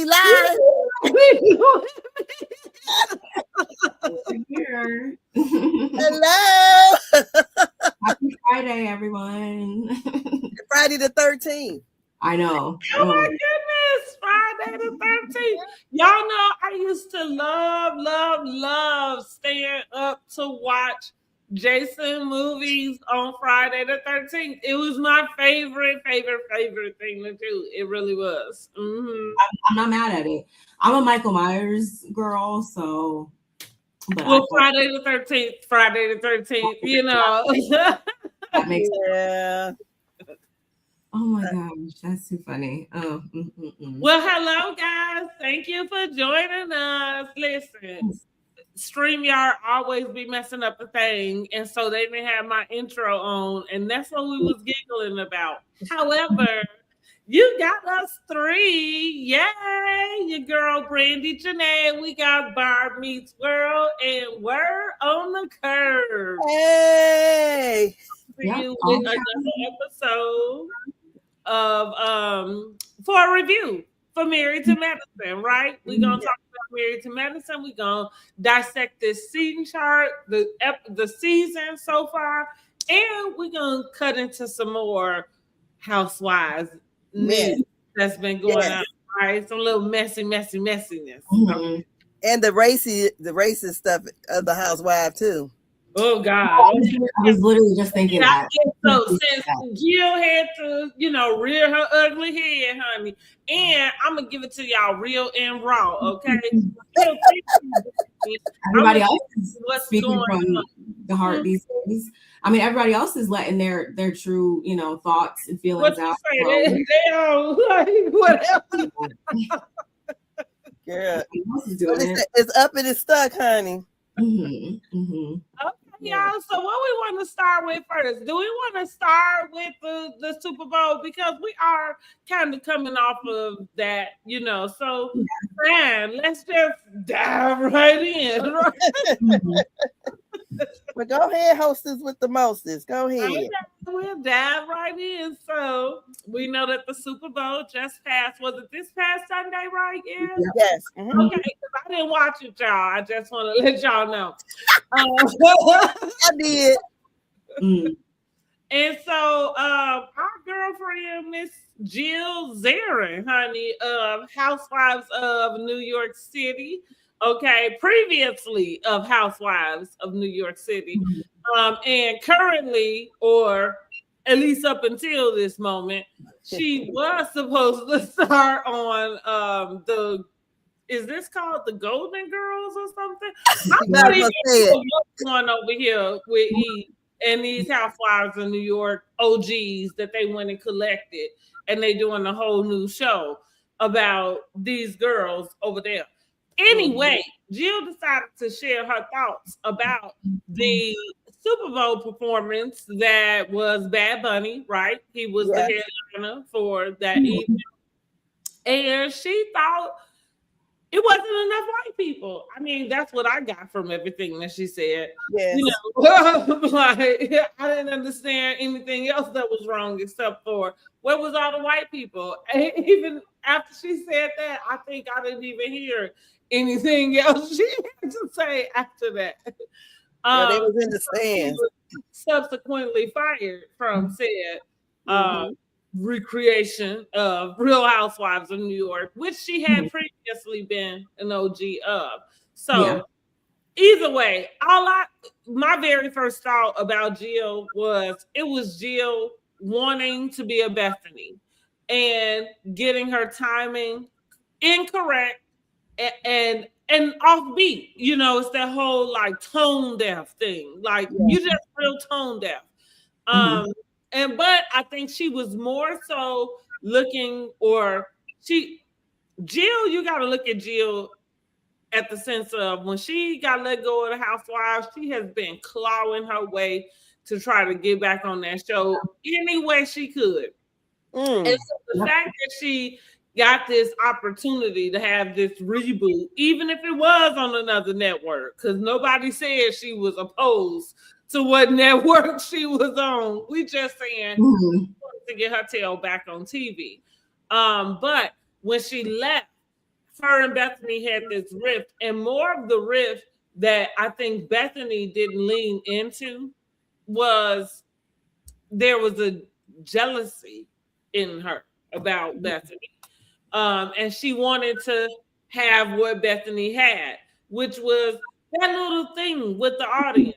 We live. Here. Hello. Happy Friday, everyone. Friday the 13th. I know. Oh my goodness, Friday the 13th. Y'all know I used to love staying up to watch Jason movies on Friday the 13th. It was my favorite thing to do. It really was. Mm-hmm. I'm not mad at it. I'm a Michael Myers girl, so. But well, Friday the 13th, you know. That makes sense. Oh my gosh, that's too funny. Oh, Well, hello guys. Thank you for joining us. Listen, StreamYard always be messing up the thing, and so they didn't have my intro on, and that's what we was giggling about. However, you got us three. Yay! Your girl BRANDIJENAE. We got Barb Meets World and Word on the Curve. Hey! For you with another episode of for a review for Married to Medicine, right? We're gonna talk about Married to Medicine. We're gonna dissect this season chart, the season so far, and we're gonna cut into some more Housewives news that's been going on, right? Some little messiness. Mm-hmm. And the racist stuff of the Housewife too. Oh God! I was literally just thinking that. So since Jill had to, rear her ugly head, honey, and I'm gonna give it to y'all real and raw, okay? Everybody else is speaking from the heart these days. I mean, everybody else is letting their true, thoughts and feelings out. Whatever. Girl, it's up and it's stuck, honey. Mm-hmm. Mm-hmm. Okay, y'all. So what we want to start with first? Do we want to start with the Super Bowl, because we are kind of coming off of that, So, man, let's just dive right in. Right? Well, go ahead, hostess with the mostest. Go ahead. Okay, we'll dive right in. So we know that the Super Bowl just passed. Was it this past Sunday, right? Yes. Mm-hmm. Okay, because I didn't watch it, y'all. I just want to let y'all know. I did. And so our girlfriend, Miss Jill Zarin, honey, of Housewives of New York City. Okay, previously of Housewives of New York City, and currently, or at least up until this moment, she was supposed to start on is this called the Golden Girls or something? I'm not even sure what's going over here with E and these Housewives of New York OGs that they went and collected, and they doing a whole new show about these girls over there. Anyway, Jill decided to share her thoughts about the Super Bowl performance that was Bad Bunny, right? He was the headliner for that evening. And she thought it wasn't enough white people. I mean, that's what I got from everything that she said. Yes. Like, I didn't understand anything else that was wrong except for where was all the white people? And even after she said that, I think I didn't even hear anything else she had to say after that. They was in the stands. Subsequently fired from said recreation of Real Housewives of New York, which she had previously been an OG of. So either way, my very first thought about Jill was it was Jill wanting to be a Bethany and getting her timing incorrect and offbeat. It's that whole like tone deaf thing. Like you just real tone deaf. But I think she was more so looking, Jill, you got to look at Jill at the sense of when she got let go of the Housewives, she has been clawing her way to try to get back on that show any way she could. And so the fact that she got this opportunity to have this reboot, even if it was on another network, because nobody said she was opposed to what network she was on. We just saying to get her tail back on TV. But when she left, her and Bethany had this rift, and more of the rift that I think Bethany didn't lean into was there was a jealousy in her about Bethany. And she wanted to have what Bethany had, which was that little thing with the audience.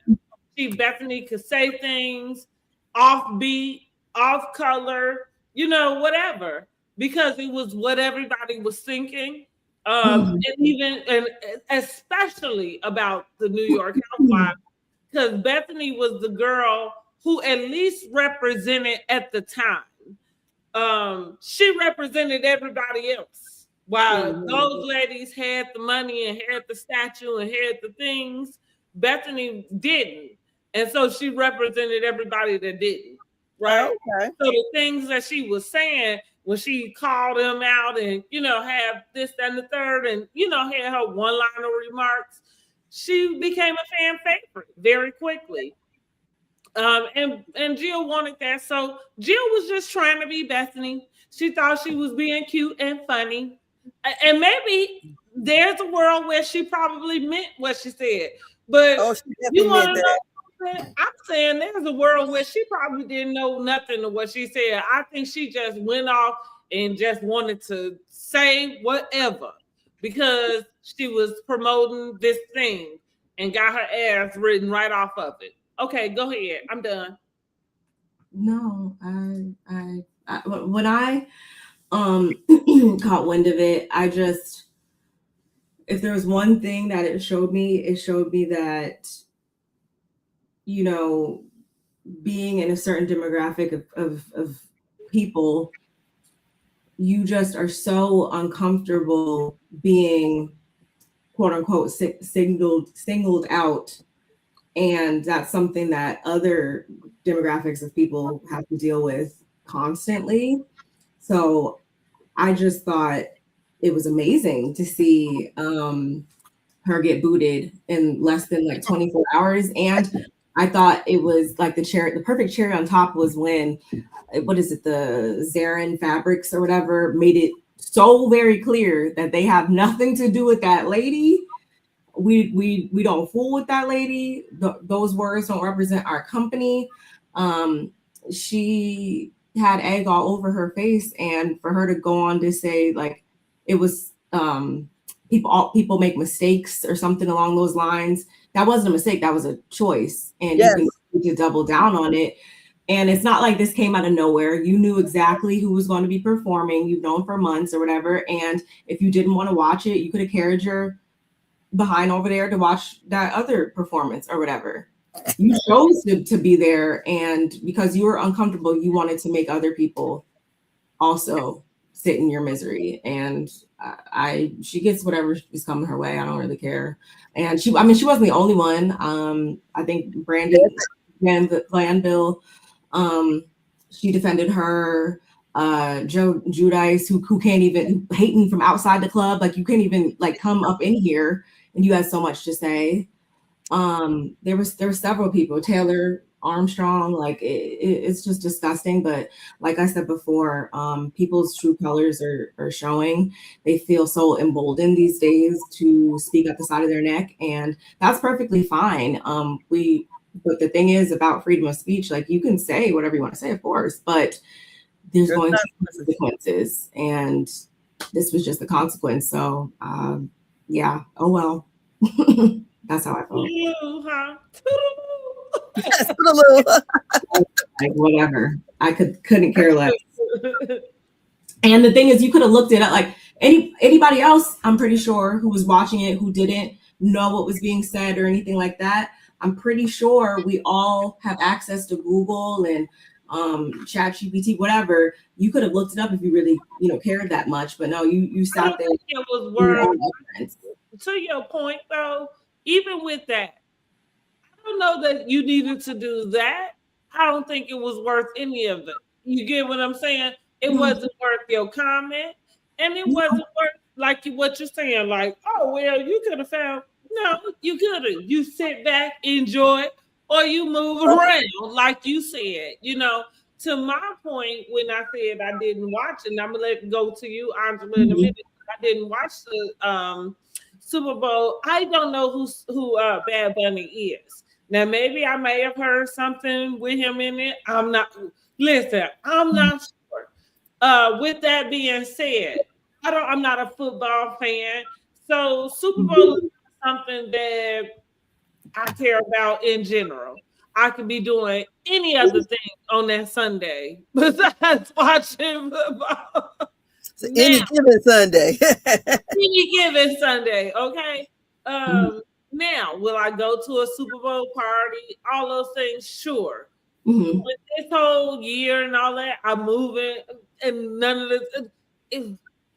Bethany could say things offbeat, off color, whatever, because it was what everybody was thinking. And especially about the New York Housewives, because Bethany was the girl who at least represented at the time. She represented everybody else. While those ladies had the money and had the statue and had the things, Bethany didn't. And so she represented everybody that didn't. Right? Okay. So the things that she was saying when she called them out and, have this, that, and the third, and, had her one-liner remarks, she became a fan favorite very quickly. And Jill wanted that. So Jill was just trying to be Bethany. She thought she was being cute and funny. And maybe there's a world where she probably meant what she said. But you want to know something? I'm saying there's a world where she probably didn't know nothing of what she said. I think she just went off and just wanted to say whatever because she was promoting this thing and got her ass written right off of it. Okay, go ahead. I'm done. No, I when I caught wind of it, I just, if there was one thing that it showed me that, being in a certain demographic of people, you just are so uncomfortable being quote unquote singled out. And that's something that other demographics of people have to deal with constantly. So I just thought it was amazing to see her get booted in less than like 24 hours. And I thought it was like the perfect cherry on top was when, the Zarin Fabrics or whatever made it so very clear that they have nothing to do with that lady. We don't fool with that lady. Those words don't represent our company. She had egg all over her face, and for her to go on to say like it was people make mistakes or something along those lines. That wasn't a mistake. That was a choice, and you can to double down on it. And it's not like this came out of nowhere. You knew exactly who was going to be performing. You've known for months or whatever. And if you didn't want to watch it, you could have carried your behind over there to watch that other performance or whatever. You chose to be there, and because you were uncomfortable, you wanted to make other people also sit in your misery. And she gets whatever is coming her way. I don't really care. And she wasn't the only one. I think Glanville, she defended her. Joe Giudice, who can't even hating from outside the club, like you can't even like come up in here and you had so much to say. There were several people, Taylor Armstrong, like it's just disgusting. But like I said before, people's true colors are showing. They feel so emboldened these days to speak up the side of their neck, and that's perfectly fine. But the thing is about freedom of speech, like you can say whatever you want to say, of course, but there's going to be consequences, and this was just the consequence. So yeah, oh well. That's how I felt. Like whatever. I couldn't care less. And the thing is, you could have looked it up like anybody else, I'm pretty sure, who was watching it, who didn't know what was being said or anything like that. I'm pretty sure we all have access to Google and ChatGPT, whatever. You could have looked it up if you really, cared that much. But no, you sat there. It was words. To your point, though, even with that, I don't know that you needed to do that. I don't think it was worth any of it. You get what I'm saying? It wasn't worth your comment, and it wasn't worth like what you're saying. Like, oh well, you could have found. No, you couldn't. You sit back, enjoy it, or you move around, like you said. To my point, when I said I didn't watch it, and I'm gonna let it go to you, Angela, in a minute. I didn't watch the Super Bowl. I don't know who Bad Bunny is. Now maybe I may have heard something with him in it. I'm not sure. With that being said, I'm not a football fan. So Super Bowl is something that I care about in general. I could be doing any other thing on that Sunday besides watching football. So any given Sunday. Any given Sunday, okay? Now, will I go to a Super Bowl party? All those things, sure. Mm-hmm. With this whole year and all that, I'm moving, and none of this.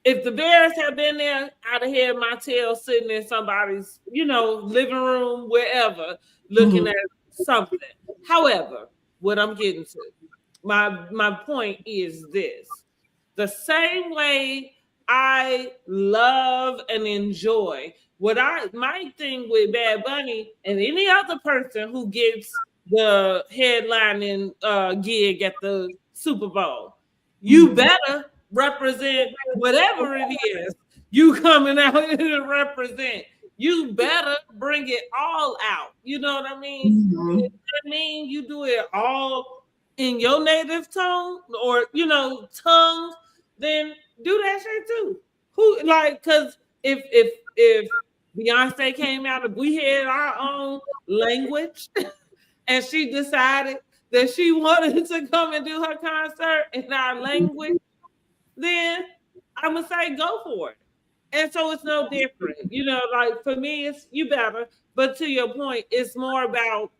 If the Bears had been there, I'd have had my tail sitting in somebody's, living room, wherever, looking at something. However, what I'm getting to, my point is this: the same way I love and enjoy my thing with Bad Bunny and any other person who gets the headlining gig at the Super Bowl, you better represent whatever it is you coming out to represent. You better bring it all out. You know what I mean? If that means you do it all in your native tongue or tongue, then do that shit too. Because if Beyonce came out, if we had our own language and she decided that she wanted to come and do her concert in our language, then I'm gonna say go for it. And so it's no different. For me, it's you better. But to your point, it's more about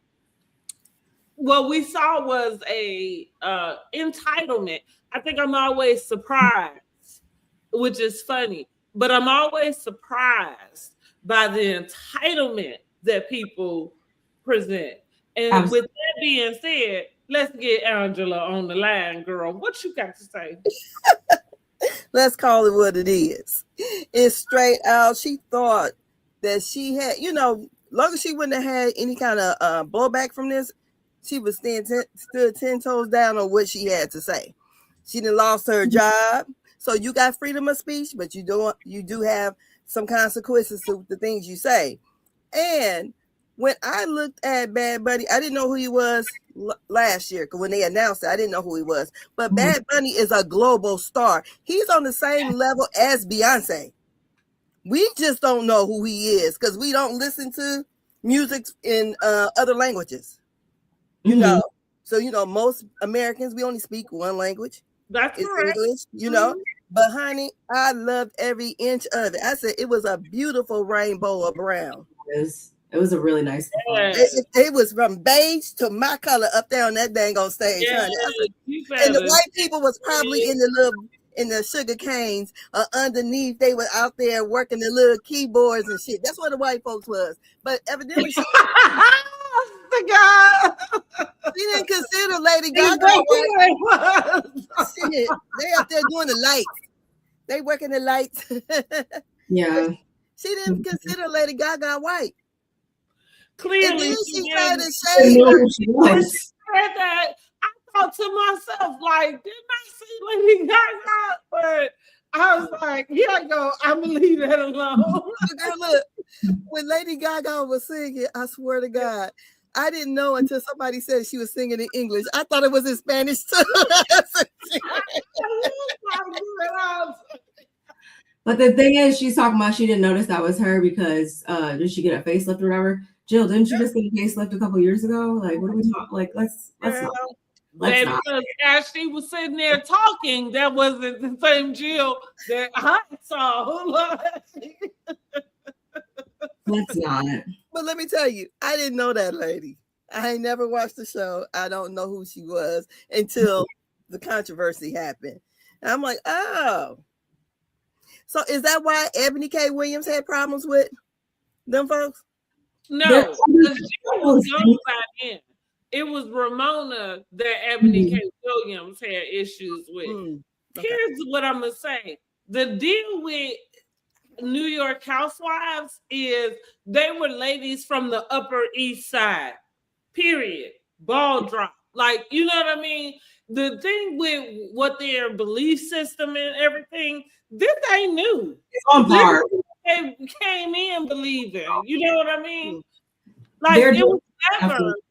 what we saw was a entitlement. I think I'm always surprised, which is funny, but I'm always surprised by the entitlement that people present. And with that being said, let's get Angela on the line, girl. What you got to say? Let's call it what it is. It's straight out. She thought that she had, long as she wouldn't have had any kind of blowback from this, she was stood 10 toes down on what she had to say. She done lost her job. So you got freedom of speech, but you do have some consequences to the things you say. And when I looked at Bad Bunny, I didn't know who he was last year, because when they announced it, I didn't know who he was. But Bad Bunny is a global star. He's on the same level as Beyonce. We just don't know who he is because we don't listen to music in other languages. So most Americans, we only speak one language. That's correct. English, But honey, I loved every inch of it. I said it was a beautiful rainbow of brown. It was a really nice performance. It was from beige to my color up there on that dang on stage, honey. And the white people was probably in the sugar canes underneath. They were out there working the little keyboards and shit. That's what the white folks was. But evidently she didn't consider Lady Gaga white. Shit, they up there doing the lights. They working the lights. Yeah. She didn't consider Lady Gaga white. Clearly, she tried to shade her. I said that. I thought to myself, like, didn't I see Lady Gaga? But I was like, here I go. I'm gonna leave that alone. Look, when Lady Gaga was singing, I swear to God, I didn't know until somebody said she was singing in English. I thought it was in Spanish too. But the thing is, she's talking about she didn't notice that was her because did she get a facelift or whatever? Jill, didn't you just get a facelift a couple years ago? Like, what are we talking? Like, let's not. As she was sitting there talking, that wasn't the same Jill that I saw. Let's not. But let me tell you, I didn't know that lady. I ain't never watched the show. I don't know who she was until the controversy happened. And I'm like, oh. So is that why Ebony K. Williams had problems with them folks? No, because Jill was gone by then. It was Ramona that Ebony K. Williams had issues with. Okay. Here's what I'm going to say. The deal with New York Housewives is they were ladies from the Upper East Side, period. Ball drop. Like, you know what I mean? the thing with what their belief system and everything, this ain't new. It's on par. They came in believing, you know what I mean? Like They're it was never. absolutely.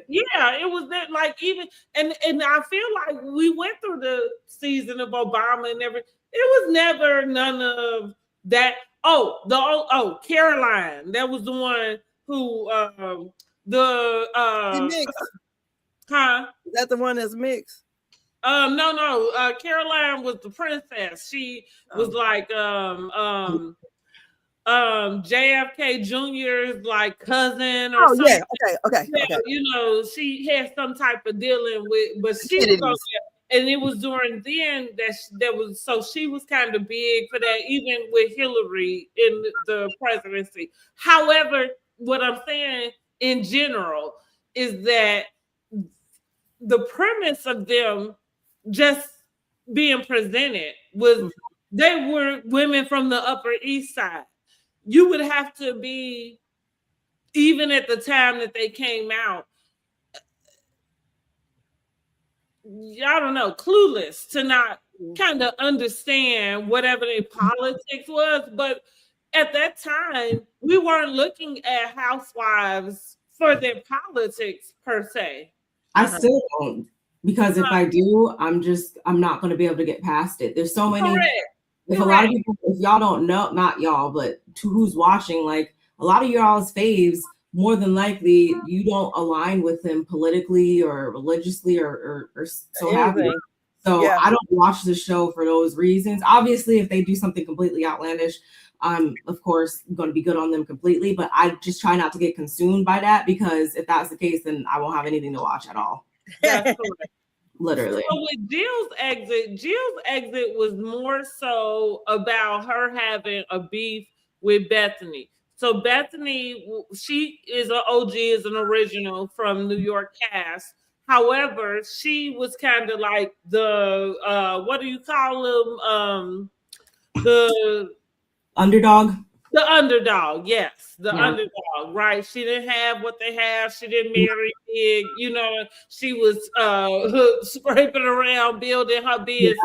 Yeah, it was that like even and I feel like we went through the season of Obama and everything. It was never none of that. Oh, Caroline, that was the one who mixed. Huh? Is that the one that's mixed? No. Caroline was the princess. She was like JFK Jr.'s like cousin or something. Yeah, okay. You know, she had some type of dealing with, but she was on there, and it was during then that was so she was kind of big for that, even with Hillary in the presidency. However, what I'm saying in general is that the premise of them just being presented was they were women from the Upper East Side. You would have to be, even at the time that they came out, I don't know, clueless to not kind of understand whatever their politics was. But at that time, we weren't looking at housewives for their politics per se. I still don't, because if I do, I'm not going to be able to get past it. There's so many. Correct. If a lot of people, if y'all don't know, not y'all, but to who's watching, like a lot of y'all's faves, more than likely you don't align with them politically or religiously or so happy. So I don't watch the show for those reasons. Obviously, if they do something completely outlandish, I'm of course going to be good on them completely. But I just try not to get consumed by that, because if that's the case, then I won't have anything to watch at all. That's correct. Literally. So with Jill's exit was more so about her having a beef with Bethany. So Bethany, she is an OG, is an original from New York cast. However, she was kind of like the what do you call them? The underdog. The underdog, yes, the underdog, right? She didn't have what they have. She didn't marry big, you know. She was scraping around, building her business,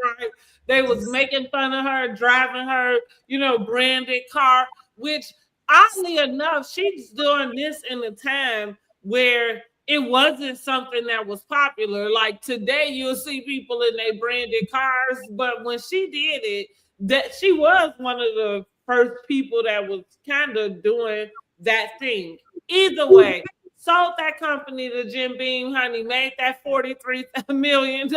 right? They was making fun of her, driving her, you know, branded car. Which, oddly enough, she's doing this in a time where it wasn't something that was popular. Like today, you'll see people in their branded cars, but when she did it, that she was one of the first people that was kind of doing that thing. Either way, sold that company to Jim Beam, honey, made that $43 million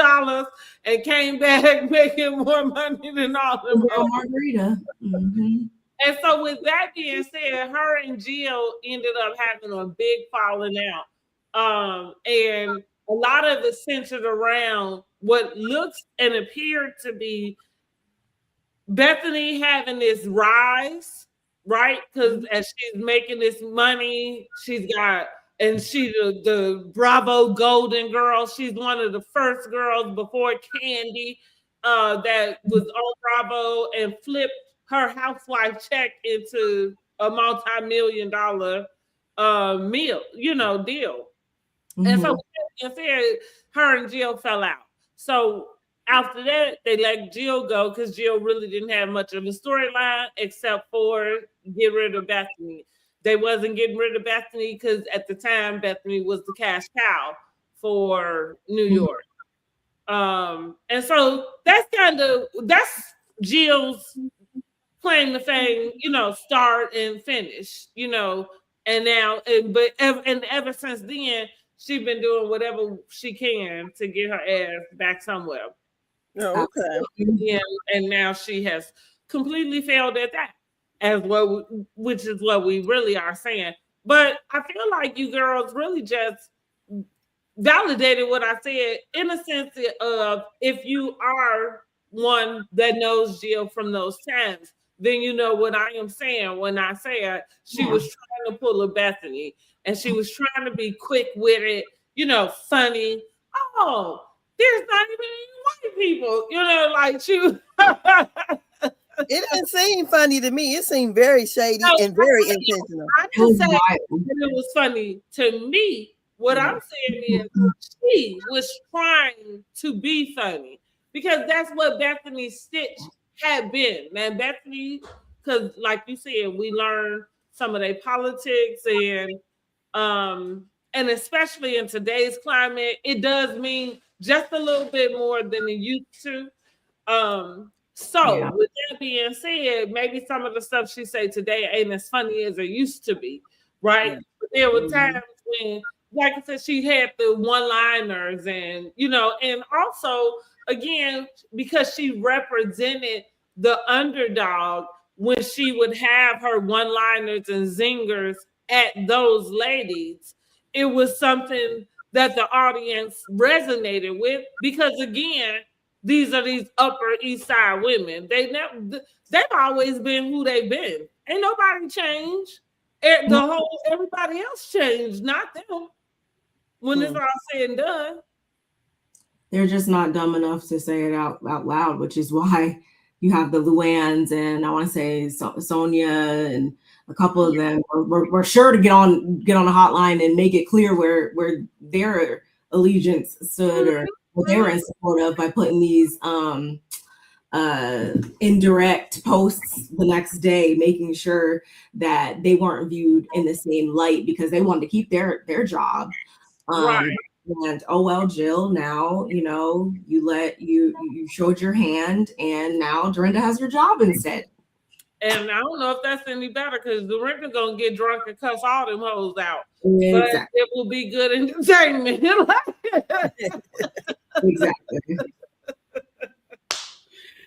and came back making more money than all them. Margarita. Mm-hmm. And so with that being said, her and Jill ended up having a big falling out. And a lot of it centered around what looks and appeared to be Bethany having this rise, right? Because as she's making this money, she's got, and she's the Bravo Golden Girl. She's one of the first girls before Candy that was on Bravo and flipped her housewife check into a multi-million-dollar deal. Mm-hmm. And so instead, her and Jill fell out. So after that, they let Jill go because Jill really didn't have much of a storyline except for get rid of Bethany. They wasn't getting rid of Bethany because at the time, Bethany was the cash cow for New York. And so that's Jill's claim to fame, start and finish, and now, and ever since then, she's been doing whatever she can to get her ass back somewhere. Oh, okay. And now she has completely failed at that, which is what we really are saying. But I feel like you girls really just validated what I said in a sense of if you are one that knows Jill from those times, then you know what I am saying when I say she was trying to pull a Bethany and she was trying to be quick-witted, funny. Oh, there's not even any white people, like she. It didn't seem funny to me. It seemed very shady and very intentional. I can say that it was funny to me What I'm saying is she was trying to be funny because that's what Bethany Stitch had been. And Bethany, because like you said, we learned some of their politics and especially in today's climate, it does mean just a little bit more than it used to. So with that being said, maybe some of the stuff she say today ain't as funny as it used to be, right? Yeah. But there were times when, like I said, she had the one-liners and, you know, and also, again, because she represented the underdog when she would have her one-liners and zingers at those ladies, it was something that the audience resonated with because, again, these are these Upper East Side women. They've always been who they've been. Ain't nobody changed. Everybody else changed, not them. When it's all said and done, they're just not dumb enough to say it out loud, which is why you have the Luanns and I want to say Sonia and a couple of them were sure to get on the hotline and make it clear where their allegiance stood or what they were in support of by putting these indirect posts the next day, making sure that they weren't viewed in the same light because they wanted to keep their job. right. And oh well, Jill, now you know you showed your hand and now Dorinda has your job instead. And I don't know if that's any better because Dorinda gonna get drunk and cuss all them hoes out. Exactly. But it will be good entertainment. Exactly.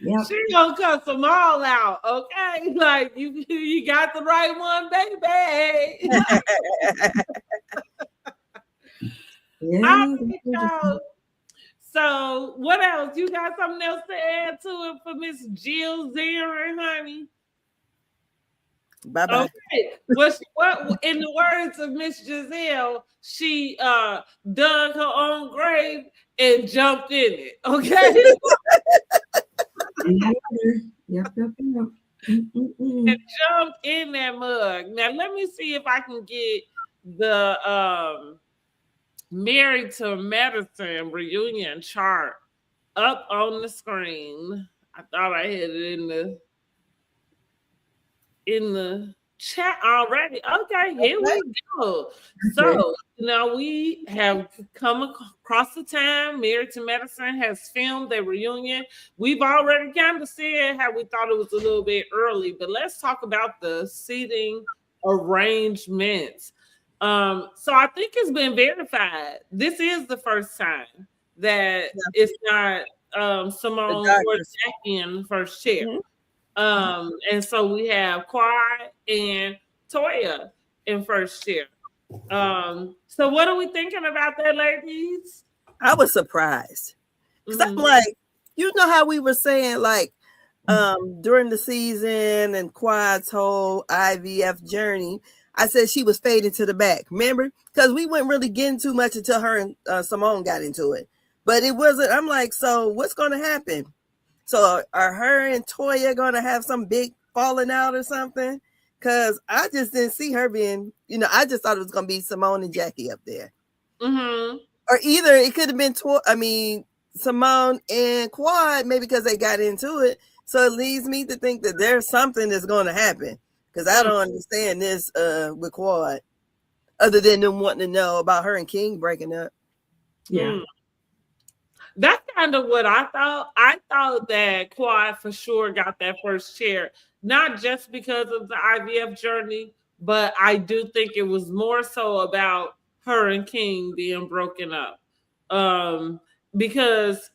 Yep. She gonna cuss them all out, okay? Like you got the right one, baby. Yeah. So what else? You got something else to add to it for Miss Jill Zarin, honey? Bye-bye. Okay. What in the words of Miss Giselle, she dug her own grave and jumped in it. Okay. Yep. And jumped in that mug. Now let me see if I can get the Married to Medicine reunion chart up on the screen. I thought I had it in the chat already. Okay, here we go. So now we have come across the time. Married to Medicine has filmed their reunion. We've already kind of said how we thought it was a little bit early, but let's talk about the seating arrangements. So I think it's been verified. This is the first time that it's not Simone or Jackie in the first chair. And so we have Quad and Toya in first chair. So what are we thinking about that, ladies? I was surprised. Because I'm like, you know how we were saying, like, during the season and Quad's whole IVF journey, I said she was fading to the back. Remember? Because we weren't really getting too much until her and Simone got into it. But it wasn't, I'm like, so what's going to happen? So are her and Toya going to have some big falling out or something? Because I just didn't see her being, I just thought it was going to be Simone and Jackie up there. Or either it could have been, Simone and Quad, maybe because they got into it. So it leads me to think that there's something that's going to happen. Because I don't understand this with Quad, other than them wanting to know about her and King breaking up. Yeah. That's kind of what I thought. I thought that Quad for sure got that first chair, not just because of the IVF journey, but I do think it was more so about her and King being broken up. Because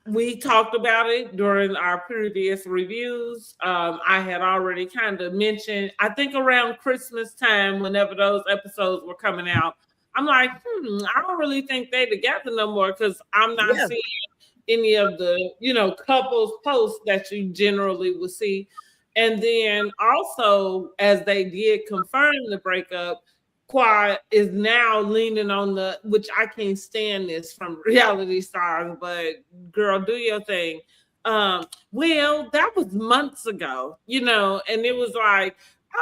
we talked about it during our previous reviews. I had already kind of mentioned, I think around Christmas time, whenever those episodes were coming out, I'm like, I don't really think they together no more because I'm not seeing any of the, couples posts that you generally would see. And then also, as they did confirm the breakup, Quad is now leaning on which I can't stand this from reality stars, but girl, do your thing. Well, that was months ago, and it was like,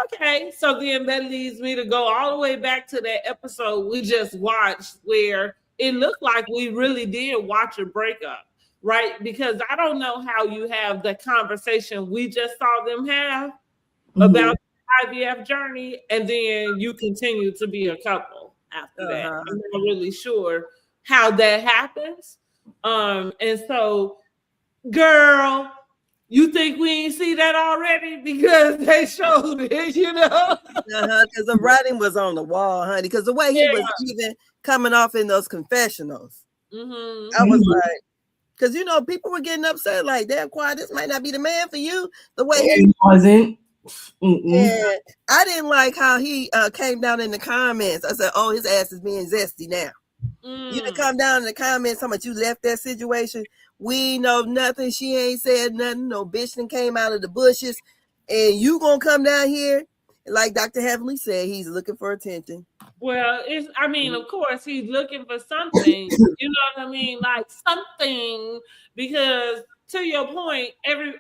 Okay, so then that leads me to go all the way back to that episode we just watched where it looked like we really did watch a breakup, right? Because I don't know how you have the conversation we just saw them have about the IVF journey, and then you continue to be a couple after that. I'm not really sure how that happens. And so, girl, you think we ain't see that already? Because they showed it, you know? Because the writing was on the wall, honey. Because the way he was even coming off in those confessionals, I was like, because, you know, people were getting upset, like, damn, quiet, this might not be the man for you. The way he wasn't. Yeah, I didn't like how he came down in the comments. I said, oh, his ass is being zesty now. You can come down in the comments how much you left that situation. We know nothing. She ain't said nothing. No bitch that came out of the bushes. And you gonna come down here, like Dr. Heavenly said, he's looking for attention. Well, I mean, of course, he's looking for something. You know what I mean? Like something, because to your point,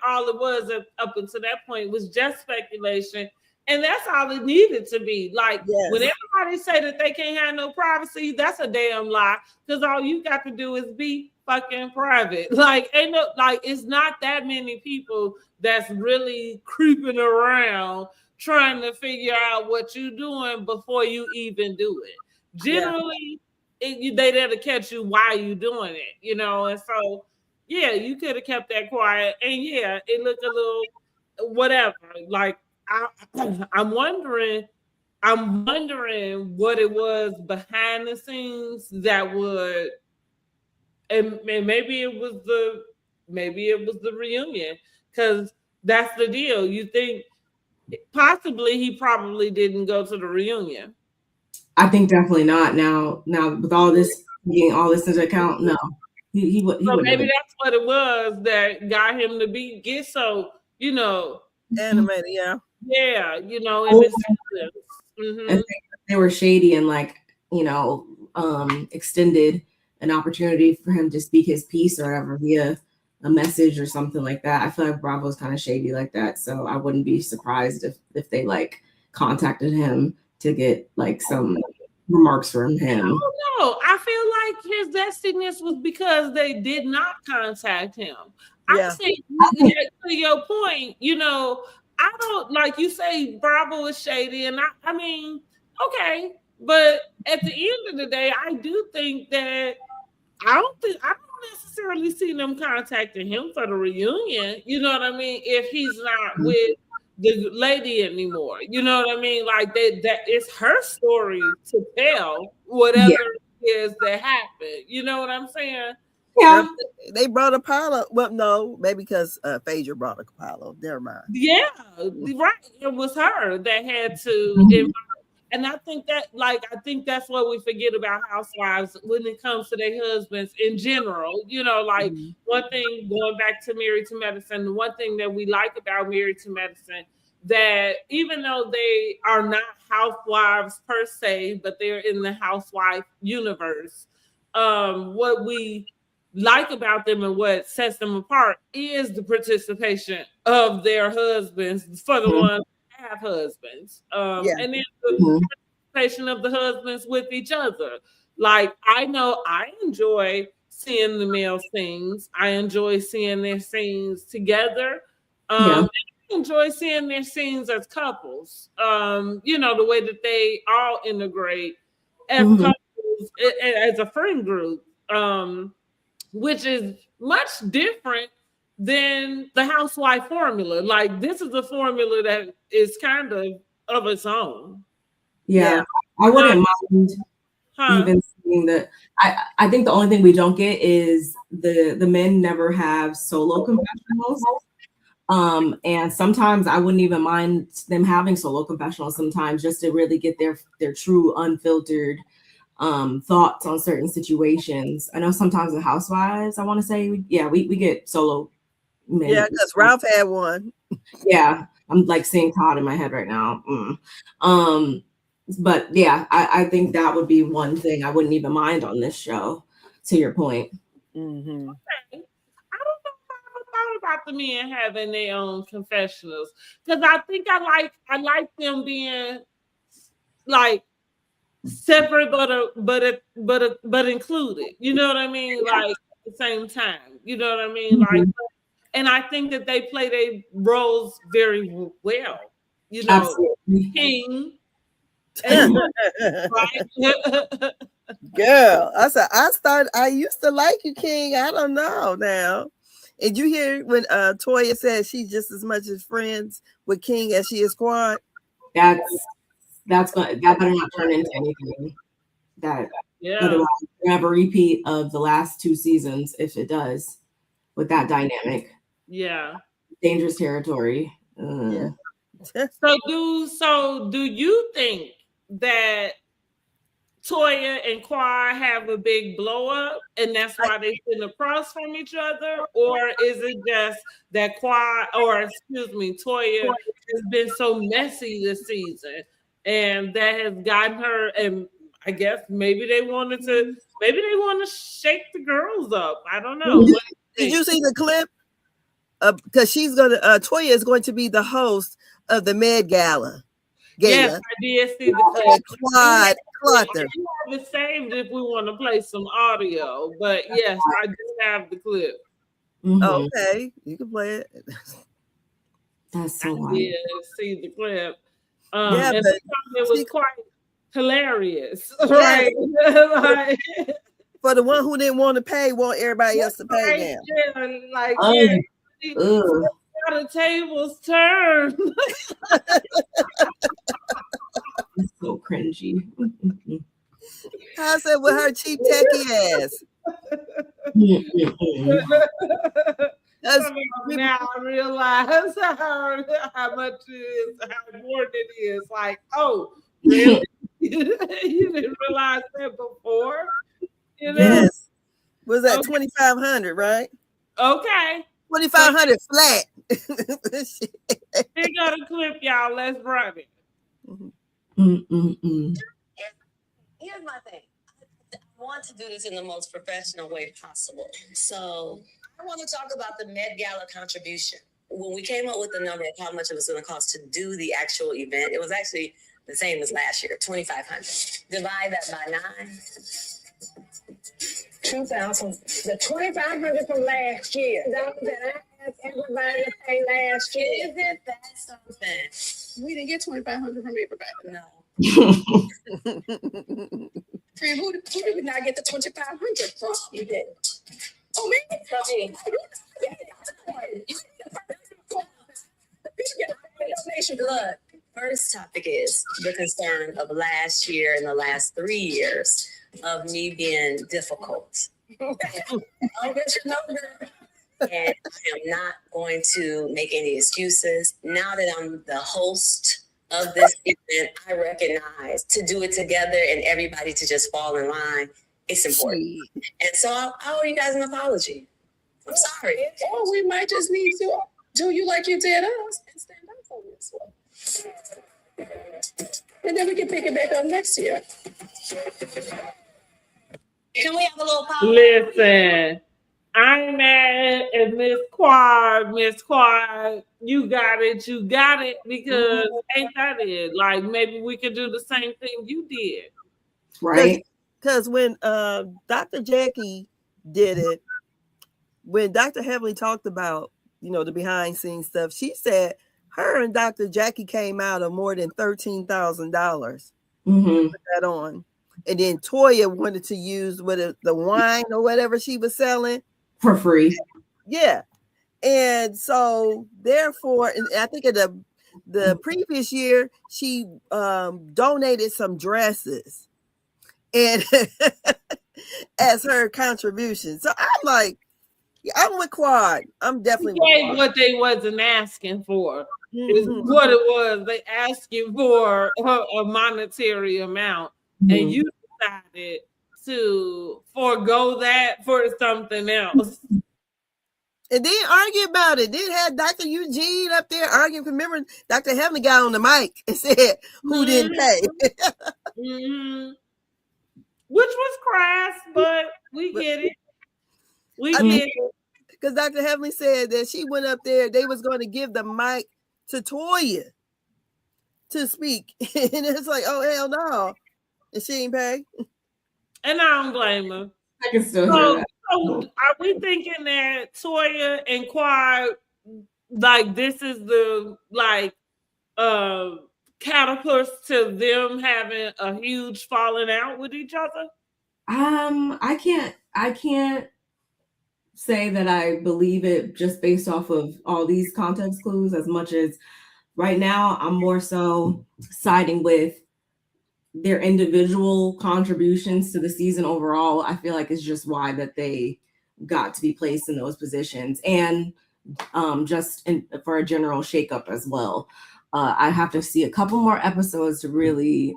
all it was up until that point was just speculation. And that's all it needed to be. Like when everybody say that they can't have no privacy, that's a damn lie. Because all you got to do is be fucking private. Like, it's not that many people that's really creeping around trying to figure out what you're doing before you even do it. Generally, they there to catch you while you doing it, you know. And so, yeah, you could have kept that quiet. And yeah, it looked a little whatever. Like I'm wondering what it was behind the scenes that would, and maybe it was the reunion, because that's the deal. You think possibly he probably didn't go to the reunion. I think definitely not. Now with all this getting all this into account, no. He so maybe that's what it was that got him to get so, you know, animated, yeah, you know, in this season. They were shady and, like, you know, extended an opportunity for him to speak his piece or whatever via a message or something like that. I feel like Bravo's kind of shady like that, so I wouldn't be surprised if they like contacted him to get like some remarks from him. I don't know. I feel like his zestiness was because they did not contact him. I think to your point, you know, I don't, like you say, Bravo is shady, and I mean, okay, but at the end of the day, I do think that I don't necessarily see them contacting him for the reunion. You know what I mean? If he's not with the lady anymore, you know what I mean? Like that it's her story to tell, whatever it is that happened. You know what I'm saying? Yeah, they brought Apollo. Well, no, maybe because Phaedra brought Apollo. Never mind. Yeah, right. It was her that had to. And I think that's what we forget about housewives when it comes to their husbands in general. You know, like one thing, going back to Married to Medicine, one thing that we like about Married to Medicine, that even though they are not housewives per se, but they're in the housewife universe, what we like about them and what sets them apart is the participation of their husbands for the ones that have husbands. And then the participation of the husbands with each other. Like, I know I enjoy seeing the male scenes. I enjoy seeing their scenes together. I enjoy seeing their scenes as couples. You know, the way that they all integrate as couples, as a friend group. Which is much different than the housewife formula. Like, this is a formula that is kind of its own. Yeah. I wouldn't mind even seeing that. I think the only thing we don't get is the men never have solo confessionals. And sometimes I wouldn't even mind them having solo confessionals sometimes, just to really get their true unfiltered thoughts on certain situations. I know sometimes the housewives, I want to say, we get solo men. Yeah, because Ralph had one. Yeah, I'm like seeing Todd in my head right now. But yeah, I think that would be one thing I wouldn't even mind on this show, to your point. Okay. I don't know if I ever thought about the men having their own confessionals, because I think I like them being like separate but included. You know what I mean? Like at the same time. You know what I mean? Like, and I think that they play their roles very well. You know, Absolutely. King. And, right? Girl, I used to like you, King. I don't know now. And you hear when Toya says she's just as much as friends with King as she is Quad? That better not turn into anything. Otherwise we have a repeat of the last 2 seasons if it does with that dynamic. Yeah. Dangerous territory. Yeah. So do you think that Toya and Quad have a big blow up and that's why they sitting across from each other? Or is it just that Toya has been so messy this season and that has gotten her, and I guess maybe they want to shake the girls up. I don't know. Did you see the clip? Because Toya is going to be the host of the Med Gala. Yes, I did see the Quad Clutter. I have it saved if we want to play some audio, but yes, I just have the clip. Okay, you can play it. That's so wild. Yeah, see the clip. Yeah, and but it was quite hilarious, right? Like, for the one who didn't want to pay, want everybody else to pay now. Yeah, like how the tables turn. It's so cringy. I said with her cheap techie ass. Now I realize how much it is, how important it is. Like, oh, really? You didn't realize that before? You know? Yes. Was that 2,500, right? Okay. 2,500 flat. Here go the clip, y'all. Let's run it. Here's my thing. I want to do this in the most professional way possible. So I want to talk about the Met Gala contribution. When we came up with the number of how much it was going to cost to do the actual event, it was actually the same as last year, $2,500. Divide that by 9. 2,000. The $2,500 from last year. That I asked everybody to pay last year. Is it that something? We didn't get $2,500 from everybody. No. Friend, who did we not get the $2,500 from? You did. Oh, me? From me. Look, first topic is the concern of last year and the last 3 years of me being difficult. And I am not going to make any excuses. Now that I'm the host of this event, I recognize to do it together and everybody to just fall in line, it's important. And so I owe you guys an apology. I'm sorry. Or we might just need to do you like you did us and stand up for this one. And then we can pick it back up next year. Can we have a little pause? Listen, I'm mad at Miss Quad. Miss Quad, you got it, because ain't that it? Like, maybe we could do the same thing you did. Right. Because when Dr. Jackie did it, when Dr. Heavenly talked about, the behind scenes stuff, she said her and Dr. Jackie came out of more than $13,000 to put that on. And then Toya wanted to use the wine or whatever she was selling for free. Yeah. And so therefore, and I think in the previous year, she donated some dresses and as her contribution. So I'm like, I'm with Quad. I'm definitely with Quad. What they wasn't asking for is what it was. They asking for a monetary amount, and you decided to forego that for something else. And then argue about it. Then had Dr. Eugene up there arguing. Remember, Dr. Heavenly got on the mic and said, who didn't pay? Which was crass, but we get it. We get it. because Dr. Heavenly said that she went up there, they was going to give the mic to Toya to speak. And it's like, oh, hell no. And she ain't pay. And I don't blame her. I can still hear that. So are we thinking that Toya and Quad, like, this is the, like, catapults to them having a huge falling out with each other? I can't say that I believe it just based off of all these context clues as much as right now I'm more so siding with their individual contributions to the season overall. I feel like it's just why that they got to be placed in those positions, and for a general shakeup as well. I have to see a couple more episodes to really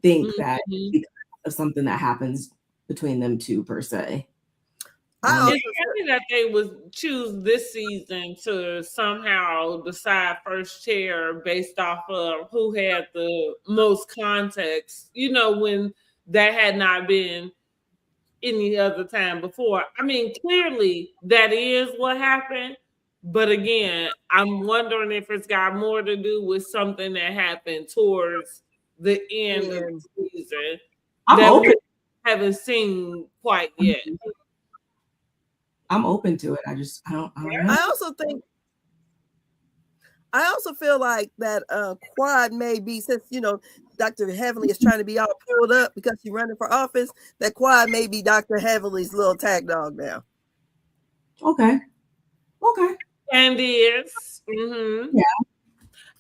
think that because of something that happens between them two per se. It's funny that they would choose this season to somehow decide first chair based off of who had the most context, when that had not been any other time before. I mean, clearly that is what happened. But again, I'm wondering if it's got more to do with something that happened towards the end of the season that we haven't seen quite yet. I'm open to it. I don't know. I also feel like that Quad may be, since Dr. Heavenly is trying to be all pulled up because she's running for office, that Quad may be Dr. Heavenly's little tag dog now. Okay. And is. Mm-hmm. Yeah.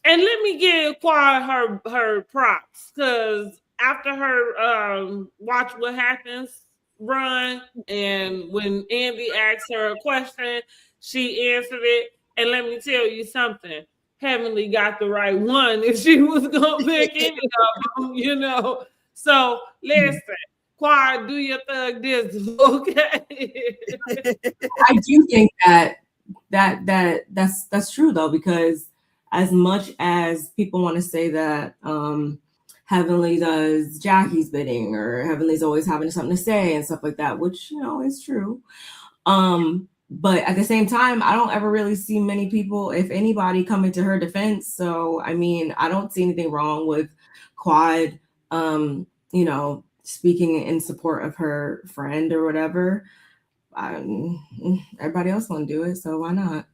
And let me give Quad her props, because after her Watch What Happens run, and when Andy asked her a question, she answered it. And let me tell you something, Heavenly got the right one if she was gonna pick any of them, So listen, Quad, do your thug this, okay? I do think that's true though, because as much as people want to say that Heavenly does Jackie's bidding, or Heavenly's always having something to say and stuff like that, which is true. But at the same time, I don't ever really see many people, if anybody, coming to her defense. So I mean, I don't see anything wrong with Quad, speaking in support of her friend or whatever. Everybody else want to do it, so why not?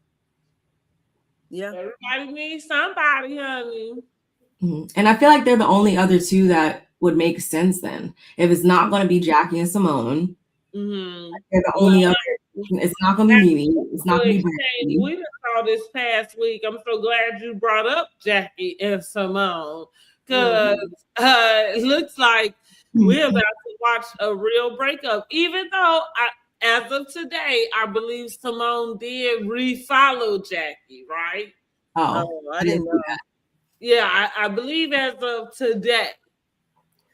Yeah, everybody needs somebody, honey. And I feel like they're the only other two that would make sense then. If it's not going to be Jackie and Simone, they're the only other. It's not going to be Mimi. It's not going to be Brandy. We saw this past week. I'm so glad you brought up Jackie and Simone, because it looks like we're about to watch a real breakup. Even though as of today, I believe Simone did refollow Jackie, right? Oh, I didn't know that. Yeah, I believe as of today.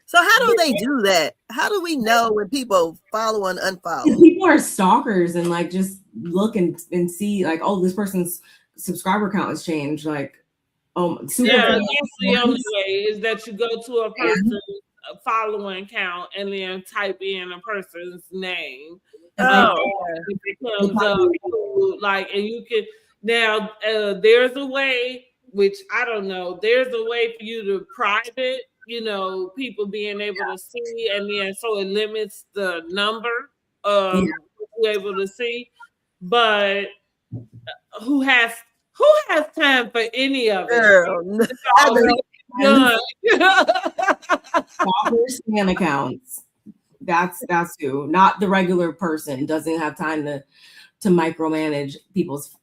So how do they do that? How do we know when people follow and unfollow? People are stalkers and like just look and see like, oh, this person's subscriber count has changed. Like, that's the only way is that you go to a person's following count and then type in a person's name. It becomes and you can now. There's a way, which I don't know. There's a way for you to private, people being able to see, and then so it limits the number of you're able to see. But who has time for any of it? Girl, spam accounts. That's who, not the regular person doesn't have time to micromanage people's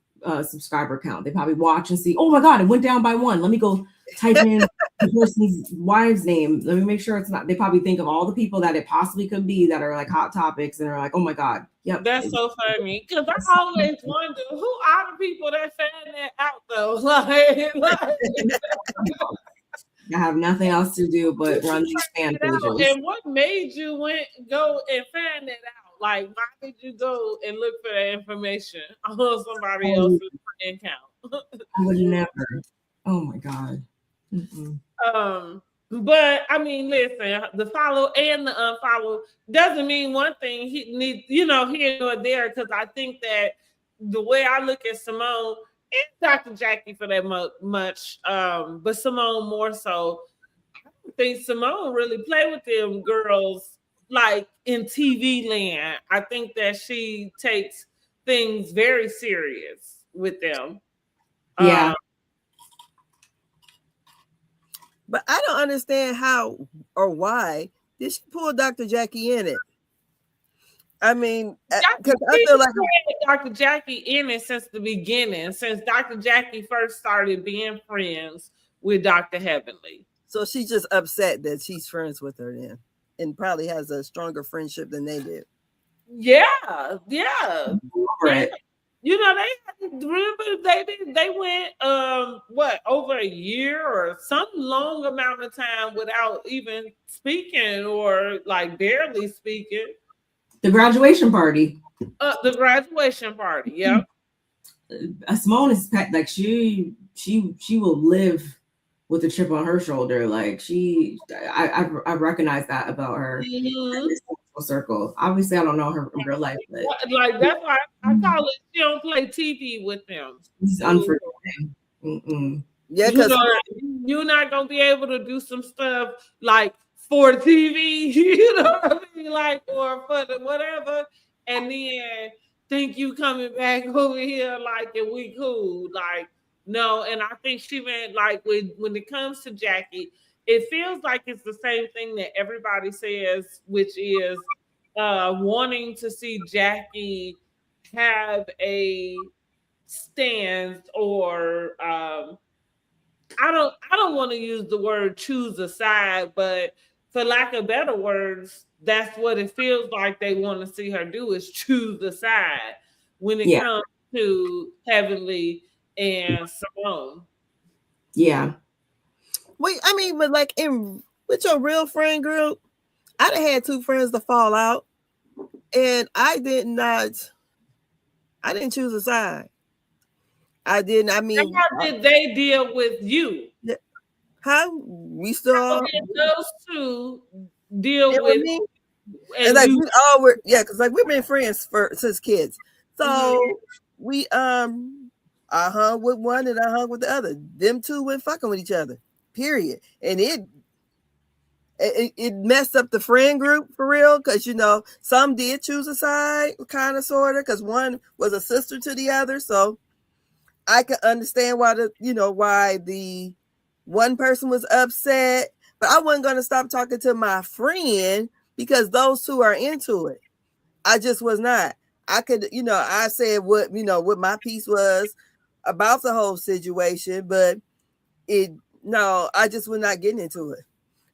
subscriber count. They probably watch and see, oh my God, it went down by one. Let me go type in the person's wife's name. Let me make sure it's not. They probably think of all the people that it possibly could be that are like hot topics and are like, oh my God. Yep. That's so funny, because I always wonder who are the people that found that out though. Like I have nothing else to do but run these fan pages. And what made you go and find that out? Like, why did you go and look for that information on somebody else's account? I would never. Oh my God. But I mean, listen, the follow and the unfollow doesn't mean one thing. He needs, here or there, because I think that the way I look at Simone and Dr. Jackie for that much, but Simone more so. I don't think Simone really play with them girls like in TV land. I think that she takes things very serious with them. Yeah. But I don't understand how or why did she pull Dr. Jackie in it. I mean, because I feel like Dr. Jackie in it since the beginning, since Dr. Jackie first started being friends with Dr. Heavenly. So she's just upset that she's friends with her then, and probably has a stronger friendship than they did. Yeah. Right. They went over a year or some long amount of time without even speaking or like barely speaking. The graduation party. The graduation party, yeah. Simone is like she will live with a chip on her shoulder. Like I recognize that about her. Mm-hmm. Circle. Obviously, I don't know her in real life, but like that's why I call it. She don't play TV with them. It's unforgiving. Yeah, because you're not gonna be able to do some stuff like for TV, you know what I mean, like or for the whatever, and then think you coming back over here like and we cool, like no. And I think she meant like when it comes to Jackie, it feels like it's the same thing that everybody says, which is wanting to see Jackie have a stance or I don't want to use the word choose a side, but for lack of better words, that's what it feels like they want to see her do is choose a side when it comes to Heavenly and Simone. Yeah. Wait, I mean, but like with your real friend group, I done had two friends to fall out, and I didn't choose a side. I didn't. I mean, how did they deal with you? How we still those two deal with me? And like we all were, because like we've been friends since kids. So we I hung with one and I hung with the other. Them two went fucking with each other. Period. And it messed up the friend group for real, because some did choose a side, kind of sorta, because one was a sister to the other. So I can understand why the one person was upset, but I wasn't gonna stop talking to my friend because those two are into it. I just was not. I could, I said what my piece was about the whole situation, but I just was not getting into it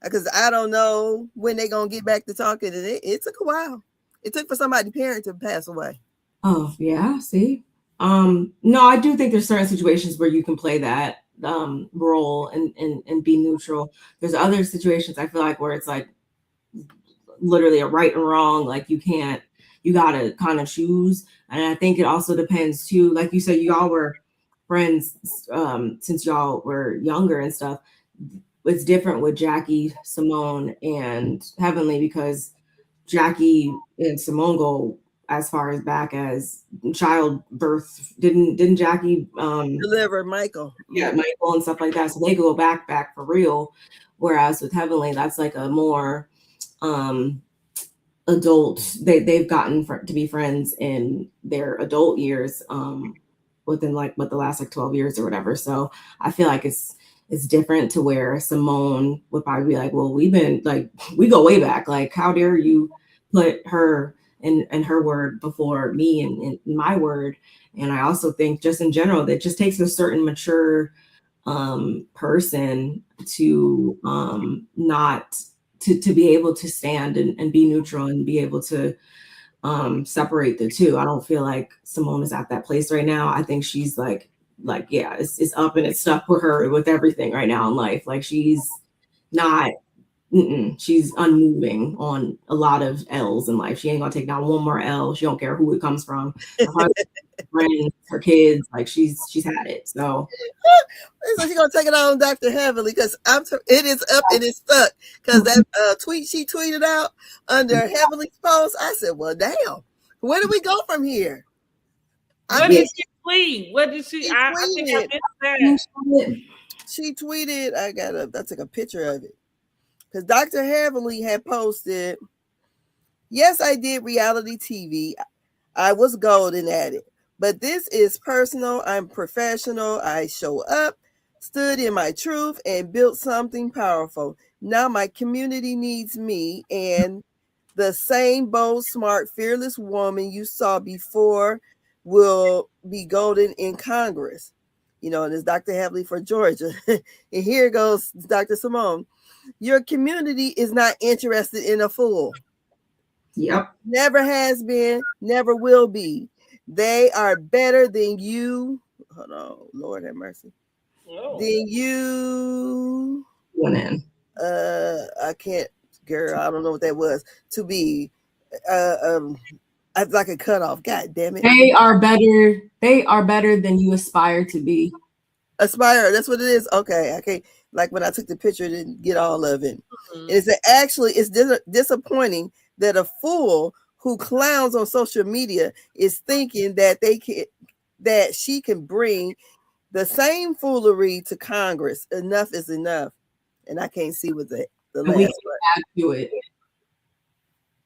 because I don't know when they're gonna get back to talking, and it took a while. It took for somebody's parent to pass away. Oh yeah, see. No, I do think there's certain situations where you can play that role and be neutral. There's other situations I feel like where it's like literally a right and wrong, like you gotta kind of choose. And I think it also depends too, like you said, y'all were friends since y'all were younger and stuff. It's different with Jackie, Simone, and Heavenly because Jackie and Simone go as far as back as childbirth. Didn't Jackie deliver Michael? Yeah, Michael and stuff like that. So they go back for real. Whereas with Heavenly, that's like a more adult. They've gotten to be friends in their adult years, within like the last like 12 years or whatever. So I feel like it's different to where Simone would probably be like, well, we go way back. Like, how dare you put her and her word before me and my word. And I also think just in general, that just takes a certain mature person to not to be able to stand and be neutral and be able to separate the two. I don't feel like Simone is at that place right now. I think she's like, it's up and it's stuck with her with everything right now in life. Like she's not she's unmoving on a lot of L's in life. She ain't gonna take down one more L. She don't care who it comes from. Her friends, her kids, like she's had it. So she's gonna take it on Dr. Heavenly because it is up and it's stuck. Because that tweet she tweeted out under Heavenly's post, I said, well, damn, where do we go from here? What did she tweet? What did she? I think I missed that. She tweeted, I took a picture of it. Because Dr. Heavenly had posted, yes, I did reality TV. I was golden at it. But this is personal. I'm professional. I show up, stood in my truth, and built something powerful. Now my community needs me, and the same bold, smart, fearless woman you saw before will be golden in Congress. You know, and it's Dr. Heavenly for Georgia. And here goes Dr. Simone. Your community is not interested in a fool. Yep. Never has been, never will be. They are better than you. Hold on, Lord have mercy. Oh. Than you. Went in. I can't, girl. I don't know what that was. To be, like a cutoff. God damn it. They are better. They are better than you aspire to be. Aspire. That's what it is. Okay. I can't. Like when I took the picture, I didn't get all of it. It's disappointing that a fool who clowns on social media is thinking that she can bring the same foolery to Congress. Enough is enough. And I can't see what the last we can't add to it.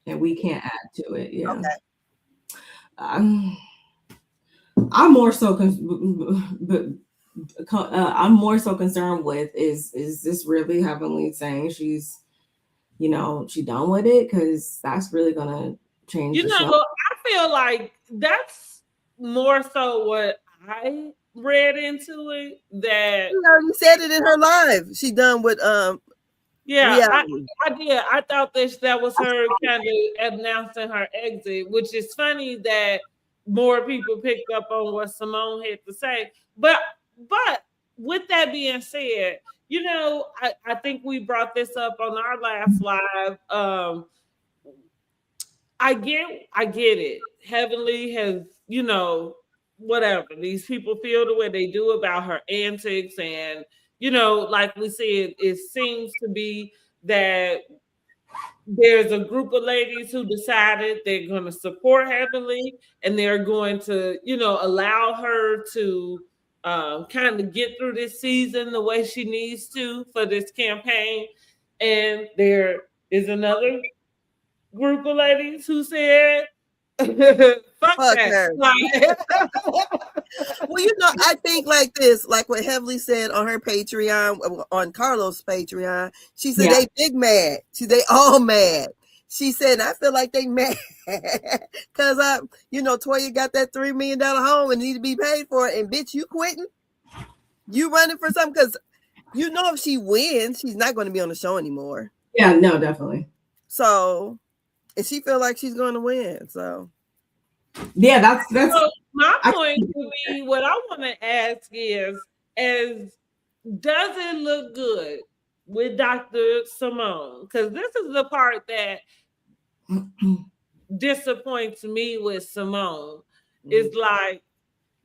And we can't add to it. Yeah. Okay. I'm more so I'm more so concerned with is this really Heavenly saying she's, you know, she done with it? Because that's really gonna change. You know, I feel like that's more so what I read into it. That you already said it in her live. She done with yeah, I did. I thought that was her kind of announcing her exit, which is funny that more people picked up on what Simone had to say. But with that being said, you know, I think we brought this up on our last live. I get it. Heavenly has, you know, whatever. These people feel the way they do about her antics. And, you know, like we said, it seems to be that there's a group of ladies who decided they're going to support Heavenly and they're going to, you know, allow her to kind of get through this season the way she needs to for this campaign. And there is another group of ladies who said, fuck that. Well, you know, I think like this, like what Heavenly said on her Patreon, on Carlos' Patreon, she said they big mad. They all mad. She said, I feel like they mad because you know, Toya got that $3 million home and need to be paid for it. And bitch, you quitting? You running for something? Because you know, if she wins, she's not going to be on the show anymore. Yeah, no, definitely. So, and she feel like she's going to win. So, yeah, that's so my point to be. What I want to ask is does it look good with Dr. Simone? Because this is the part that disappoints me with Simone. Is like,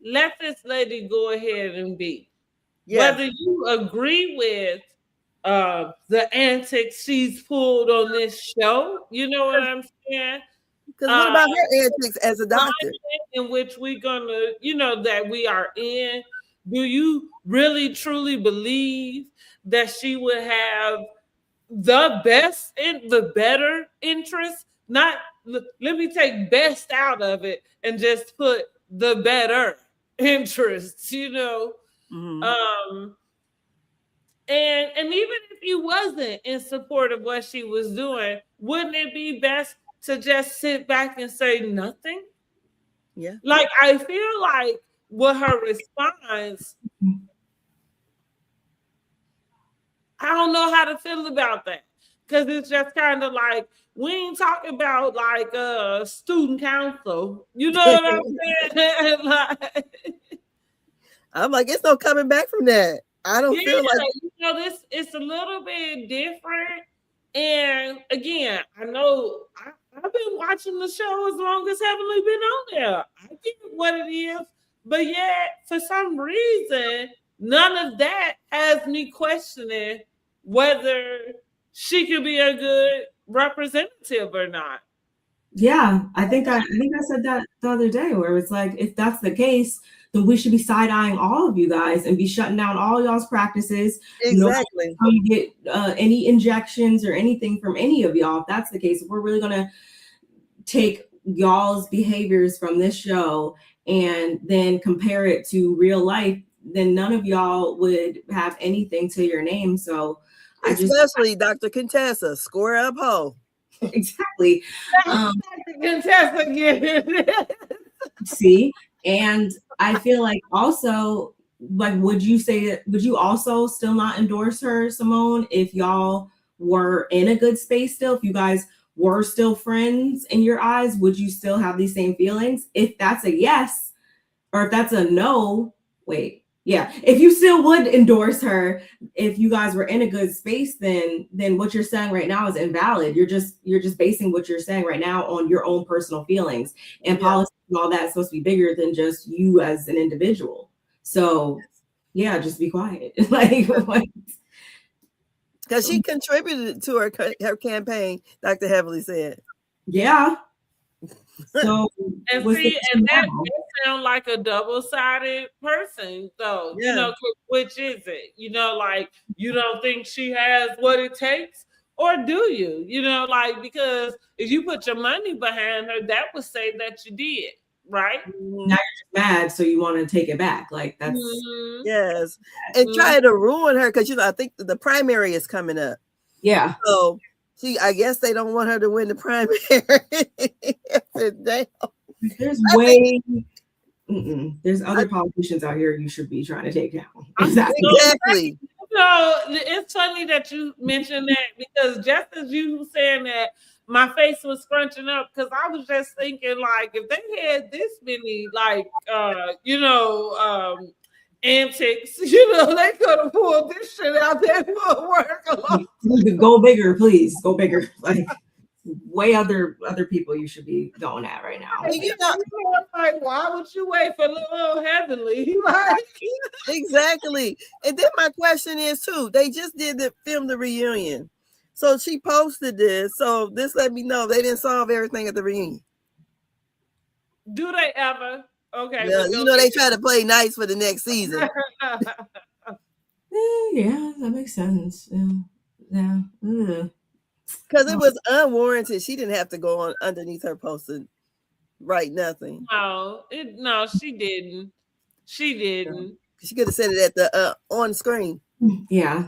let this lady go ahead and be. Yeah. Whether you agree with the antics she's pulled on this show, you know what I'm saying? Because what about her antics as a doctor? In which we're gonna, you know, that we are in. Do you really truly believe that she would have the best and the better interest? Not, let me take best out of it and just put the better interests, you know. Mm-hmm. And even if you wasn't in support of what she was doing, wouldn't it be best to just sit back and say nothing? Yeah. Like, I feel like with her response, I don't know how to feel about that. Because it's just kind of like, we ain't talking about like student council. You know what I'm saying? I'm like, it's no coming back from that. I don't feel like, you know, it's a little bit different And again, I know I've been watching the show as long as Heavenly been on there. I get what it is, but yet for some reason, none of that has me questioning whether she could be a good representative or not. Yeah, I think I said that the other day, where it's like, if that's the case, then we should be side-eyeing all of you guys and be shutting down all y'all's practices. Exactly. Nobody get any injections or anything from any of y'all. If that's the case, if we're really gonna take y'all's behaviors from this show and then compare it to real life, then none of y'all would have anything to your name. So especially Dr. Contessa, square up hoe. Exactly. Contessa again. See, and I feel like also, like, would you also still not endorse her, Simone, if y'all were in a good space still? If you guys were still friends in your eyes, would you still have these same feelings? If that's a yes, or if that's a no, if you still would endorse her if you guys were in a good space, then what you're saying right now is invalid. You're just basing what you're saying right now on your own personal feelings, and politics and all that's supposed to be bigger than just you as an individual. So yeah, just be quiet. Like, because she contributed to her campaign, Dr. Heavily said. Yeah. So and see, and that sound like a double-sided person, though. Yeah. You know, which is it? You know, like, you don't think she has what it takes, or do you? You know, like, because if you put your money behind her, that would say that you did, right? Now you're just mad, so you want to take it back. Like, that's yes, and try to ruin her, because I think the primary is coming up. Yeah. So I guess they don't want her to win the primary. There's other politicians out here you should be trying to take down. Exactly. So it's funny that you mentioned that, because just as you were saying that, my face was scrunching up, because I was just thinking, like, if they had this many, like, antics, they could have pulled this shit out there for work alone. Go bigger, please. Go bigger. Like, way other people you should be going at right now. Like, why would you wait for little Heavenly? Like, exactly. And then my question is too, they just film the reunion. So she posted this. So this let me know they didn't solve everything at the reunion. Do they ever? Okay. Yeah, they try to play nice for the next season. Yeah, that makes sense. Yeah. Because it was unwarranted. She didn't have to go on underneath her post and write nothing. No, she didn't. She didn't. She could have said it at the on screen. Yeah.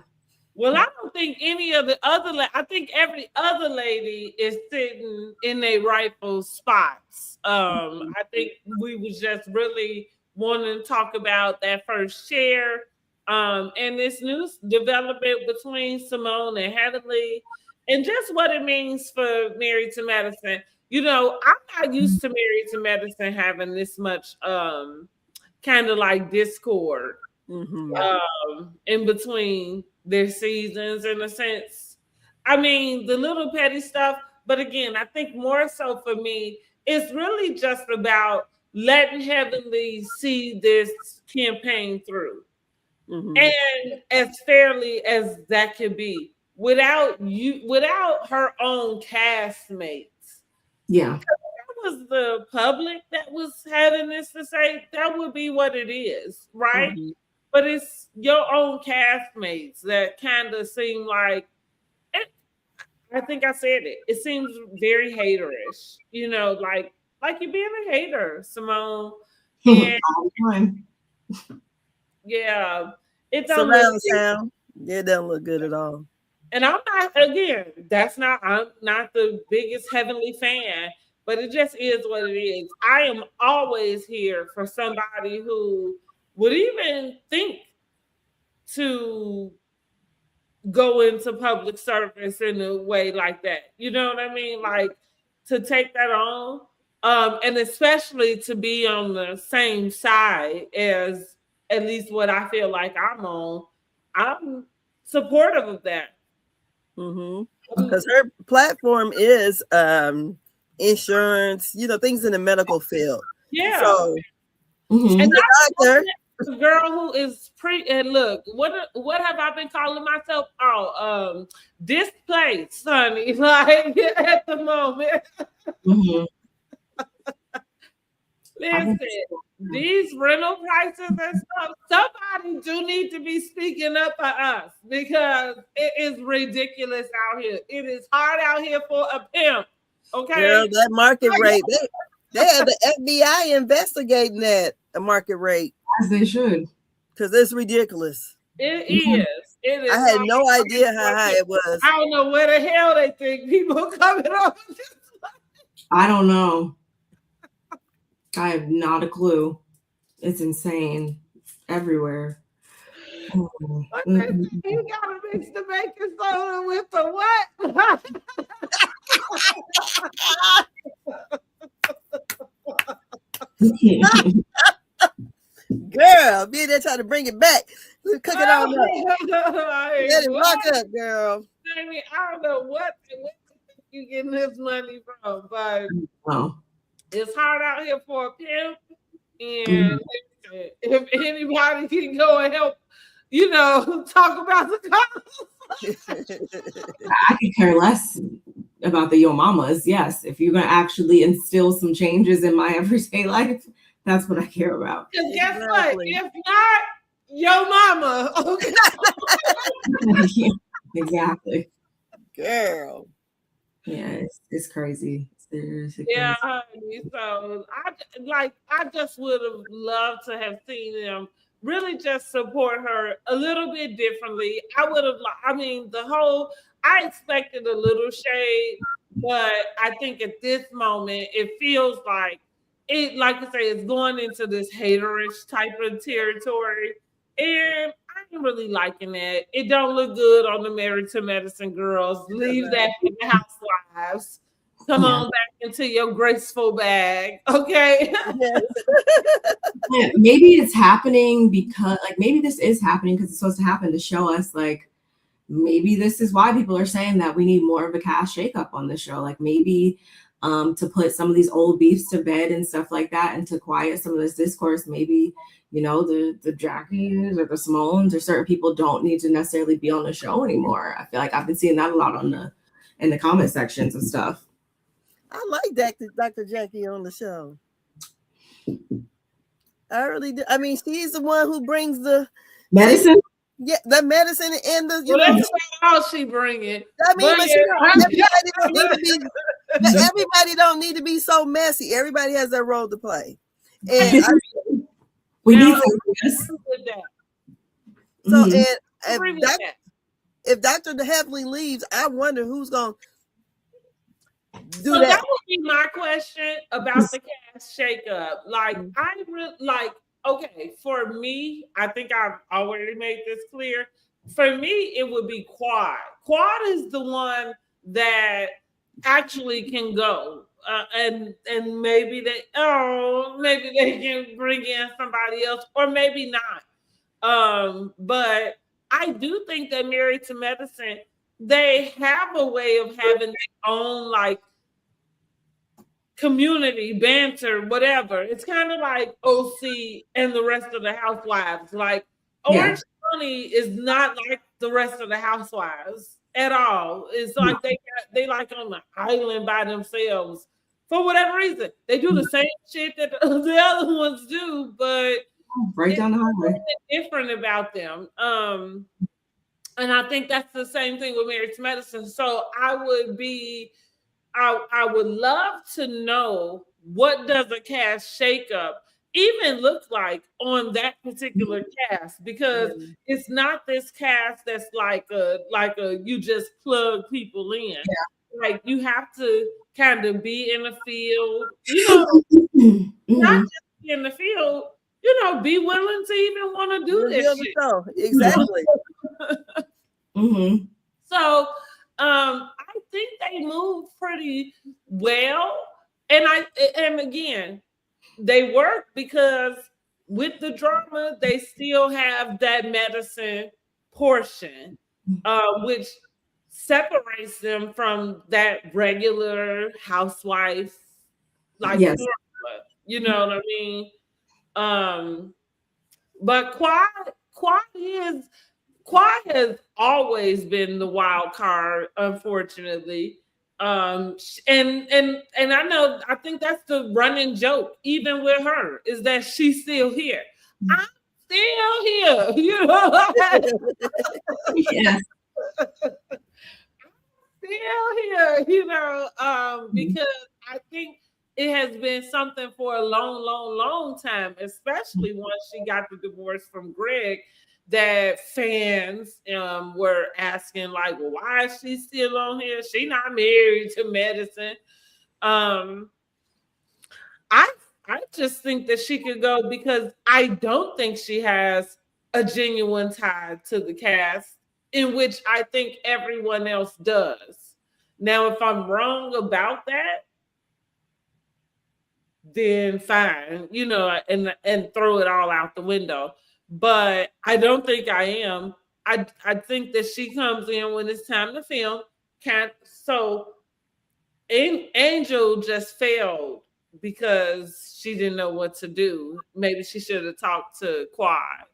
Well, I don't think any of the other. I think every other lady is sitting in their rightful spots. I think we was just really wanting to talk about that first share, and this new development between Simone and Heavenly, and just what it means for Married to Medicine. I'm not used to Married to Medicine having this much kind of like discord in between their seasons, in a sense. I mean, the little petty stuff, but again, I think more so for me, it's really just about letting Heavenly see this campaign through. And as fairly as that can be, without her own castmates. Yeah. That was the public that was having this to say, that would be what it is, right? But it's your own castmates that kind of seem like, I think I said it. It seems very haterish, like you're being a hater, Simone. And yeah, it don't surround sound. It don't look good at all. And I'm not the biggest Heavenly fan, but it just is what it is. I am always here for somebody who would even think to go into public service in a way like that. You know what I mean? Like, to take that on, and especially to be on the same side as at least what I feel like I'm on. I'm supportive of that. because her platform is insurance, things in the medical field. Yeah. So Mhm. and the doctor, the girl who is and look, what have I been calling myself? Oh, displaced, honey. Like at the moment. Mhm. Listen, these rental prices and stuff, somebody do need to be speaking up for us because it is ridiculous out here. It is hard out here for a pimp. Okay. girl, that market rate, they had the FBI investigating that the market rate. As they should. Because it's ridiculous. It is. It is. I had no idea how high it was. I don't know where the hell they think people coming up with this. I don't know. I have not a clue. It's insane everywhere. You gotta mix the baking soda with the what? Girl, be there trying to bring it back. Cook it on up. Let it rock up, girl. I mean, I don't know what you getting this money from, but it's hard out here for a pimp. And if anybody can go and help, talk about the cops. I could care less about the Yo Mamas. Yes, if you're gonna actually instill some changes in my everyday life, that's what I care about. Because guess what? If not, Yo Mama. Okay. Exactly. Girl. Yeah, it's crazy. Seriously Yeah, crazy. honey. So I just would have loved to have seen them really just support her a little bit differently. I would have, I expected a little shade, but I think at this moment it feels like it, like I say, it's going into this haterish type of territory. And I'm really liking that. It don't look good on the Married to Medicine girls. Leave that for the housewives. Come on back into your graceful bag, okay? Yeah, maybe it's happening because, maybe this is happening because it's supposed to happen to show us, maybe this is why people are saying that we need more of a cast shakeup on the show. Maybe to put some of these old beefs to bed and stuff like that, and to quiet some of this discourse. Maybe the Jackies or the Simones or certain people don't need to necessarily be on the show anymore. I feel like I've been seeing that a lot in the comment sections and stuff. I like Dr. Jackie on the show. I really do. I mean, she's the one who brings the medicine. Yeah, the medicine and the that's all she bringing. I mean, everybody don't need to be so messy. Everybody has their role to play, and we need this. So, if Dr. Heavily leaves, I wonder who's going to do that. That would be my question about the cast shakeup. Okay, for me, I think I've already made this clear. For me, it would be Quad. Quad is the one that actually can go. And maybe they can bring in somebody else, or maybe not. But I do think that Married to Medicine, they have a way of having their own community banter, whatever. It's kind of like OC and the rest of the housewives. Orange County is not like the rest of the housewives at all. It's like they on the island by themselves for whatever reason. They do the same shit that the other ones do, but right down the highway. Different about them. And I think that's the same thing with Married to Medicine. So I would love to know, what does a cast shakeup even look like on that particular cast? Because it's not this cast that's like a you just plug people in. Yeah. You have to kind of be in the field, not just be in the field, be willing to even want to do this shit. Exactly. So I think they move pretty well. And again, they work because with the drama, they still have that medicine portion, which separates them from that regular housewife like Yes. formula, you know what I mean? But Quad has always been the wild card, unfortunately. And I know, I think that's the running joke, even with her, is that she's still here. I'm still here, you know. Yes. Still here, you know, because I think it has been something for a long time, especially once she got the divorce from Greg, that fans were asking, like, well, why is she still on here? She not married to Medicine. I just think that she could go because I don't think she has a genuine tie to the cast, in which I think everyone else does. Now, if I'm wrong about that, then fine, you know, and throw it all out the window. But I don't think I am. I think that she comes in when it's time to film. Angel just failed because she didn't know what to do. Maybe she should have talked to Quad.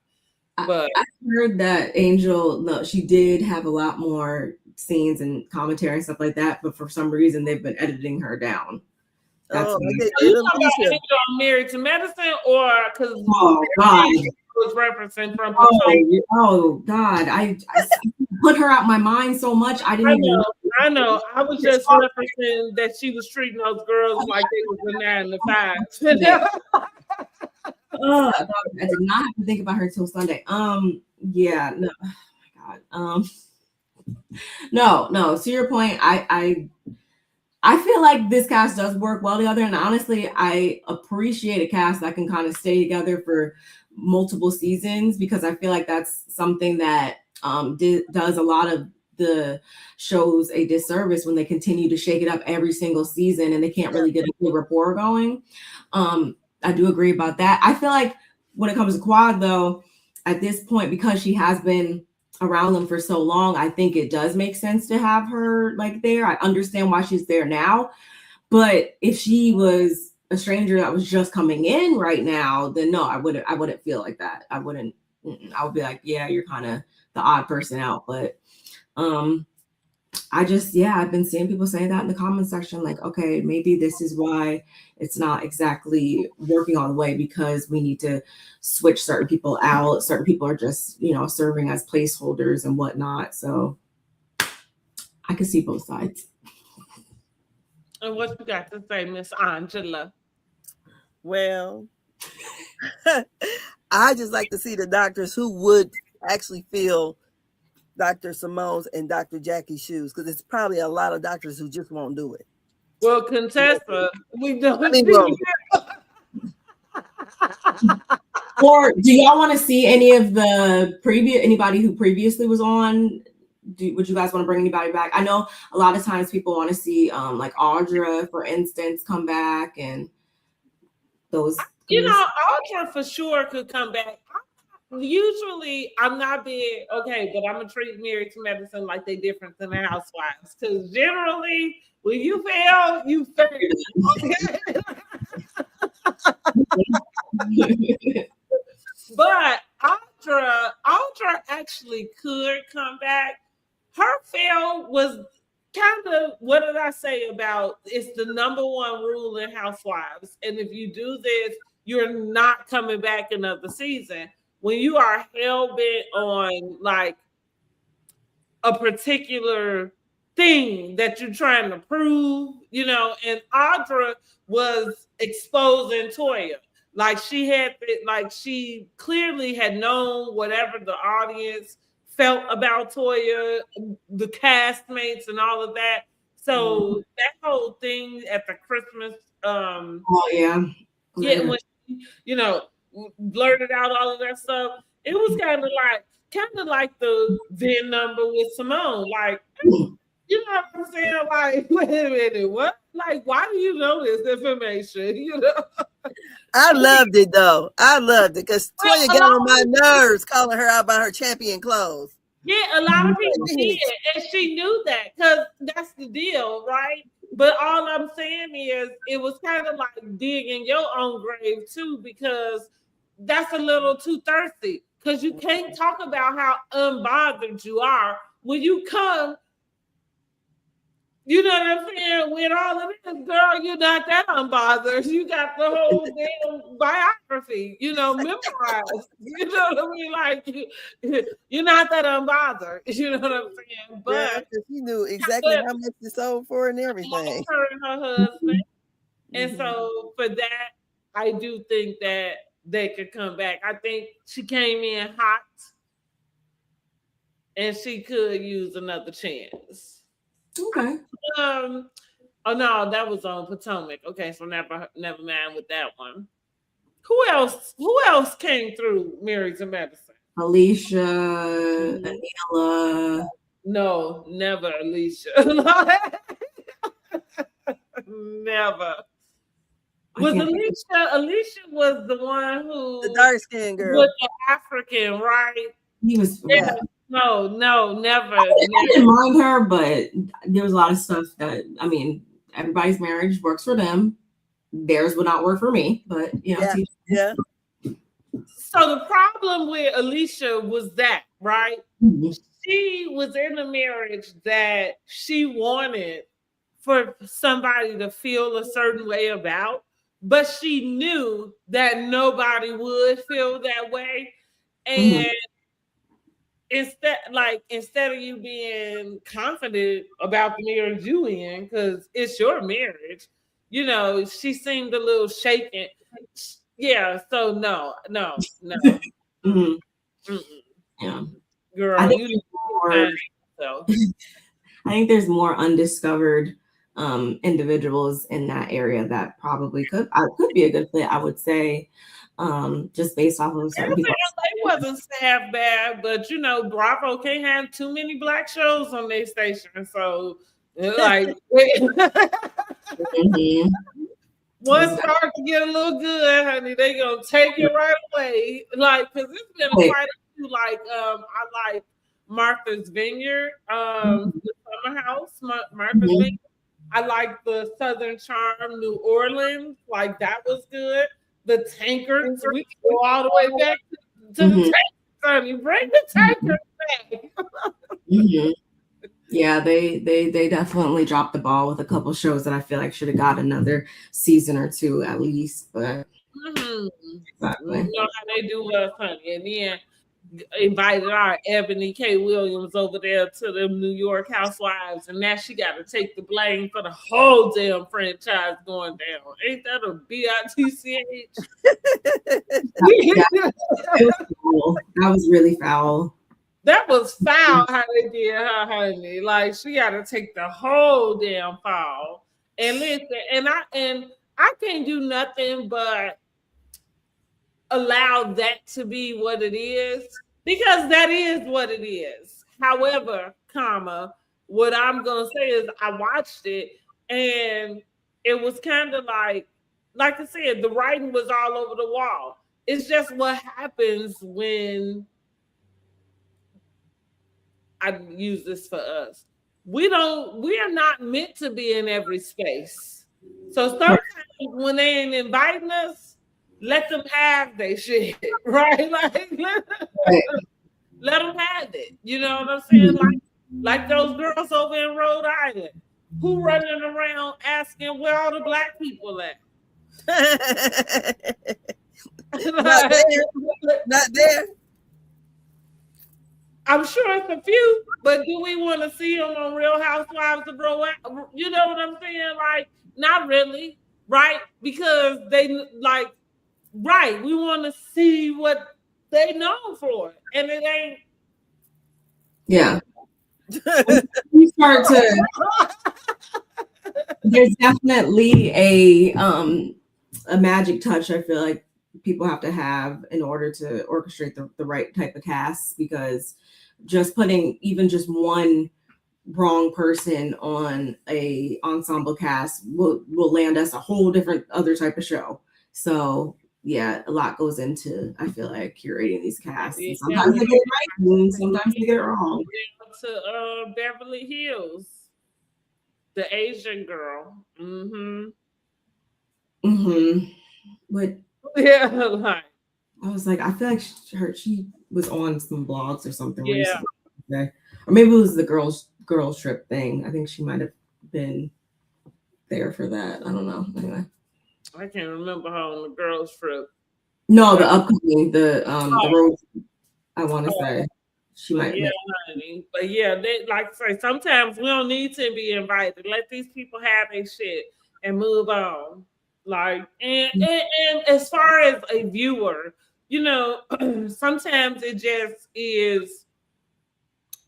But I heard that Angel, no, she did have a lot more scenes and commentary and stuff like that, but for some reason they've been editing her down. That's Angel Married to Medicine, or because God, was referencing from oh God, I put her out my mind so much. I know. I was just referencing that she was treating those girls like they was a 9 to 5. I did not have to think about her till Sunday. Yeah, no, oh my God. No. To your point, I feel like this cast does work well together, and honestly, I appreciate a cast that can kind of stay together for multiple seasons, because I feel like that's something that does a lot of the shows a disservice when they continue to shake it up every single season and they can't really get a good rapport going. I do agree about that. I feel like when it comes to Quad, though, at this point, because she has been around them for so long, I think it does make sense to have her like there. I understand why she's there now, but if she was a stranger that was just coming in right now, then no, I wouldn't feel like that. I would be like, yeah, you're kind of the odd person out. But I've been seeing people say that in the comment section, like, okay, maybe this is why it's not exactly working all the way, because we need to switch certain people out. Certain people are just, serving as placeholders and whatnot. So I can see both sides. And what you got to say, Miss Aunjella? Well, I just like to see the doctors who would actually fill Dr. Simone's and Dr. Jackie's shoes, because it's probably a lot of doctors who just won't do it. Well, Contessa, we don't. Or do y'all want to see any of anybody who previously was on? Would you guys want to bring anybody back? I know a lot of times people want to see like Audra, for instance, come back, and those. Audra for sure could come back. Usually, I'm not being okay, but I'm gonna treat Married to Medicine like they different than the Housewives, because generally, when you fail, you fail. But Audra actually could come back. Her fail was kind of, what did I say about, it's the number one rule in Housewives, and if you do this, you're not coming back another season. When you are hell-bent on like a particular thing that you're trying to prove, and Audra was exposing Toya. Like she clearly had known whatever the audience felt about Toya, the castmates and all of that. So that whole thing at the Christmas, when she, blurted out all of that stuff, it was kind of like the VIN number with Simone. Like, you know what I'm saying? Like, wait a minute, what? Like, why do you know this information? I loved it though. I loved it because Toya got on my nerves calling her out by her champion clothes. Yeah, a lot of people did, and she knew that because that's the deal, right? But all I'm saying is it was kind of like digging your own grave too, because that's a little too thirsty. Because you can't talk about how unbothered you are when you come. You know what I'm saying? With all of this, girl, you're not that unbothered. You got the whole damn biography, memorized. You know what I mean? Like, you're not that unbothered. You know what I'm saying? But she knew exactly how much it sold for and everything. Her and her husband. And so for that, I do think that they could come back. I think she came in hot and she could use another chance. Okay. Oh no, that was on Potomac. Okay, so never mind with that one. Who else came through Married to Medicine? Alicia, Anila. No, never Alicia. Never. Was Alicia was the one who the dark skinned girl with the African, right? He was No, never. I didn't mind her, but there was a lot of stuff that, I mean, everybody's marriage works for them. Theirs would not work for me, but yeah. So the problem with Alicia was that, right? Mm-hmm. She was in a marriage that she wanted for somebody to feel a certain way about, but she knew that nobody would feel that way. And instead of you being confident about the marriage you in, because it's your marriage, she seemed a little shaken. Yeah, so no. Yeah, girl, I think there's more undiscovered individuals in that area that probably could be a good fit, I would say. Just based off of certain people. LA wasn't half bad, but Bravo can't have too many black shows on their station. So like once starts to get a little good, honey, they gonna take it right away. Like, cause it's been quite a few. Like, I like Martha's Vineyard, the Summer House, Martha's Vineyard. I like the Southern Charm, New Orleans. Like, that was good. The Tankards, we can go all the way back to the Tankards, honey. Bring the Tankards back. Yeah, they definitely dropped the ball with a couple shows that I feel like should have got another season or two at least. But exactly. You know how they do us, honey. And then invited our Ebony K. Williams over there to the New York Housewives, and now she got to take the blame for the whole damn franchise going down. Ain't that a bitch? That was really foul. That was foul how they did her, honey. Like, she got to take the whole damn fall. And listen, and I can't do nothing but allow that to be what it is, because that is what it is. However, what I'm gonna say is I watched it and it was kind of like I said, the writing was all over the wall. It's just what happens when I use this for us. We are not meant to be in every space. So sometimes when they ain't inviting us, let them have their shit, right? Like, let them have it. You know what I'm saying? Like those girls over in Rhode Island who running around asking where all the black people at. Not there. I'm sure it's a few, but do we want to see them on Real Housewives of Bro? You know what I'm saying? Like, not really, right? Because they right, we want to see what they known for, and it ain't. Yeah. You start to. There's definitely a magic touch. I feel like people have to have in order to orchestrate the right type of cast, because just putting even just one wrong person on a ensemble cast will land us a whole different other type of show. So yeah, a lot goes into, I feel like, curating these casts. Yeah, And sometimes they get it right, and sometimes they get it wrong. To Beverly Hills, the Asian girl. But Yeah, like I was like, I feel like she was on some blogs or something yeah. recently, or maybe it was the girls trip thing. I think she might have been there for that. I don't know. Anyway, I can't remember her on the girls trip. no, the upcoming the road. I want to say she might. Yeah, honey. But yeah, they like I say, sometimes we don't need to be invited. Let these people have their shit and move on. Like and as far as a viewer, you know, sometimes it just is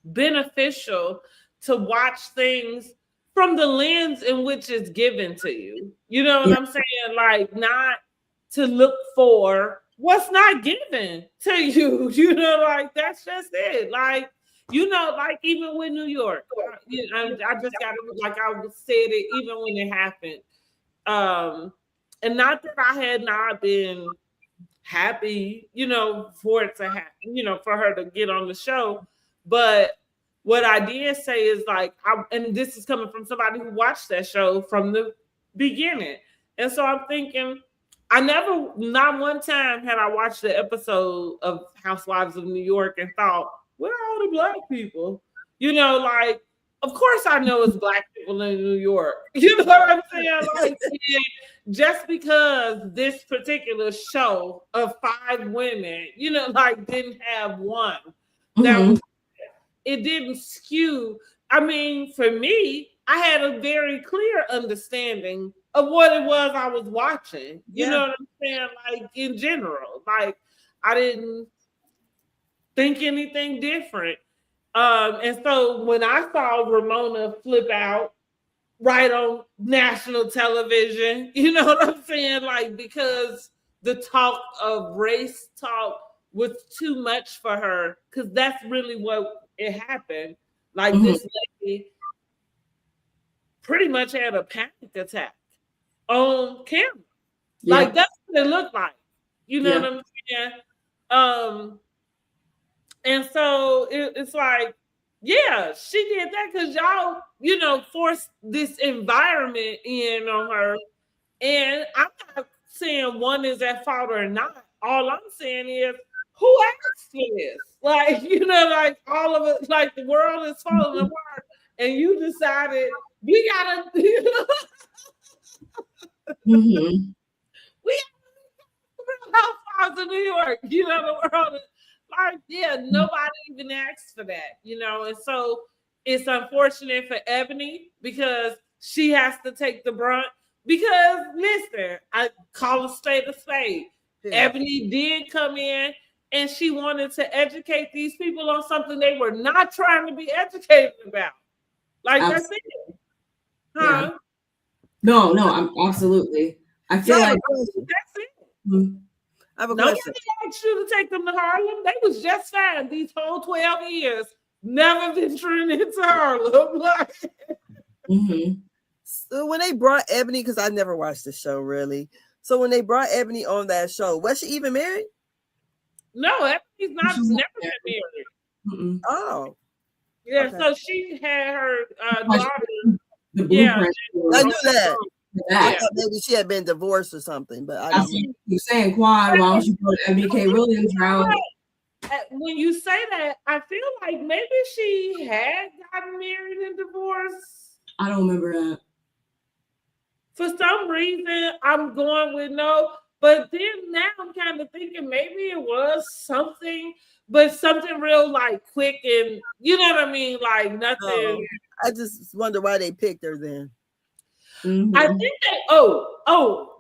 beneficial to watch things from the lens in which it's given to you. You know what I'm saying? Like not to look for what's not given to you. You know, like that's just it. Like, you know, like even with New York, I just got to, like I said it even when it happened. And not that I had not been happy, you know, for it to happen, you know, for her to get on the show. But what I did say is like, and this is coming from somebody who watched that show from the beginning. And so I'm thinking, not one time had I watched the episode of Housewives of New York and thought, where are all the black people? You know, like, of course I know it's black people in New York. You know what I'm saying? Like, just because this particular show of 5 women, you know, like didn't have one, that it didn't skew. I mean, for me, I had a very clear understanding of what it was I was watching. You know what I'm saying? Like in general, like I didn't think anything different. And so when I saw Ramona flip out right on national television, you know what I'm saying? Like, because the talk of race talk was too much for her, because that's really what it happened. Like, this lady pretty much had a panic attack on camera. Like, that's what it looked like. You know what I'm saying? And so it's like, yeah, she did that because y'all, you know, forced this environment in on her. And I'm not saying one is at fault or not. All I'm saying is, who asked for this? Like, you know, like all of it, like the world is falling apart, and you decided we gotta, we Housewives of New York, you know, the world is like, yeah, nobody even asked for that, you know, and so it's unfortunate for Ebony because she has to take the brunt. Because listen, I call a spade a spade. Ebony did come in and she wanted to educate these people on something they were not trying to be educated about. Like that's it. Huh? Yeah. No, I'm absolutely. I feel like that's it. I have a Nobody question. asked you to take them to Harlem. They was just fine these whole 12 years. Never venturing into Harlem. So when they brought Ebony, because I never watched the show really. So when they brought Ebony on that show, was she even married? No, Ebony's never been married. Oh. Yeah, okay. so she had her daughter. The blueprint. I knew that. I Yeah. thought maybe she had been divorced or something, but I didn't. You're saying, Quan, why don't you go to MBK Williams route? When you say that, I feel like maybe she had gotten married and divorced. I don't remember that. For some reason, I'm going with no. But then now I'm kind of thinking maybe it was something, but something real like quick and you know what I mean? Like nothing. I just wonder why they picked her then. I think that,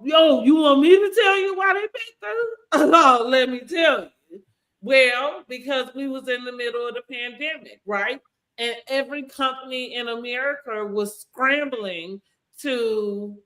you want me to tell you why they picked her? Oh, let me tell you. Well, because we was in the middle of the pandemic, right? And every company in America was scrambling to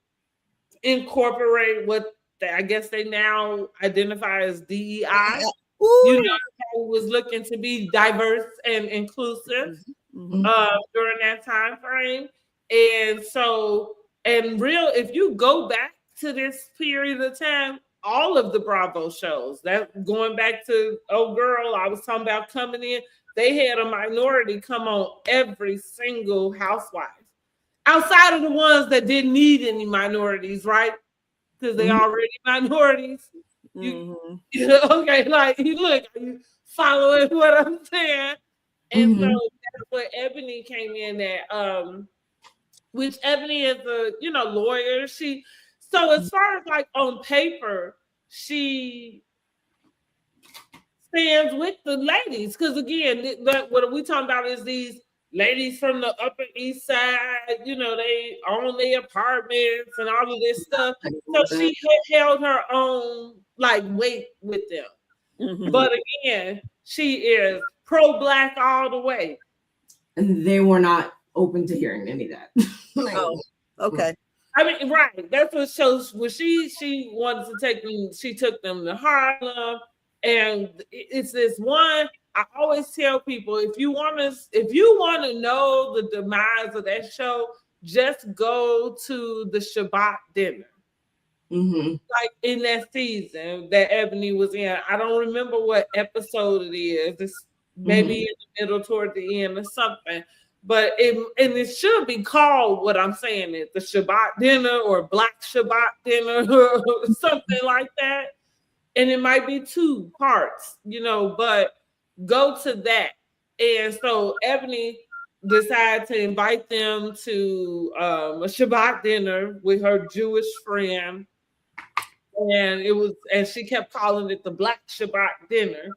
incorporate what I guess they now identify as DEI. You know, was looking to be diverse and inclusive during that time frame. And so, if you go back to this period of time, all of the Bravo shows. That going back to girl, I was talking about coming in. They had a minority come on every single housewife, outside of the ones that didn't need any minorities, right? Because they already minorities. Okay, like you look, you following what I'm saying? And so that's where Ebony came in at, which Ebony is a lawyer. So as far as like on paper, she stands with the ladies. Because again, what we talking about is these ladies from the Upper East Side, they own their apartments and all of this stuff. So she held her own like weight with them. But again, she is pro-Black all the way. And they were not open to hearing any of that. Oh, okay. I mean, right. That's what shows when she wanted to take them, she took them to Harlem. And it's this one, I always tell people, if you want to know the demise of that show, just go to the Shabbat dinner. Like in that season that Ebony was in. I don't remember what episode it is. It's maybe in the middle toward the end or something. But it should be called what I'm saying is the Shabbat dinner or Black Shabbat dinner or something like that. And it might be 2 parts, but go to that. And so Ebony decided to invite them to a Shabbat dinner with her Jewish friend. And she kept calling it the Black Shabbat dinner.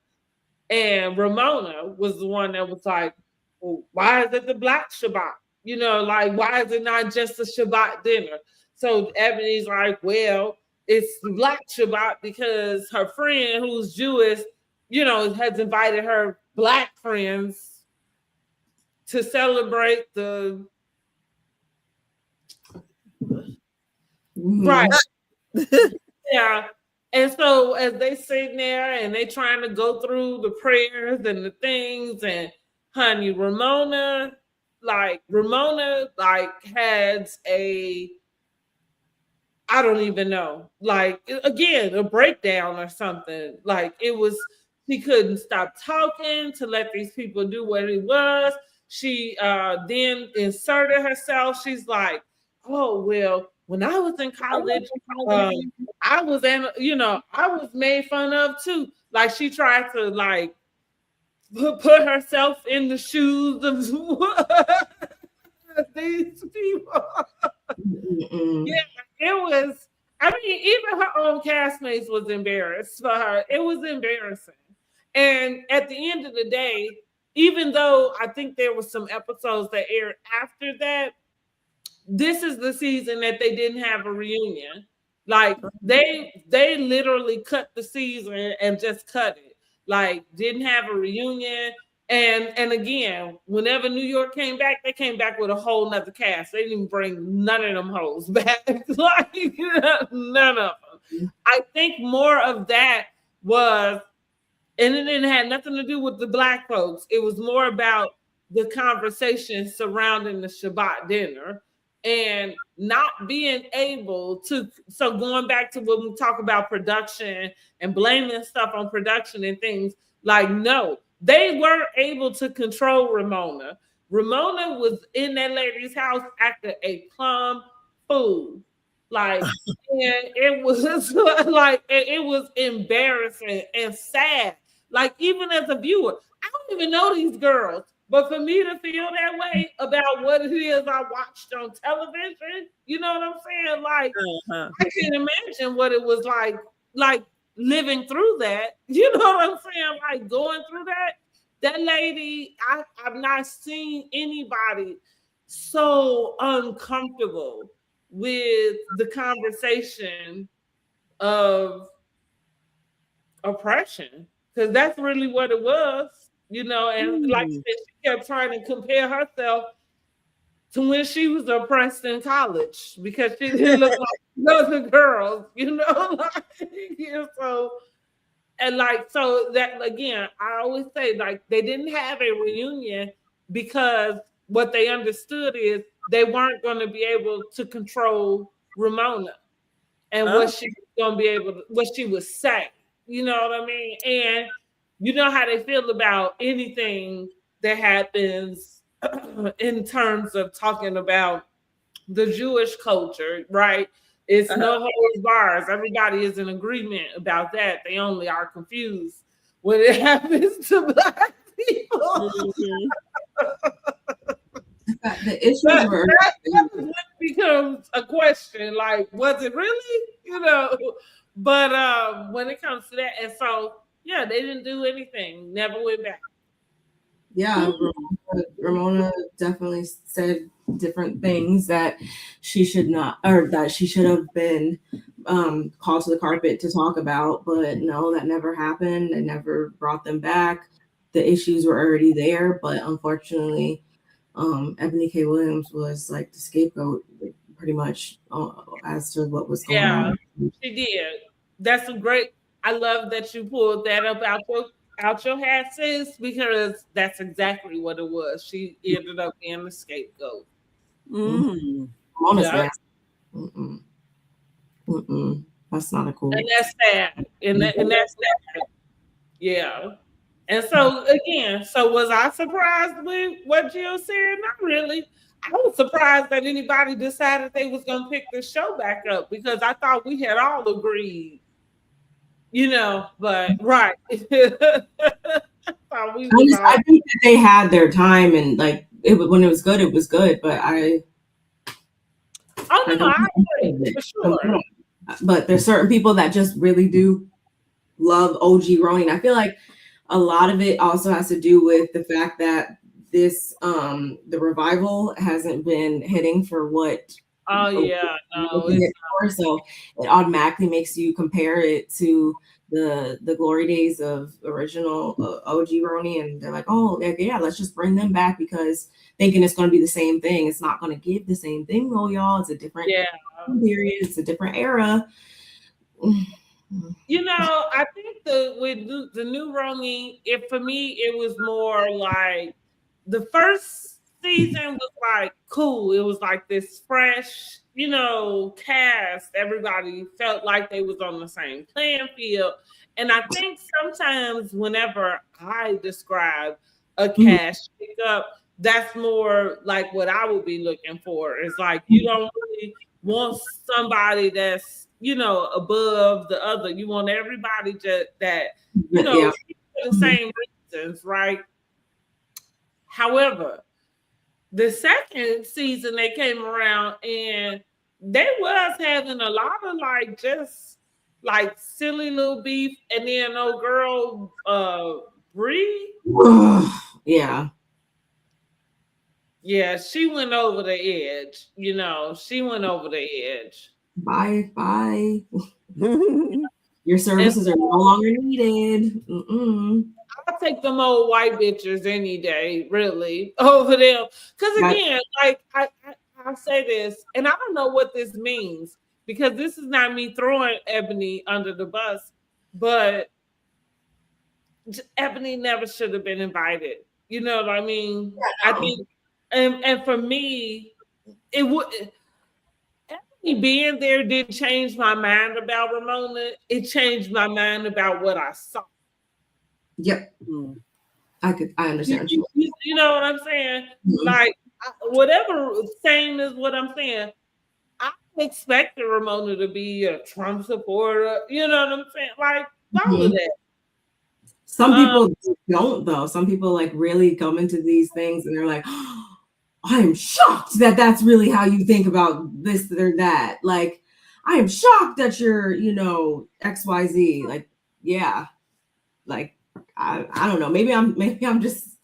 And Ramona was the one that was like, well, why is it the Black Shabbat? Like, why is it not just a Shabbat dinner? So Ebony's like, well, it's the Black Shabbat because her friend who's Jewish, has invited her Black friends to celebrate the right. Yeah. And so as they sitting there and they trying to go through the prayers and the things, and honey, Ramona has I don't even know, like, again, a breakdown or something. Like she couldn't stop talking to let these people do what it was. She then inserted herself. She's like, oh, well, when I was in college, I was made fun of too. Like she tried to like put herself in the shoes of these people. Yeah, it was. I mean, even her own castmates was embarrassed for her. It was embarrassing. And at the end of the day, even though I think there were some episodes that aired after that, this is the season that they didn't have a reunion. Like they literally cut the season and just cut it. Like didn't have a reunion. And again, whenever New York came back, they came back with a whole nother cast. They didn't even bring none of them hoes back. Like none of them. I think more of that was, and it didn't have nothing to do with the Black folks. It was more about the conversation surrounding the Shabbat dinner and not being able to. So going back to when we talk about production and blaming stuff on production and things, like, no, they weren't able to control Ramona. Ramona was in that lady's house acting a plum fool. Like, and it was like, it was embarrassing and sad. Like, even as a viewer, I don't even know these girls, but for me to feel that way about what it is I watched on television, you know what I'm saying? Like, I can't imagine what it was like living through that. You know what I'm saying? Like going through that. That lady, I've not seen anybody so uncomfortable with the conversation of oppression, because that's really what it was, and like I said, she kept trying to compare herself to when she was oppressed in college because she didn't look like other girls, so. And so that, again, I always say, like, they didn't have a reunion because what they understood is they weren't going to be able to control Ramona and what she was gonna be able to, what she would say. You know what I mean? And you know how they feel about anything that happens in terms of talking about the Jewish culture, right? It's no holds bars. Everybody is in agreement about that. They only are confused when it happens to Black people. The issues were that becomes a question, like, was it really? You know, but when it comes to that, and so yeah, they didn't do anything, never went back. Yeah, Ramona definitely said different things that she should not, or that she should have been called to the carpet to talk about, but no, that never happened. They never brought them back. The issues were already there, but unfortunately, Ebony K. Williams was like the scapegoat, pretty much, as to what was going on. She did. That's a great. I love that you pulled that up out your hat, sis, because that's exactly what it was. She ended up being the scapegoat. That's not a cool. And that's sad. And that's sad. Yeah. And so again, so was I surprised with what Jill said? Not really. I was surprised that anybody decided they was gonna pick the show back up, because I thought we had all agreed, you know, but right. I think that they had their time, and like when it was good, it was good. But I agree, for sure. But there's certain people that just really do love OG Roni. I feel like a lot of it also has to do with the fact that this the revival hasn't been hitting for what. So it automatically makes you compare it to the glory days of original OG Roni, and they're like, oh yeah, let's just bring them back, because thinking it's going to be the same thing. It's not going to give the same thing though, y'all. It's a different period. It's a different era. You know, I think with the new Roni, for me, it was more like the first season was like cool. It was like this fresh, you know, cast. Everybody felt like they was on the same playing field. And I think sometimes whenever I describe a cast pickup, that's more like what I would be looking for. It's like you don't really want somebody that's, you know, above the other. You want everybody that, you know, for the same reasons, right? However, the second season they came around and they was having a lot of like just like silly little beef, and then old girl Bree. Yeah, she went over the edge. You know, she went over the edge. Bye. Your services are no longer needed. I'll take them old white bitches any day, really, over them. Because again, like I'll say this, and I don't know what this means, because this is not me throwing Ebony under the bus, but Ebony never should have been invited. You know what I mean? I think, and for me, it would. Ebony being there didn't change my mind about Ramona. It changed my mind about what I saw. Yep. I understand. You know what I'm saying? Like, whatever, same as what I'm saying. I expected Ramona to be a Trump supporter. You know what I'm saying? Like, all of that. Some people don't, though. Some people like really come into these things and they're like, oh, I am shocked that that's really how you think about this or that. Like, I am shocked that you're, you know, XYZ. Like, yeah. Like, I don't know. Maybe I'm just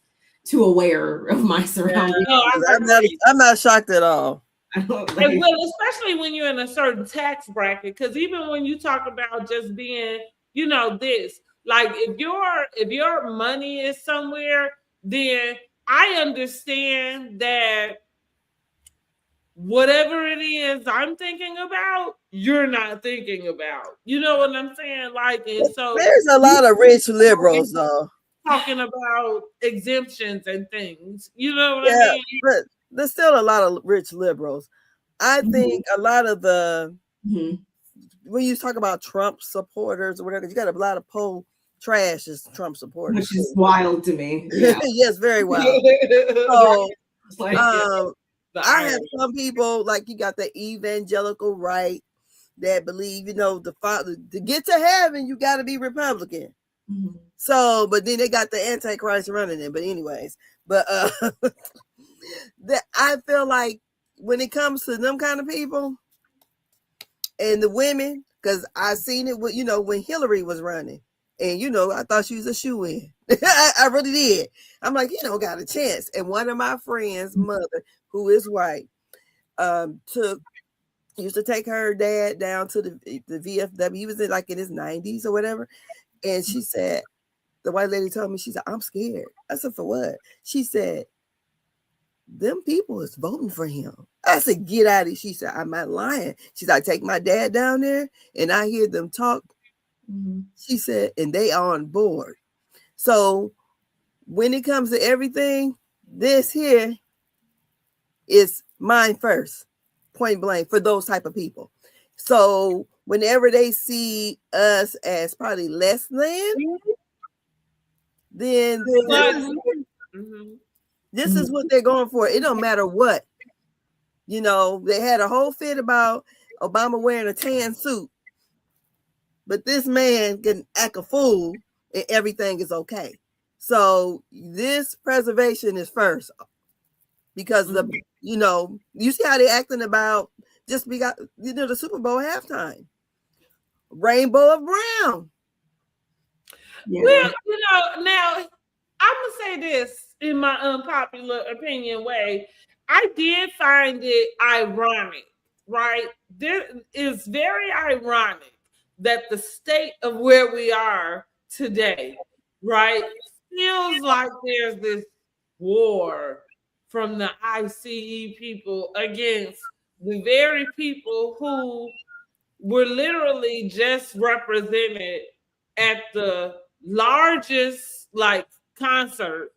too aware of my surroundings. I'm not shocked at all. Well, especially when you're in a certain tax bracket, because even when you talk about just being, you know, this, like if your money is somewhere, then I understand that whatever it is I'm thinking about, you're not thinking about. You know what I'm saying? Like, and so there's a lot of rich liberals though talking about exemptions and things. You know what I mean? But there's still a lot of rich liberals. I think a lot of the when you talk about Trump supporters or whatever, you got a lot of trash as Trump supporters, which is wild to me. Yeah. Yes, very wild. So, Like, I have some people like you got the evangelical right that believe, the Father to get to heaven, you got to be Republican. Mm-hmm. So, but then they got the Antichrist running it. But anyways, I feel like when it comes to them kind of people and the women, because I seen it with, when Hillary was running, and I thought she was a shoo-in. I really did. I'm like, got a chance. And one of my friends' mother, who is white, used to take her dad down to the VFW. He was in his 90s or whatever. And she said, the white lady told me, she said, I'm scared. I said, for what? She said, them people is voting for him. I said, get out of here. She said, I'm not lying. She said, I take my dad down there and I hear them talk. Mm-hmm. She said, and they are on board. So when it comes to everything, this here is mine first, point blank, for those type of people. So whenever they see us as probably less than, then this is what they're going for. It don't matter what. They had a whole fit about Obama wearing a tan suit, but this man can act a fool and everything is okay. So this preservation is first because you see how they're acting about just because the Super Bowl halftime. Rainbow of brown. Yeah. Well, now I'm gonna say this in my unpopular opinion way. I did find it ironic, right? It's very ironic that the state of where we are today, right, feels like there's this war from the ICE people against the very people who were literally just represented at the largest concert.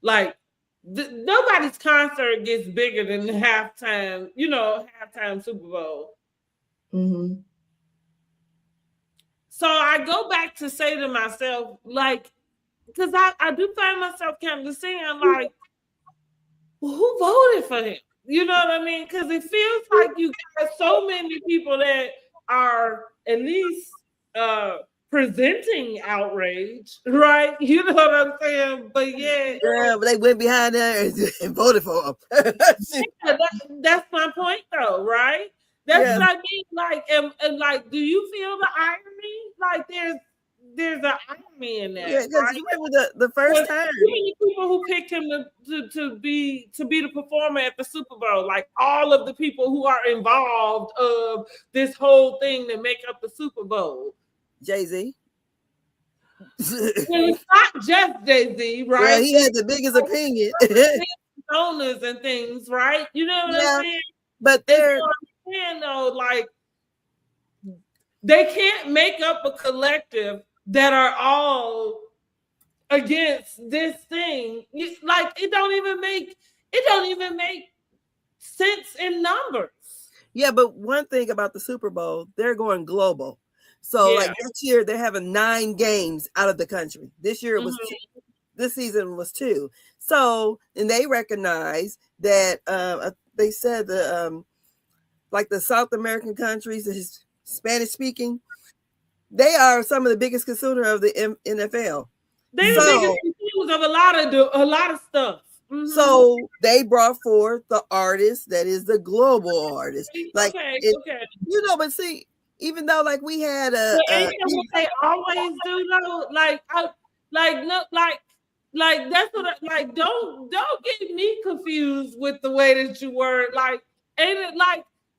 Nobody's concert gets bigger than the halftime Super Bowl. Mm-hmm. So I go back to say to myself, because I do find myself kind of saying, well, who voted for him? You know what I mean? Because it feels like you got so many people that are at least presenting outrage, right? You know what I'm saying? But yeah, but they went behind there and voted for him. That's my point, though, right? That's what I mean. And do you feel the irony? There's an irony in that. Yeah, because you remember the first time. Too many people who picked him to be the performer at the Super Bowl, all of the people who are involved of this whole thing that make up the Super Bowl. Jay-Z. It's not just Jay-Z, right? Well, he had the biggest opinion. Owners and things, right? You know what I'm saying? But they're saying though, they can't make up a collective that are all against this thing. It don't even make sense in numbers. Yeah, but one thing about the Super Bowl, they're going global. So this year they're having 9 games out of the country. This year it was 2. This season was 2. So, and they recognize that they said the South American countries, the Spanish speaking, they are some of the biggest consumer of the NFL. They're the biggest consumers of a lot of stuff. Mm-hmm. So they brought forth the artist that is the global artist. But see, even though we had ain't that what they always do though? That's what don't get me confused with the way that you were ain't it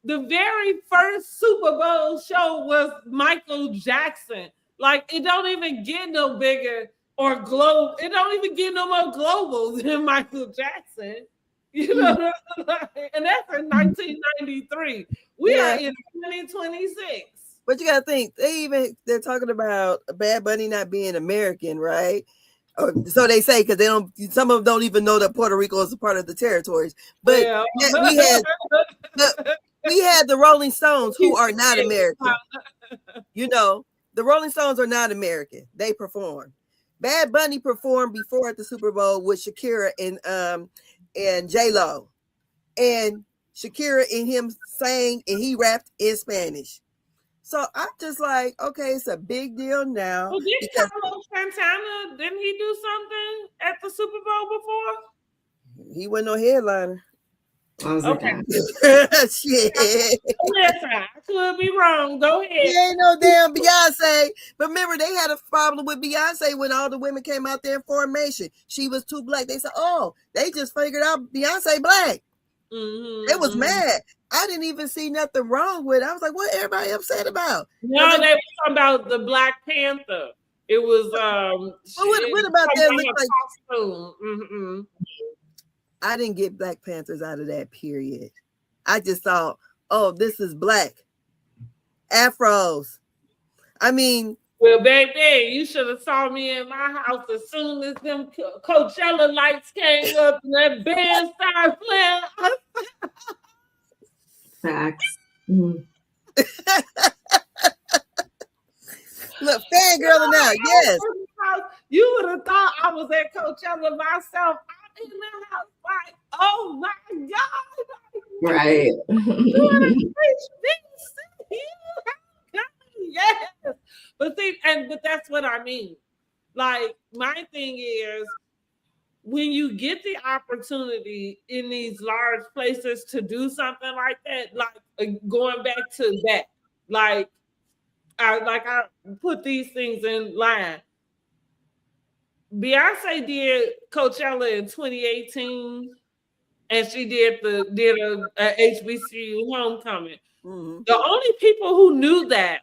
the very first Super Bowl show was Michael Jackson. It don't even get no bigger or global. It don't even get no more global than Michael Jackson. You know, and that's in 1993. We are in 2026. But you gotta think, they're talking about Bad Bunny not being American, right? So they say, because some of them don't even know that Puerto Rico is a part of the territories. But we we had the Rolling Stones, who are not American. You know, the Rolling Stones are not American. They perform. Bad Bunny performed before at the Super Bowl with Shakira and J-Lo. And Shakira and him sang and he rapped in Spanish. So I'm just like, okay, it's a big deal now. Well, didn't Carlos Santana, didn't he do something at the Super Bowl before? He wasn't no headliner. I was Okay. Shit. Listen, I could be wrong. Go ahead. He ain't no damn Beyonce. But remember, they had a problem with Beyonce when all the women came out there in formation. She was too black. They said, oh, they just figured out Beyonce black. They was mad. I didn't even see nothing wrong with it. I was like, what everybody upset about? No, they were talking about the Black Panther. It was what about that look like costume? I didn't get Black Panthers out of that period. I just thought, oh, this is black. Afros. I mean, well, baby, you should have saw me in my house as soon as them Coachella lights came up and that band started playing. Facts. Look, fangirling out, yes. You would have thought I was at Coachella myself. I'm in the house like, oh my God. Right. Yes. But that's what I mean. Like, my thing is, when you get the opportunity in these large places to do something like that, like going back to that, like I put these things in line. Beyonce did Coachella in 2018, and she did a HBCU homecoming. Mm-hmm. The only people who knew that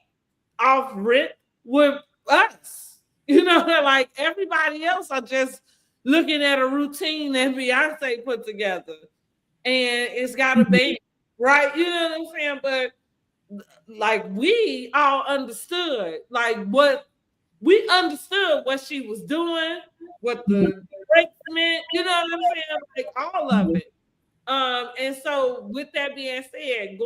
off rip were us. You know, like everybody else are just looking at a routine that Beyonce put together, and it's got a band, right? You know what I'm saying? But like, we all understood, like, what we understood what she was doing, what the breaks meant, you know what I'm saying? Like, all of it. And so with that being said,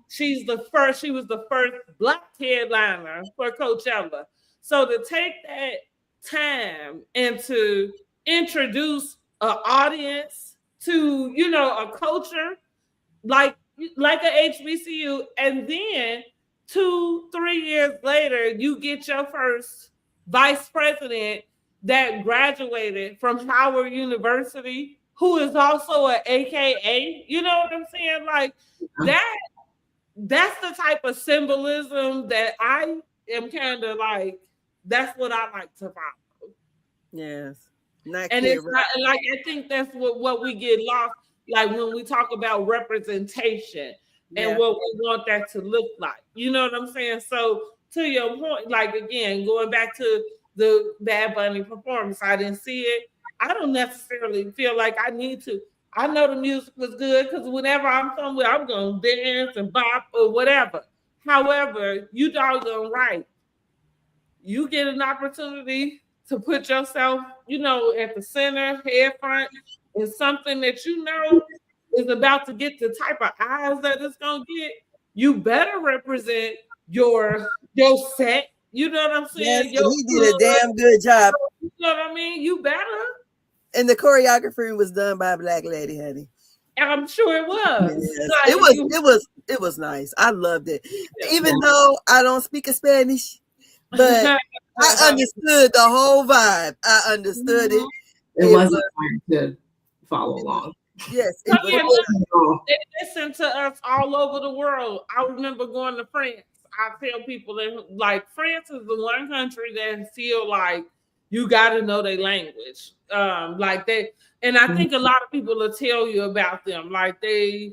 she was the first Black headliner for Coachella. So to take that time and to introduce an audience to, you know, a culture like a HBCU, and then 2-3 years later, you get your first vice president that graduated from Howard University, who is also an AKA, you know what I'm saying? Like, that's the type of symbolism that I am kind of like, that's what I like to follow. Yes. And it's not, like, I think that's what we get lost, like, when we talk about representation and what we want that to look like. You know what I'm saying? So to your point, like, again, going back to the Bad Bunny performance, I didn't see it. I don't necessarily feel like I need to. I know the music was good because whenever I'm somewhere, I'm going to dance and bop or whatever. However, you doggone right. You get an opportunity to put yourself, you know, at the center, head front, in something that you know is about to get the type of eyes that it's going to get. You better represent your set. You know what I'm saying? Yes, he did a damn good job. You know what I mean? You better. And the choreography was done by a Black lady, honey. I'm sure it was. Yes. Like, it was nice. I loved it. Even though I don't speak Spanish, but I understood the whole vibe. I understood it. It wasn't hard to follow along. Yes. They listen to us all over the world. I remember going to France. I tell people that, like, France is the one country that feel like you got to know their language. Like, they, and I think a lot of people will tell you about them. Like, they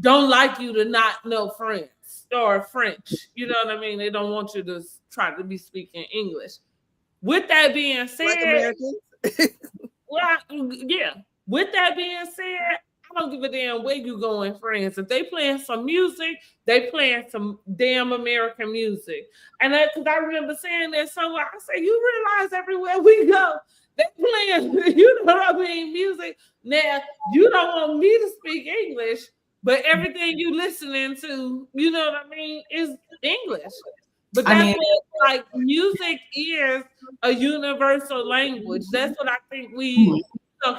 don't like you to not know French or French. You know what I mean? They don't want you to try to be speaking English. With that being said, like Americans. well, yeah. With that being said, I don't give a damn where you go in France. If they playing some music, they playing some damn American music. And because I remember saying that somewhere, I say, you realize everywhere we go, they playing, you know what I mean, music. Now, you don't want me to speak English, but everything you listening to, you know what I mean, is English. But I that's mean, what, like, music is a universal language. That's what I think we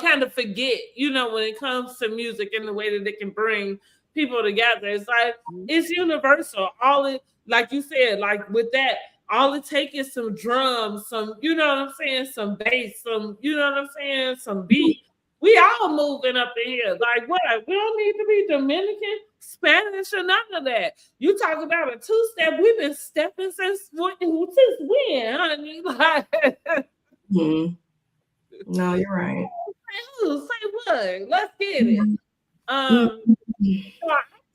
kind of forget, you know, when it comes to music and the way that it can bring people together. It's like, it's universal. All it, like you said, like with that, all it takes is some drums, some, you know what I'm saying, some bass, some, you know what I'm saying, some beat. We all moving up in here. Like, what? We don't need to be Dominican, Spanish, or none of that. You talk about a two-step. We've been stepping since when, honey? Like, no, you're right. say what? Let's get it. So I'm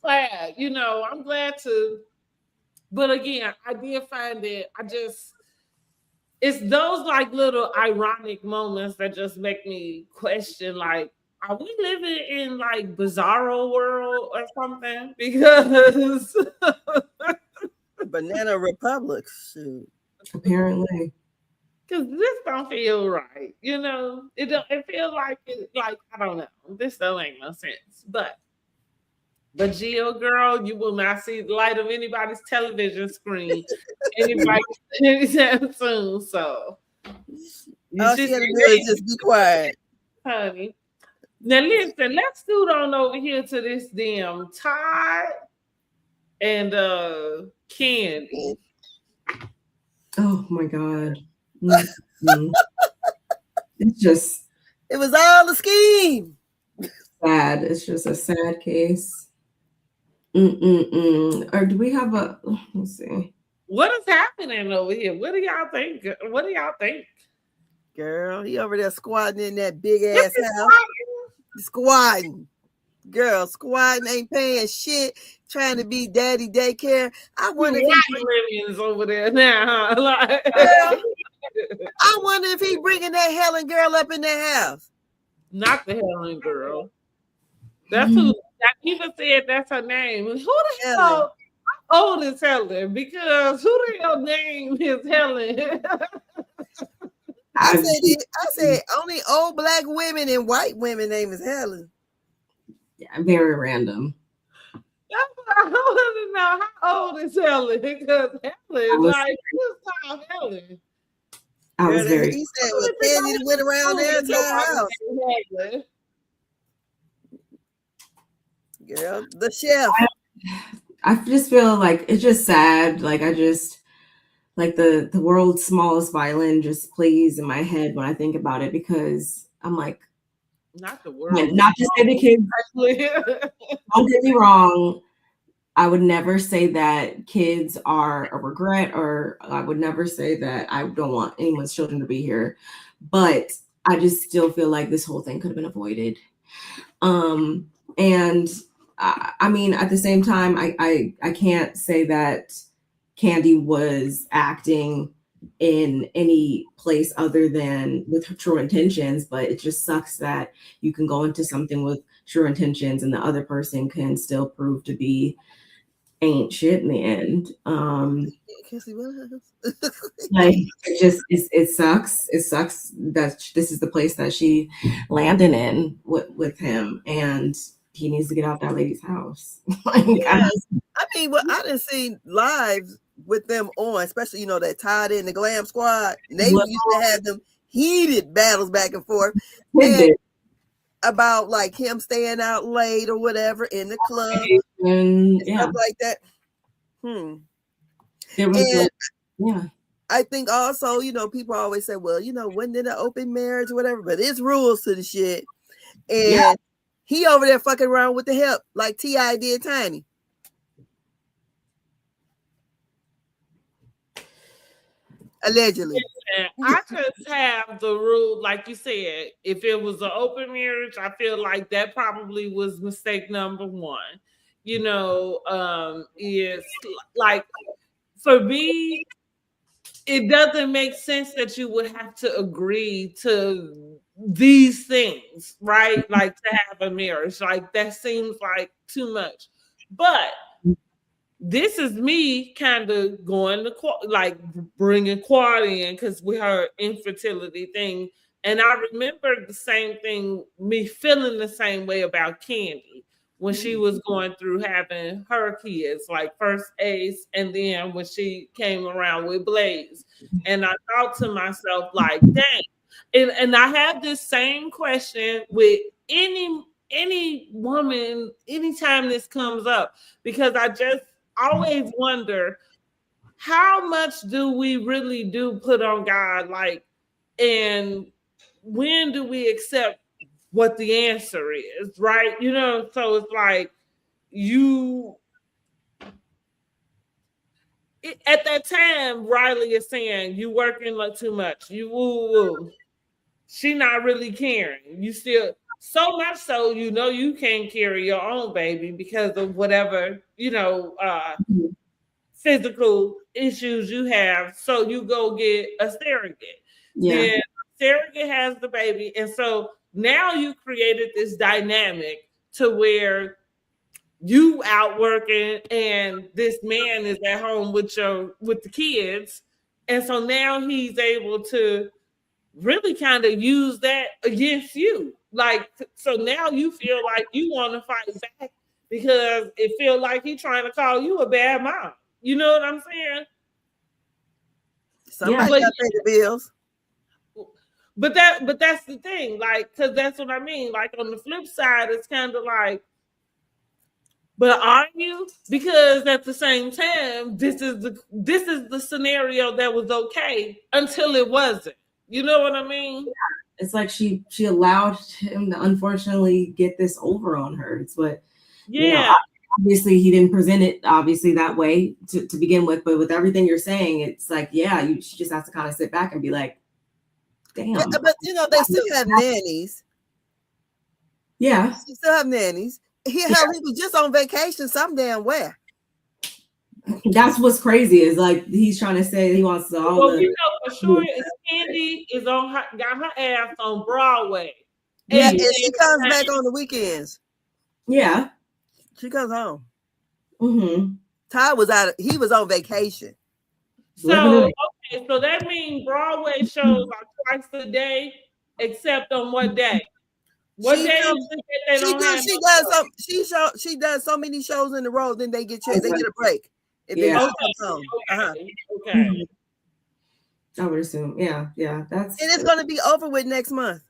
glad, you know, I'm glad to. But again, I did find it. It's those like little ironic moments that just make me question, like, are we living in like bizarro world or something? Because Banana Republic, shoot. Apparently. Because this don't feel right, you know. It feels like like I don't know. This don't make no sense. But Jill, girl, you will not see the light of anybody's television screen anytime soon. So all she had to do is just be quiet, honey. Now listen, let's scoot on over here to this damn Todd and Candy. Oh my God. It's just, it was all a scheme. Sad. It's just a sad case. Or do we have a? Let's see. What is happening over here? What do y'all think? What do y'all think? Girl, he over there squatting in that big ass house. Squatting. Girl, squatting, ain't paying shit, trying to be daddy daycare. I wonder if he's over there now. Huh? Like, girl, I wonder if he bringing that Helen girl up in that house. Not the Helen girl. That's who. Ja'Nice said that's her name. Who the hell? How old is Helen? Because who the hell name is Helen? I said only old black women and white women name is Helen. Yeah, very random. That's what I want to know. How old is Helen? Because Helen, like, who's called Helen? I was very. He said, well, Candy went around their entire house. Girl, the chef. I just feel like it's just sad. Like I just like the world's smallest violin just plays in my head when I think about it, because I'm like, not the world. Not to say the kids. Don't get me wrong. I would never say that kids are a regret, or I would never say that I don't want anyone's children to be here. But I just still feel like this whole thing could have been avoided. And I mean, at the same time, I can't say that Candy was acting in any place other than with her true intentions, but it just sucks that you can go into something with true intentions and the other person can still prove to be ain't shit in the end. Like it sucks. It sucks that this is the place that she landed in with him, and he needs to get out that lady's house. Yes. I mean, well, I didn't see lives with them on, especially, you know, that Todd in the Glam Squad. They used to have them heated battles back and forth about like him staying out late or whatever in the club and stuff like that. It was yeah. I think also, you know, people always say, well, you know, wasn't it an open marriage or whatever, but it's rules to the shit. And he over there fucking around with the help like T.I. did Tiny. Allegedly. I just have the rule, like you said, if it was an open marriage, I feel like that probably was mistake number one. You know, is like, for me, it doesn't make sense that you would have to agree to these things, right? Like to have a marriage, like that seems like too much. But this is me kind of going to like bringing Quad in because we heard infertility thing. And I remember the same thing, me feeling the same way about Candy, when she was going through having her kids, like first Ace, and then when she came around with Blaze. And I thought to myself, like, dang. And I have this same question with any woman anytime this comes up, because I just always wonder, how much do we really do put on God? Like, and when do we accept what the answer is, right? You know, so it's like at that time, Riley is saying you working like too much. You woo. She not really caring. You still, so much so, you know, you can't carry your own baby because of whatever, you know, physical issues you have. So you go get a surrogate. Yeah. Then surrogate has the baby. And so now you created this dynamic to where you out working and this man is at home with the kids. And so now he's able to really kind of use that against you. Like, so now you feel like you want to fight back because it feels like he's trying to call you a bad mom. You know what I'm saying? Somebody got to pay the bills. But that's the thing, like, because that's what I mean. Like, on the flip side, it's kind of like, but are you? Because at the same time, this is the scenario that was okay until it wasn't. You know what I mean? Yeah. It's like she allowed him to unfortunately get this over on her. It's what, you know, obviously he didn't present it obviously that way to begin with, but with everything you're saying, it's like, yeah, she just has to kind of sit back and be like, damn. Yeah, but you know, they still have nannies. Yeah. They still have nannies. He was just on vacation some damn where. That's what's crazy is like he's trying to say he wants to all. Well, you know for sure is Candy is on got her ass on Broadway. Yeah, and she comes back on the weekends. Yeah, she comes home. Mm-hmm. Ty was he was on vacation. So okay, so that means Broadway shows are twice a day, except on what day? What day is it that they don't have? She does so many shows in a row, then they get a break. If they Okay. I would assume, yeah, that's. And it's going to be over with next month.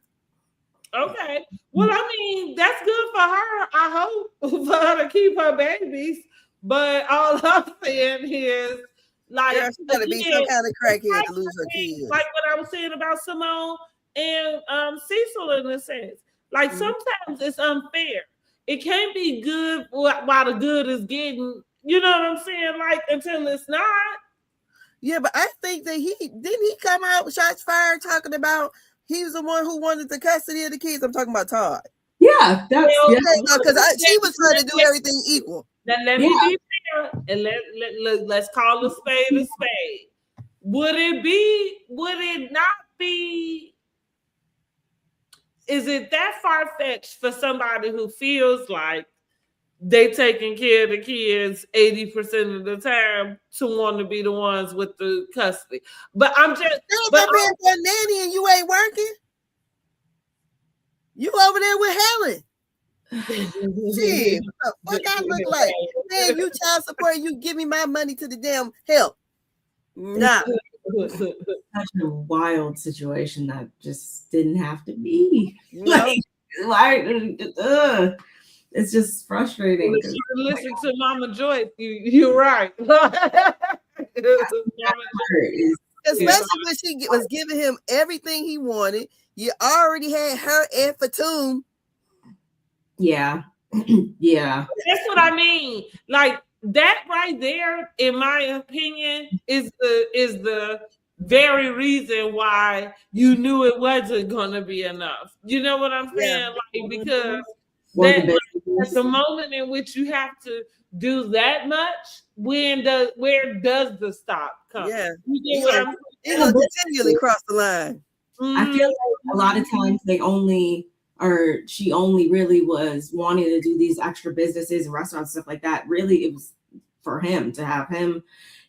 Okay. Well, I mean, that's good for her. I hope for her to keep her babies. But all I'm saying is, like, she's going to be some kind of crackhead to lose her kids. Like what I was saying about Simone and Cecil in a sense. Like, sometimes it's unfair. It can't be good while the good is getting. You know what I'm saying? Like, until it's not. Yeah, but I think that he come out with shots fired talking about he was the one who wanted the custody of the kids. I'm talking about Todd. Yeah, that's because she was trying to do everything equal. Let me be fair and let's call a spade a spade. Would it not be? Is it that far-fetched for somebody who feels like they taking care of the kids 80% of the time to want to be the ones with the custody? But I'm just paying for a nanny and you ain't working. You over there with Helen. Gee, what the fuck I look like? Man, you child support, you give me my money to the damn help. Nah. Such a wild situation that just didn't have to be. No. Like, it's just frustrating. Well, you listen to Mama Joyce. You're right. Especially when she was giving him everything he wanted. You already had her and Fatum. Yeah. Yeah. That's what I mean. Like, that right there, in my opinion, is the very reason why you knew it wasn't gonna be enough. You know what I'm saying? Yeah. Like, because at the moment in which you have to do that much, where does the stop come? Yeah, you get what I'm saying? It's gonna continually cross the line. I feel like a lot of times she only really was wanting to do these extra businesses and restaurants, stuff like that. Really, it was for him to have him,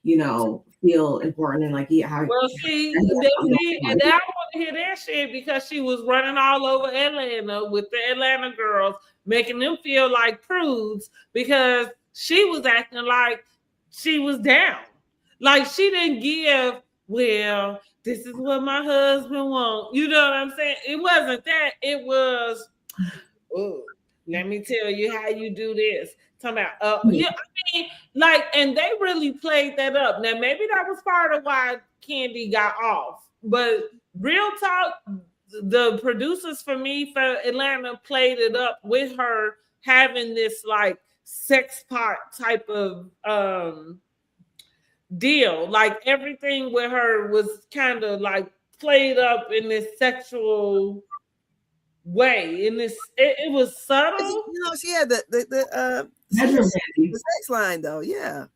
you know, feel important and like how. Well, and I want to hear that shit because she was running all over Atlanta with the Atlanta girls, making them feel like prudes because she was acting like she was down. Like she didn't give, well, this is what my husband wants. You know what I'm saying? It wasn't that. It was, oh, let me tell you how you do this. Talking about, yeah, I mean, like, and they really played that up. Now, maybe that was part of why Candy got off. But real talk, the producers for me for Atlanta played it up with her having this like sex pot type of deal. Like everything with her was kind of like played up in this sexual way. In this, it was subtle. You know, she had the sex line though. Yeah.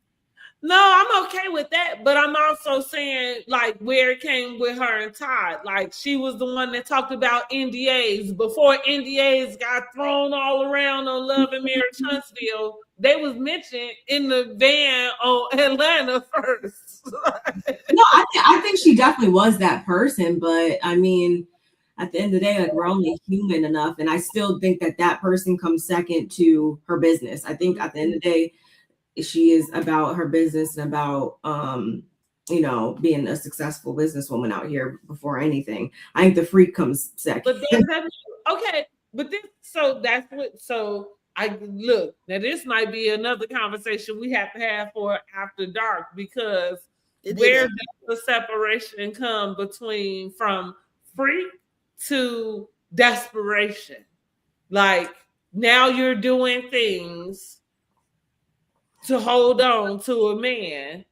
No, I'm okay with that, but I'm also saying like where it came with her and Todd. Like she was the one that talked about NDAs before NDAs got thrown all around on Love and Marriage Huntsville. They was mentioned in the van on Atlanta first. No, I think she definitely was that person, but I mean, at the end of the day, like we're only human enough, and I still think that person comes second to her business. I think at the end of the day, she is about her business and about you know, being a successful businesswoman out here before anything. I think the freak comes second. But okay, but this, so that's what, so I look, now this might be another conversation we have to have for after dark, because where does the separation come between from freak to desperation? Like now you're doing things to hold on to a man.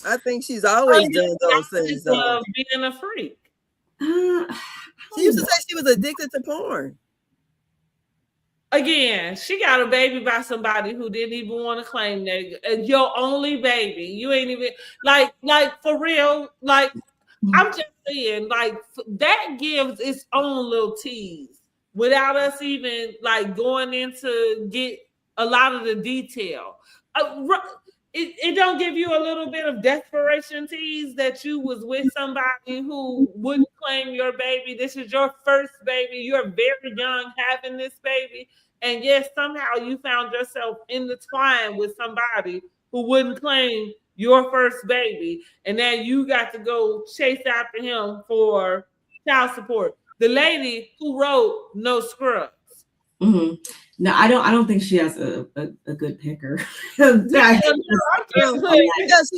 I think she's always done those things though. Being a freak. She used to say she was addicted to porn. Again, she got a baby by somebody who didn't even want to claim that. Your only baby. You ain't even like for real. Like I'm just saying, like that gives its own little tease without us even like going into get a lot of the detail. It don't give you a little bit of desperation tease that you was with somebody who wouldn't claim your baby. This is your first baby. You're very young having this baby. And yes, somehow you found yourself intertwined with somebody who wouldn't claim your first baby. And then you got to go chase after him for child support. The lady who wrote No Scrubs. Mm-hmm. No, I don't think she has a good picker. Because she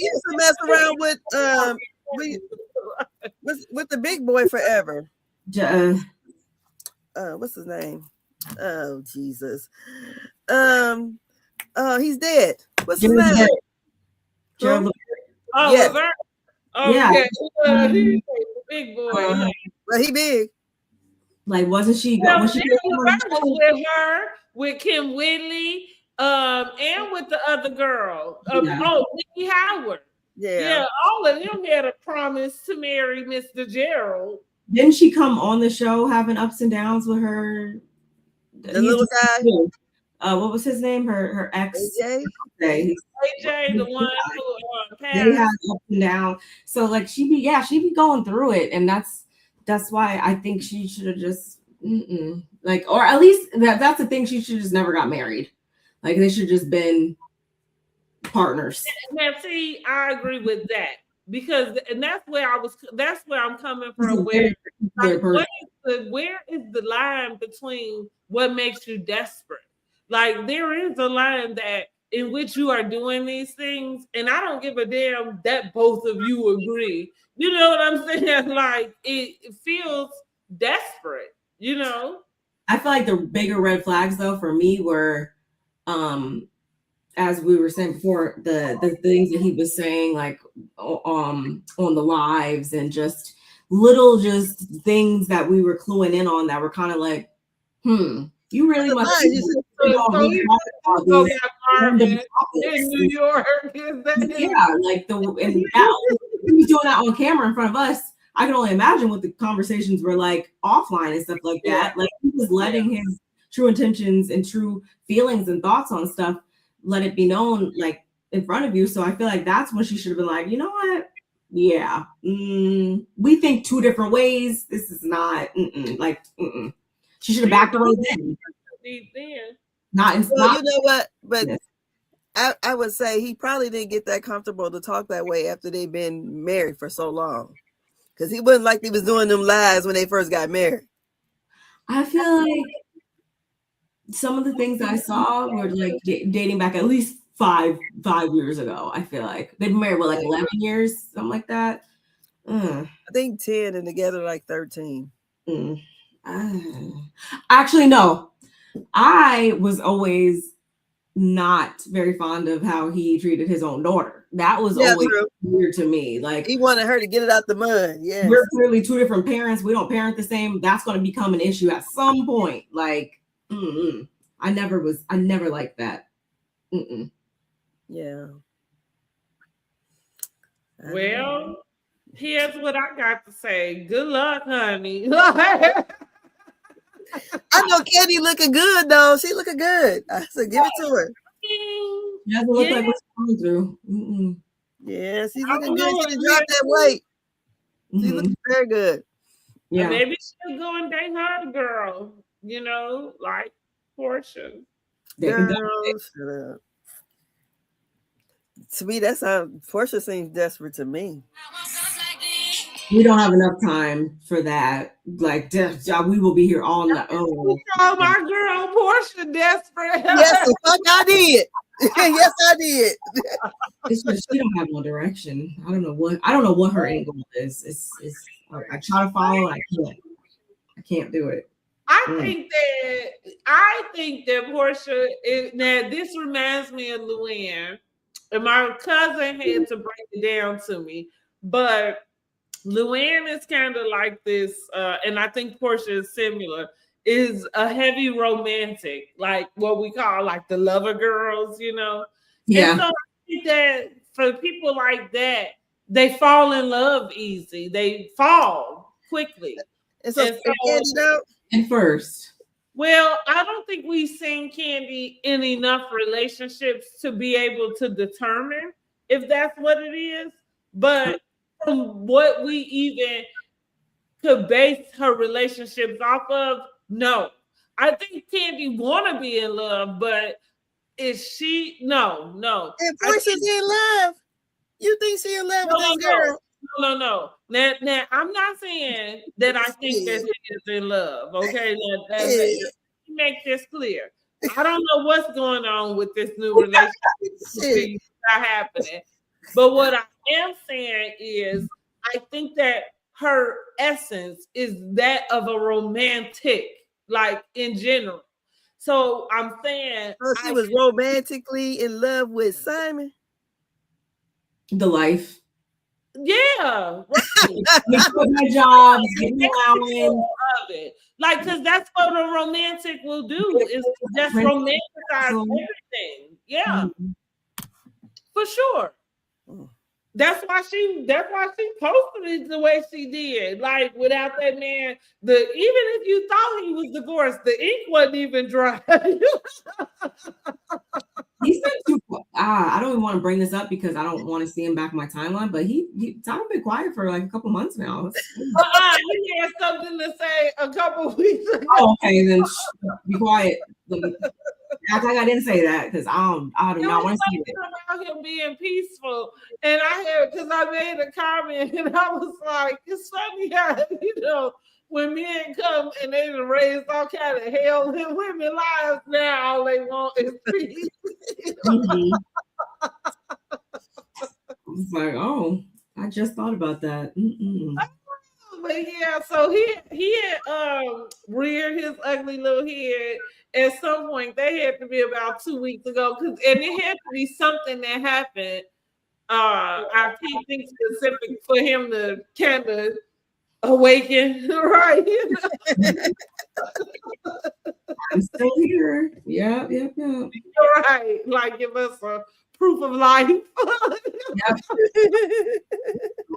used to mess around with the big boy forever. What's his name? Oh Jesus. He's dead. What's his name? Gerald. Oh, yes. Yeah. He's a big boy. Well, he big. Like, wasn't she? Well, was with her, with Kim Whitley, and with the other girl. Nikki Howard. Yeah, all of them had a promise to marry Mr. Gerald. Didn't she come on the show having ups and downs with her? The little guy. What was his name? Her ex. AJ, the one who passed. They had up and down. So like she be going through it, and that's why I think she should have just like, or at least that's the thing. She should just never got married. Like they should just been partners. Now, see, I agree with that because, and that's where I'm coming from. Where is the line between what makes you desperate? Like there is a line that in which you are doing these things, and I don't give a damn that both of you agree. You know what I'm saying? Like it feels desperate, you know? I feel like the bigger red flags though for me were as we were saying before, the things that he was saying like on the lives and just little things that we were cluing in on that were kind of like, you really must in New York. Yeah, like he was doing that on camera in front of us. I can only imagine what the conversations were like offline and stuff like that. Like he was letting his true intentions and true feelings and thoughts on stuff, let it be known like in front of you. So I feel like that's when she should have been like, you know what? yeah. We think two different ways. This is not like she should have backed away then. Not you know what? But yes. I would say he probably didn't get that comfortable to talk that way after they've been married for so long. Because he wasn't like he was doing them lies when they first got married. I feel like some of the things I saw were like dating back at least five years ago. I feel like they've been married, what, like 11 years, something like that. I think 10 and together like 13. Actually, no. I was always not very fond of how he treated his own daughter. That was always weird to me. Like, he wanted her to get it out the mud. Yeah, we're clearly two different parents. We don't parent the same. That's going to become an issue at some point. Like, I never liked that. Yeah. Well, here's what I got to say. Good luck, honey. I know Candy looking good though. She looking good. I said, give it to her. She doesn't look like what's going through. Yeah, she's looking good. She done dropped that weight. She's looking very good. Yeah, maybe she'll go and date her girl. You know, like Portia. Girl, shut up. To me, that's how Portia seems desperate to me. We don't have enough time for that. Like, we will be here all night. Oh, my girl Portia desperate. Yes, the fuck I did. Yes, I did. It's just, she don't have no direction. I don't know what her angle is. It's I try to follow. I can't do it. I think that Portia is, now this reminds me of Luann, and my cousin had to break it down to me, but Luann is kind of like this, and I think Portia is similar, is a heavy romantic, like what we call like the lover girls, you know? Yeah. And so I think that for people like that, they fall in love easy. They fall quickly. And so Candy though? At first. Well, I don't think we've seen Candy in enough relationships to be able to determine if that's what it is. But from what we even could base her relationships off of, no. I think Candy want to be in love, but is she? No. And Portia's in love. You think she's in love with this girl? No. Now, I'm not saying that I think that she is in love. Okay, let me make this clear. I don't know what's going on with this new relationship that's happening. But what I am saying is, I think that her essence is that of a romantic, like in general. So I'm saying, she was romantically in love with Simon. The life. Yeah, right. My job, allowing of it. Like, because that's what a romantic will do, is just romanticize everything. Yeah, for sure. That's why she posted it the way she did. Like, without that man, even if you thought he was divorced, the ink wasn't even dry. He's been too. I don't even want to bring this up because I don't want to see him back in my timeline. But Simon's been quiet for like a couple months now. He had something to say a couple weeks ago. Oh, okay, then be quiet. Act like I didn't say that because I do not want to see it. About him being peaceful, and because I made a comment and I was like, it's funny how when men come and they raised all kind of hell in women's lives, now all they want is peace. It's like, oh, I just thought about that. But yeah, so he had reared his ugly little head. At some point, they had to be about 2 weeks ago, and it had to be something that happened. I can't think specific for him to kind of awaken, right? I'm still here. Yeah. Right, like give us a proof of life.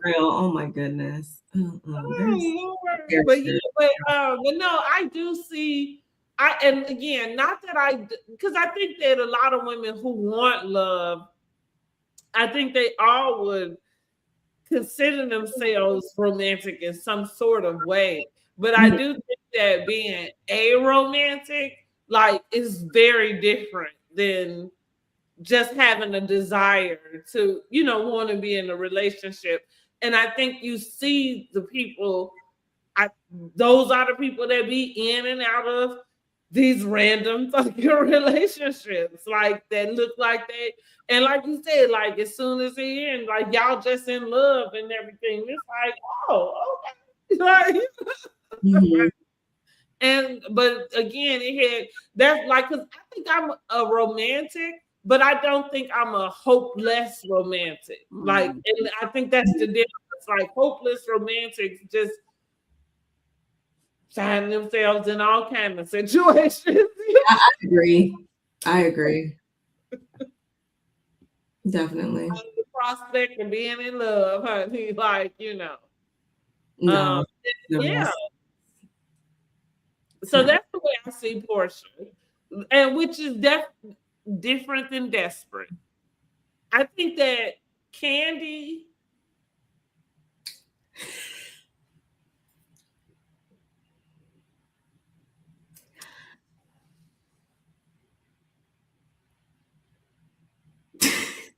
Real. Oh my goodness. But no, I do see. And again, not that because I think that a lot of women who want love, I think they all would consider themselves romantic in some sort of way. But I do think that being aromantic, like, is very different than just having a desire to, you know, want to be in a relationship. And I think you see the people, those are the people that be in and out of these random fucking relationships, like, that look like they, and like you said, like, as soon as they end, like, y'all just in love and everything. It's like, oh, okay. Like, and but again, it had that's like, because I think I'm a romantic, but I don't think I'm a hopeless romantic. Like, and I think that's the difference. Like, hopeless romantics just find themselves in all kinds of situations. I agree. Definitely. The prospect of being in love, honey, like, you know. No. Yeah. So that's the way I see Portia, and which is different than desperate. I think that Candy,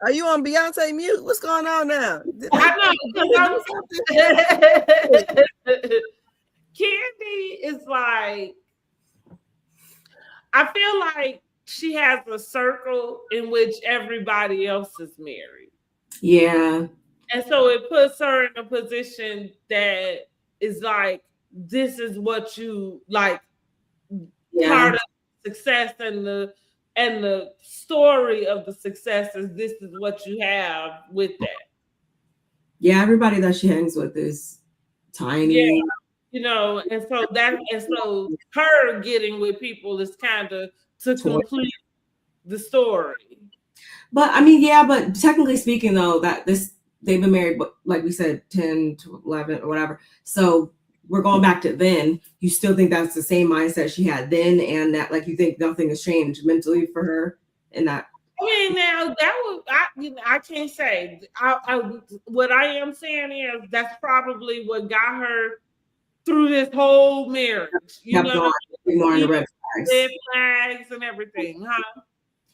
Are you on Beyonce mute? What's going on now? I know. Candy is like, I feel like she has a circle in which everybody else is married. Yeah. And so it puts her in a position that is like, this is what you like, part of success, and the story of the success is this is what you have with that. Yeah, everybody that she hangs with is tiny. Yeah, you know, and so her getting with people is kind of to complete the story. But I mean, yeah, but technically speaking, though, they've been married, like we said, 10 to 11 or whatever. So we're going back to then. You still think that's the same mindset she had then, and that, like, you think nothing has changed mentally for her in that. I mean, now that I can't say. What I am saying is that's probably what got her through this whole marriage. You know, ignoring the red flags and everything, huh?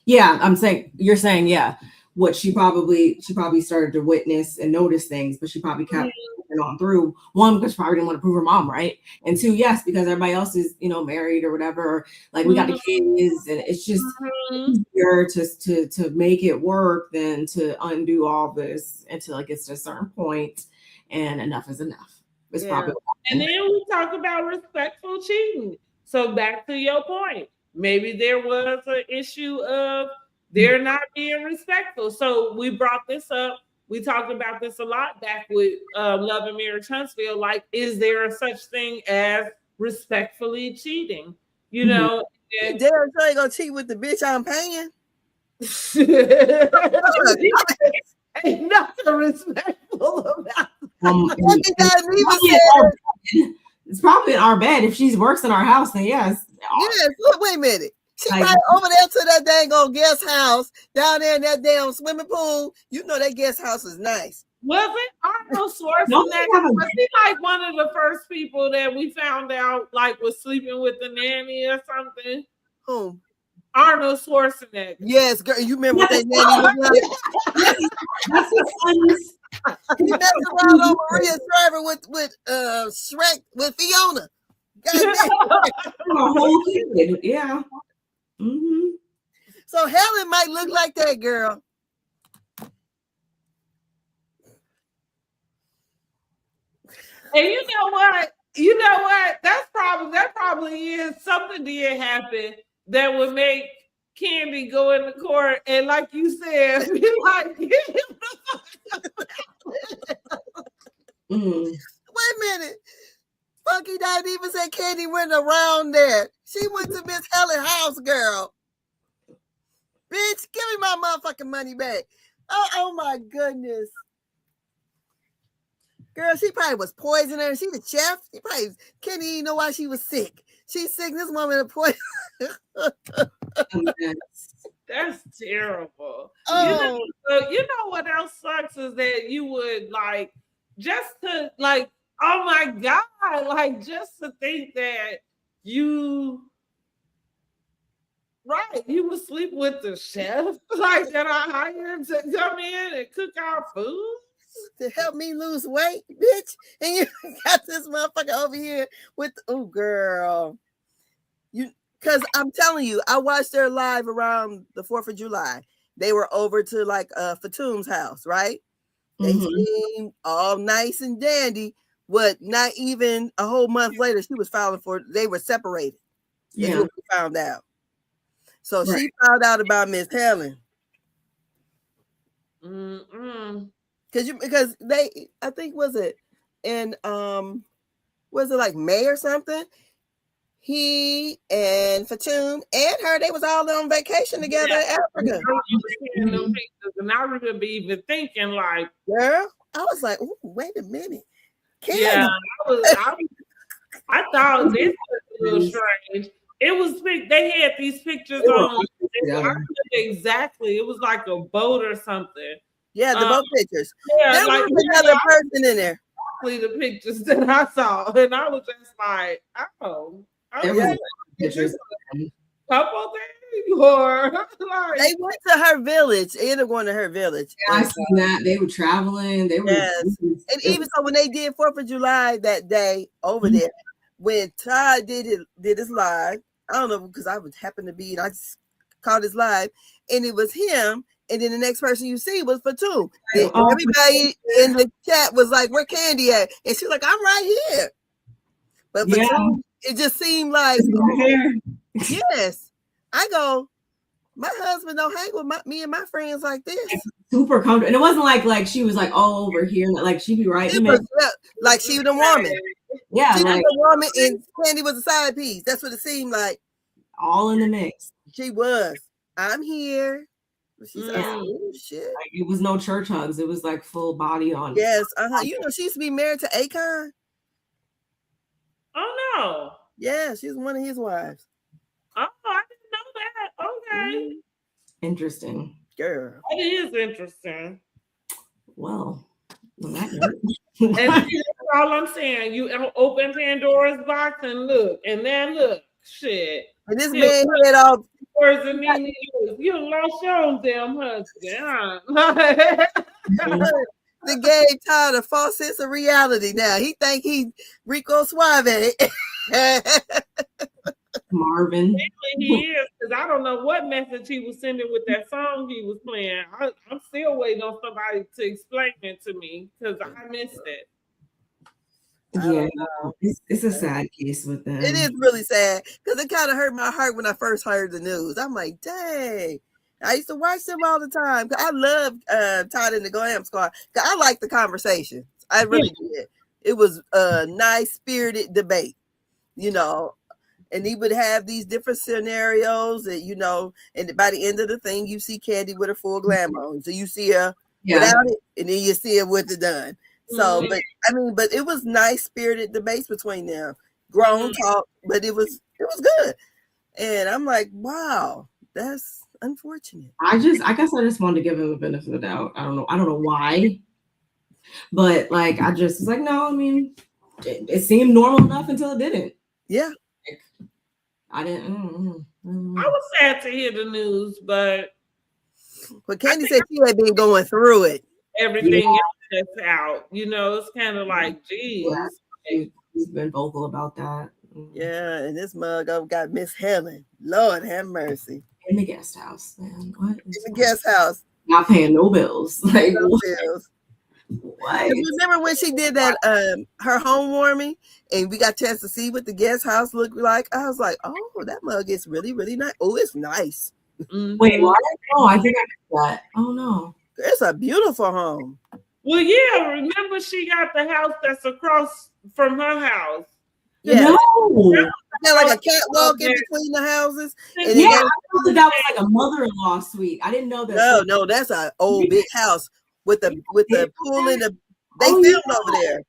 Yeah, you're saying, yeah. What she probably started to witness and notice things, but she probably kept on through. One, because she probably didn't want to prove her mom right, and two, yes, because everybody else is, you know, married or whatever. Or, like, we got the kids, and it's just easier to make it work than to undo all this until it gets to a certain point, and enough is enough. It's probably. And then we talk about respectful cheating. So back to your point, maybe there was an issue of they're not being respectful. So we brought this up. We talked about this a lot back with Love and Marriage Huntsville. Like, is there a such thing as respectfully cheating? You know, and Darren ain't gonna cheat with the bitch I'm paying. Ain't nothing respectful about it's probably in our bed. If she works in our house, then yes. Yes, wait a minute. She right over there to that dang old guest house down there in that damn swimming pool. You know that guest house is nice. Was it Arnold Schwarzenegger? Was he like one of the first people that we found out like was sleeping with the nanny or something? Who? Arnold Schwarzenegger. Yes, girl. You remember what that nanny was like? He messed around on Maria Shriver with Shrek with Fiona. Yeah. Mm-hmm. So Helen might look like that girl. And you know what? That probably is something did happen that would make Candy go in the court and, like you said, be like, Wait a minute. Funky Died even said Candy went around there. She went to Miss Helen house, girl. Bitch, give me my motherfucking money back. Oh my goodness. Girl, she probably was poisoning her. She the chef. She probably can't even know why she was sick. She's sick. This woman a poison. That's terrible. Oh. You know what else sucks is that you would like just to like, oh my God, like just to think that you would sleep with the chef like that I hired to come in and cook our food. To help me lose weight, bitch. And you got this motherfucker over here with, oh girl. Because I'm telling you, I watched their live around the 4th of July. They were over to like Fatum's house, right? They seemed all nice and dandy. What, not even a whole month later, she was filing for, they were separated. Yeah. Is what we found out. So she found out about Miss Helen. Because they, I think, was it in was it like May or something? He and Fatum and her, they was all on vacation together in Africa. And I remember even thinking like, girl, I was like, ooh, wait a minute. Yeah, I thought this was a little strange. It was, they had these pictures on. I remember exactly. It was like a boat or something. Yeah, the boat pictures. Yeah, there like was another person in there. Exactly the pictures that I saw, and I was just like, oh, there was pictures. Couple things, or like, they went to her village. They ended up going to her village. Yeah, I seen that. They were traveling. They were, and even so, when they did 4th of July that day over there, when Todd did his live, I don't know, because I would happen to be, and I just caught his live, and it was him. And then the next person you see was Fatum. Everybody in the chat was like, "Where Candy at?" And she's like, "I'm right here." But Fatum, it just seemed like, yes. I go, my husband don't hang with me and my friends like this. Super comfortable. And it wasn't like she was like all over here. Like she'd be right in there. Like she was the woman. Yeah. She was the woman and Candy was a side piece. That's what it seemed like. All in the mix. She was. I'm here. She's like, oh, shit. Like, it was no church hugs. It was like full body on. Yes. You know, she used to be married to Akon. Oh, no. Yeah, she's one of his wives. Oh, I didn't know that. Okay. Interesting. Girl. It is interesting. Well, and that's all I'm saying. You open Pandora's box and look, and then look, shit. And this man had all you lost your own damn husband. The gave Todd a false sense of reality now. He think he Rico Suave. Marvin. He is, because I don't know what message he was sending with that song he was playing. I'm still waiting on somebody to explain it to me because I missed it. Yeah, it's a sad case with them. It is really sad because it kind of hurt my heart when I first heard the news. I'm like, dang. I used to watch them all the time. I love Todd and the Glam Squad. I like the conversation. I really did. It was a nice spirited debate, you know. And he would have these different scenarios that, you know, and by the end of the thing, you see Candy with her full glam on. So you see her without it, and then you see her with it done. So, but it was nice spirited debates between them. Grown talk, but it was good. And I'm like, wow, that's unfortunate. I guess I just wanted to give him a benefit of the doubt. I don't know why. But like I just was like, no, I mean, it seemed normal enough until it didn't. Yeah. I didn't. I was sad to hear the news, but Candy said she had been going through it. Everything else that's out, you know, it's kind of like, geez. Yeah, he's been vocal about that. Yeah, and this mug got Miss Helen. Lord have mercy. In the guest house, man. What? In the guest house. Not paying no bills. Like no bills. What? Remember when she did that her home warming and we got a chance to see what the guest house looked like? I was like, oh, that mug is really, really nice. Oh, it's nice. Wait, what? Oh, I think I did that. Oh no. It's a beautiful home. Well, yeah, remember she got the house that's across from her house. Yeah. No. Yeah, like a catwalk in between the houses. And yeah, I thought that was like a mother-in-law suite. I didn't know that. No, that's an old big house with the pool in the. They filmed over there.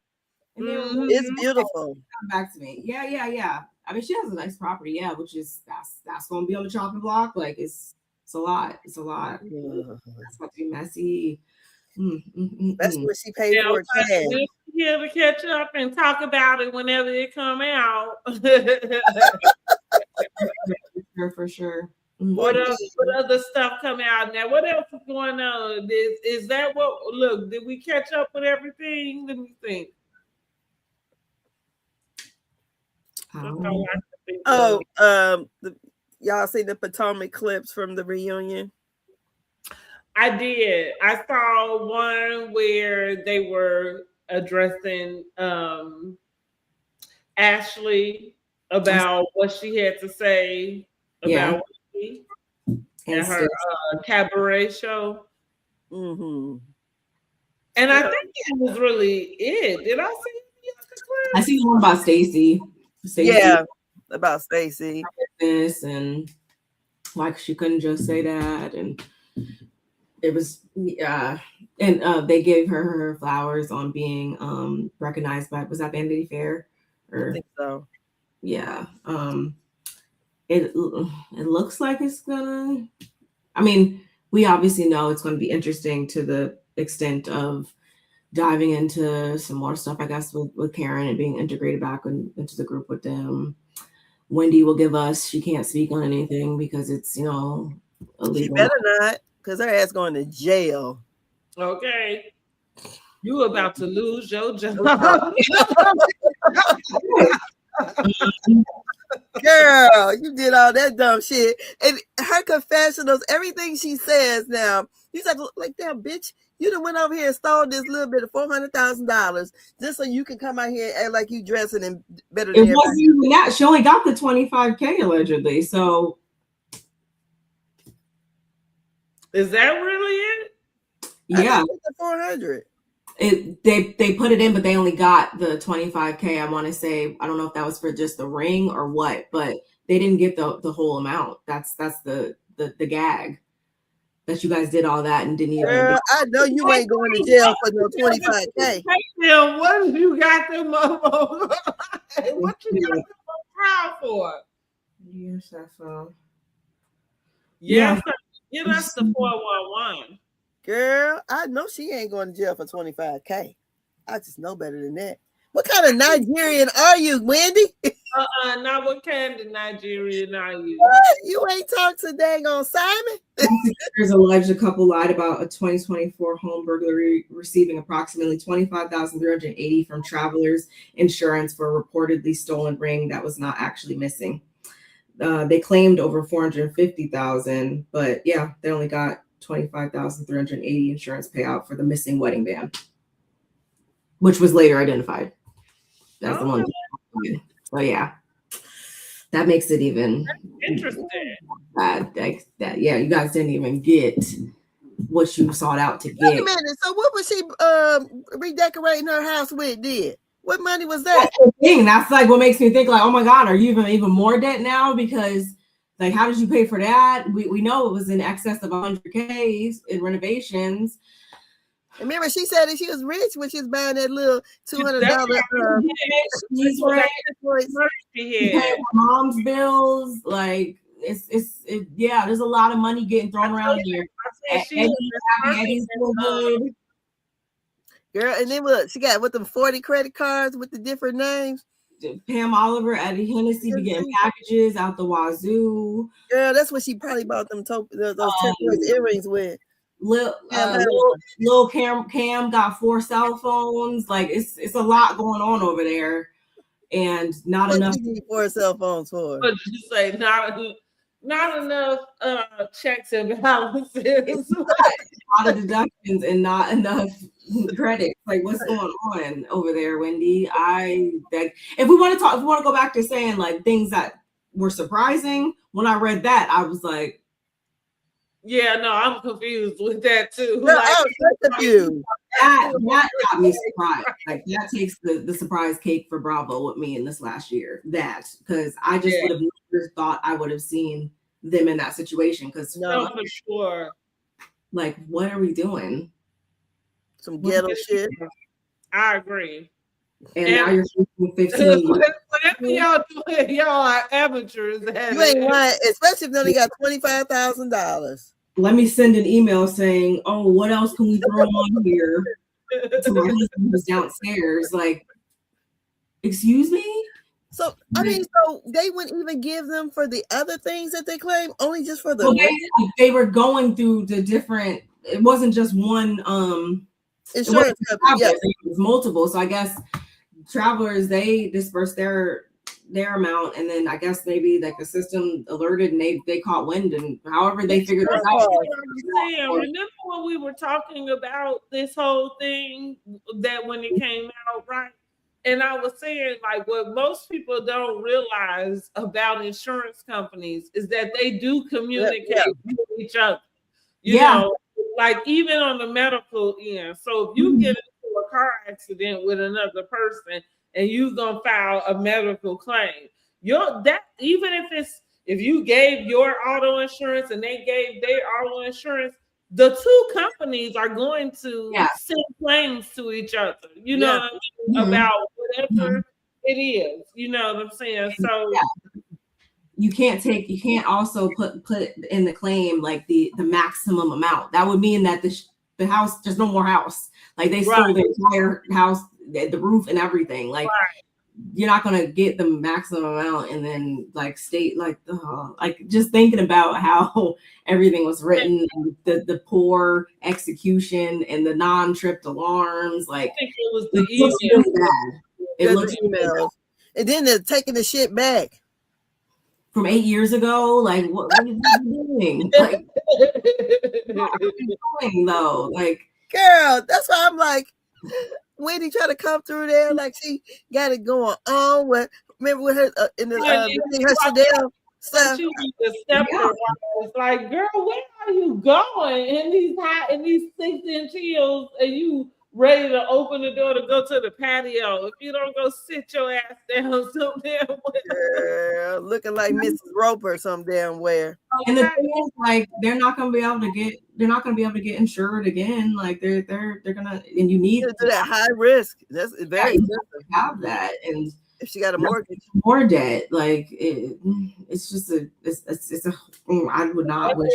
It's beautiful. Come back to me. Yeah. I mean, she has a nice property. Yeah, which is that's going to be on the chopping block. Like it's a lot. It's a lot. That's about to be messy. That's what she paid for. here to catch up and talk about it whenever it come out. For sure. What other stuff come out now? What else is going on? Is that what? Look, did we catch up with everything? Let me think. Y'all see the Potomac clips from the reunion? I did. I saw one where they were addressing Ashley about what she had to say about Wendy and her cabaret show. Mm-hmm. And I think that was really it. Did I see any other clips? I see the one about Stacey. Yeah, about Stacey. This and like she couldn't just say that, and it was and they gave her flowers on being recognized by, was that Vanity Fair? Or, I think so. Yeah. It looks like it's gonna, I mean, we obviously know it's going to be interesting to the extent of diving into some more stuff, I guess, with Karen and being integrated back into the group with them. Wendy will give us, she can't speak on anything because it's, illegal. She better not, because her ass going to jail. Okay. You about to lose your job. Girl, you did all that dumb shit. And her confessionals, everything she says now, you like, damn, bitch, you done went over here and stole this little bit of $400,000 just so you can come out here and act like you dressing and better than it wasn't even that. She only got the $25K allegedly. So is that really it? Yeah. The 400. They put it in, but they only got the $25K. I want to say, I don't know if that was for just the ring or what, but they didn't get the whole amount. That's the gag, that you guys did all that and didn't even. Girl, I know you ain't going to jail for no $25K. What have you got them up? What you got them on trial for? Yes, that's all. Yes, give us the 411. Girl, I know she ain't going to jail for $25K. I just know better than that. What kind of Nigerian are you, Wendy? Not what kind of Nigerian are you? What? You ain't talked to dang on Simon? There's alleged a couple lied about a 2024 home burglary receiving approximately $25,380 from Travelers Insurance for a reportedly stolen ring that was not actually missing. They claimed over $450,000, but yeah, they only got $25,380 insurance payout for the missing wedding band, which was later identified as the one. So yeah, that makes it even interesting. Yeah, you guys didn't even get what you sought out to get. Wait a minute. So what was she redecorating her house with? What money was that? That's the thing. That's like what makes me think like, oh my God, are you even more debt now? Because like, how did you pay for that? We know it was in excess of 100K in renovations. Remember, she said that she was rich when she was buying that little $200. She's rich. She paid her mom's bills. Like yeah, there's a lot of money getting thrown around here. Eddie's so good. Girl, and then what? She got with them 40 credit cards with the different names. Pam Oliver, Eddie Hennessy be getting packages out the wazoo. Girl, that's what she probably bought them those turquoise earrings with. Lil Cam got 4 cell phones. Like it's a lot going on over there, and not what enough. What you need 4 cell phones for? What did you say? Not enough checks and balances. A lot of deductions and not enough credit. Like, what's going on over there, Wendy? If we want to go back to saying like things that were surprising, when I read that, I was like, yeah, no, I'm confused with that too. No, I was confused. That got me surprised. Like that takes the surprise cake for Bravo with me in this last year. That because I just would have never thought I would have seen them in that situation. Because no, for sure. Like, what are we doing? Some ghetto shit. I agree. And now you're 15. Whatever y'all doing, y'all are amateurs. You ain't lying, especially if they only got $25,000. Let me send an email saying, "Oh, what else can we throw on here?" to my husband who's downstairs. Like, excuse me? So I mean, so they wouldn't even give them for the other things that they claim, only just for the well, they were going through the different. It wasn't just one insurance company. Yeah. It was multiple. So I guess travelers, they dispersed their amount, and then I guess maybe like the system alerted and they caught wind, and however they figured this out. Remember when we were talking about this whole thing that when it came out, right? And I was saying, like, what most people don't realize about insurance companies is that they do communicate with each other. You know, like even on the medical end. So if you get into a car accident with another person and you're gonna file a medical claim, even if you gave your auto insurance and they gave their auto insurance, the two companies are going to send claims to each other, you know what I mean? About whatever it is, you know what I'm saying? So you can't also put in the claim like the maximum amount. That would mean that the house, there's no more house. Like they stole the entire house, the roof and everything. Like you're not gonna get the maximum amount and then like state like just thinking about how everything was written, and the poor execution and the non-tripped alarms. Like I think it was the email. Really bad. It looks emails. And then they're taking the shit back from 8 years ago. Like what are you doing? Like what are you doing though? Like girl, that's why I'm like, Wendy try to come through there like she got it going on. Remember with her in the her Chanel stuff. She was the stepper. It's like, girl, where are you going in these 6-inch heels, and you ready to open the door to go to the patio? If you don't go sit your ass down some damn way. Girl, looking like Mrs. Roper some damn where. And the thing is, like, they're not gonna be able to get insured again. Like they're gonna, and you need to do that high risk. That's very expensive. Have that, and if she got a mortgage, more debt, like it's just I would not wish.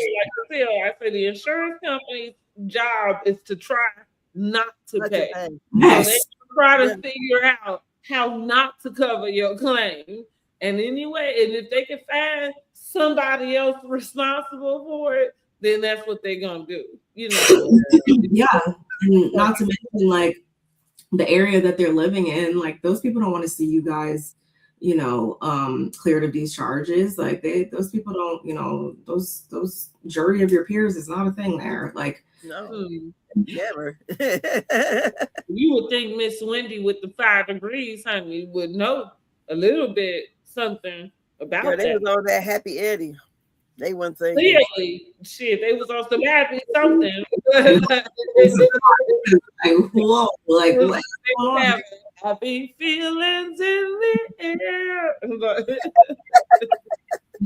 I say the insurance company's job is to try not to pay. Yes. So they try to figure out how not to cover your claim. And anyway, and if they can find somebody else responsible for it, then that's what they're gonna do. You know. Yeah, and not to mention like the area that they're living in. Like those people don't want to see you guys, you know, cleared of these charges. Like those people don't, you know, those jury of your peers is not a thing there. Like no. Never. You would think Miss Wendy with the 5 degrees, honey, would know a little bit something about that. They was on that Happy Eddie. They weren't thinking. Clearly, shit, they was on some happy something. Whoa, like what? Happy feelings in the air.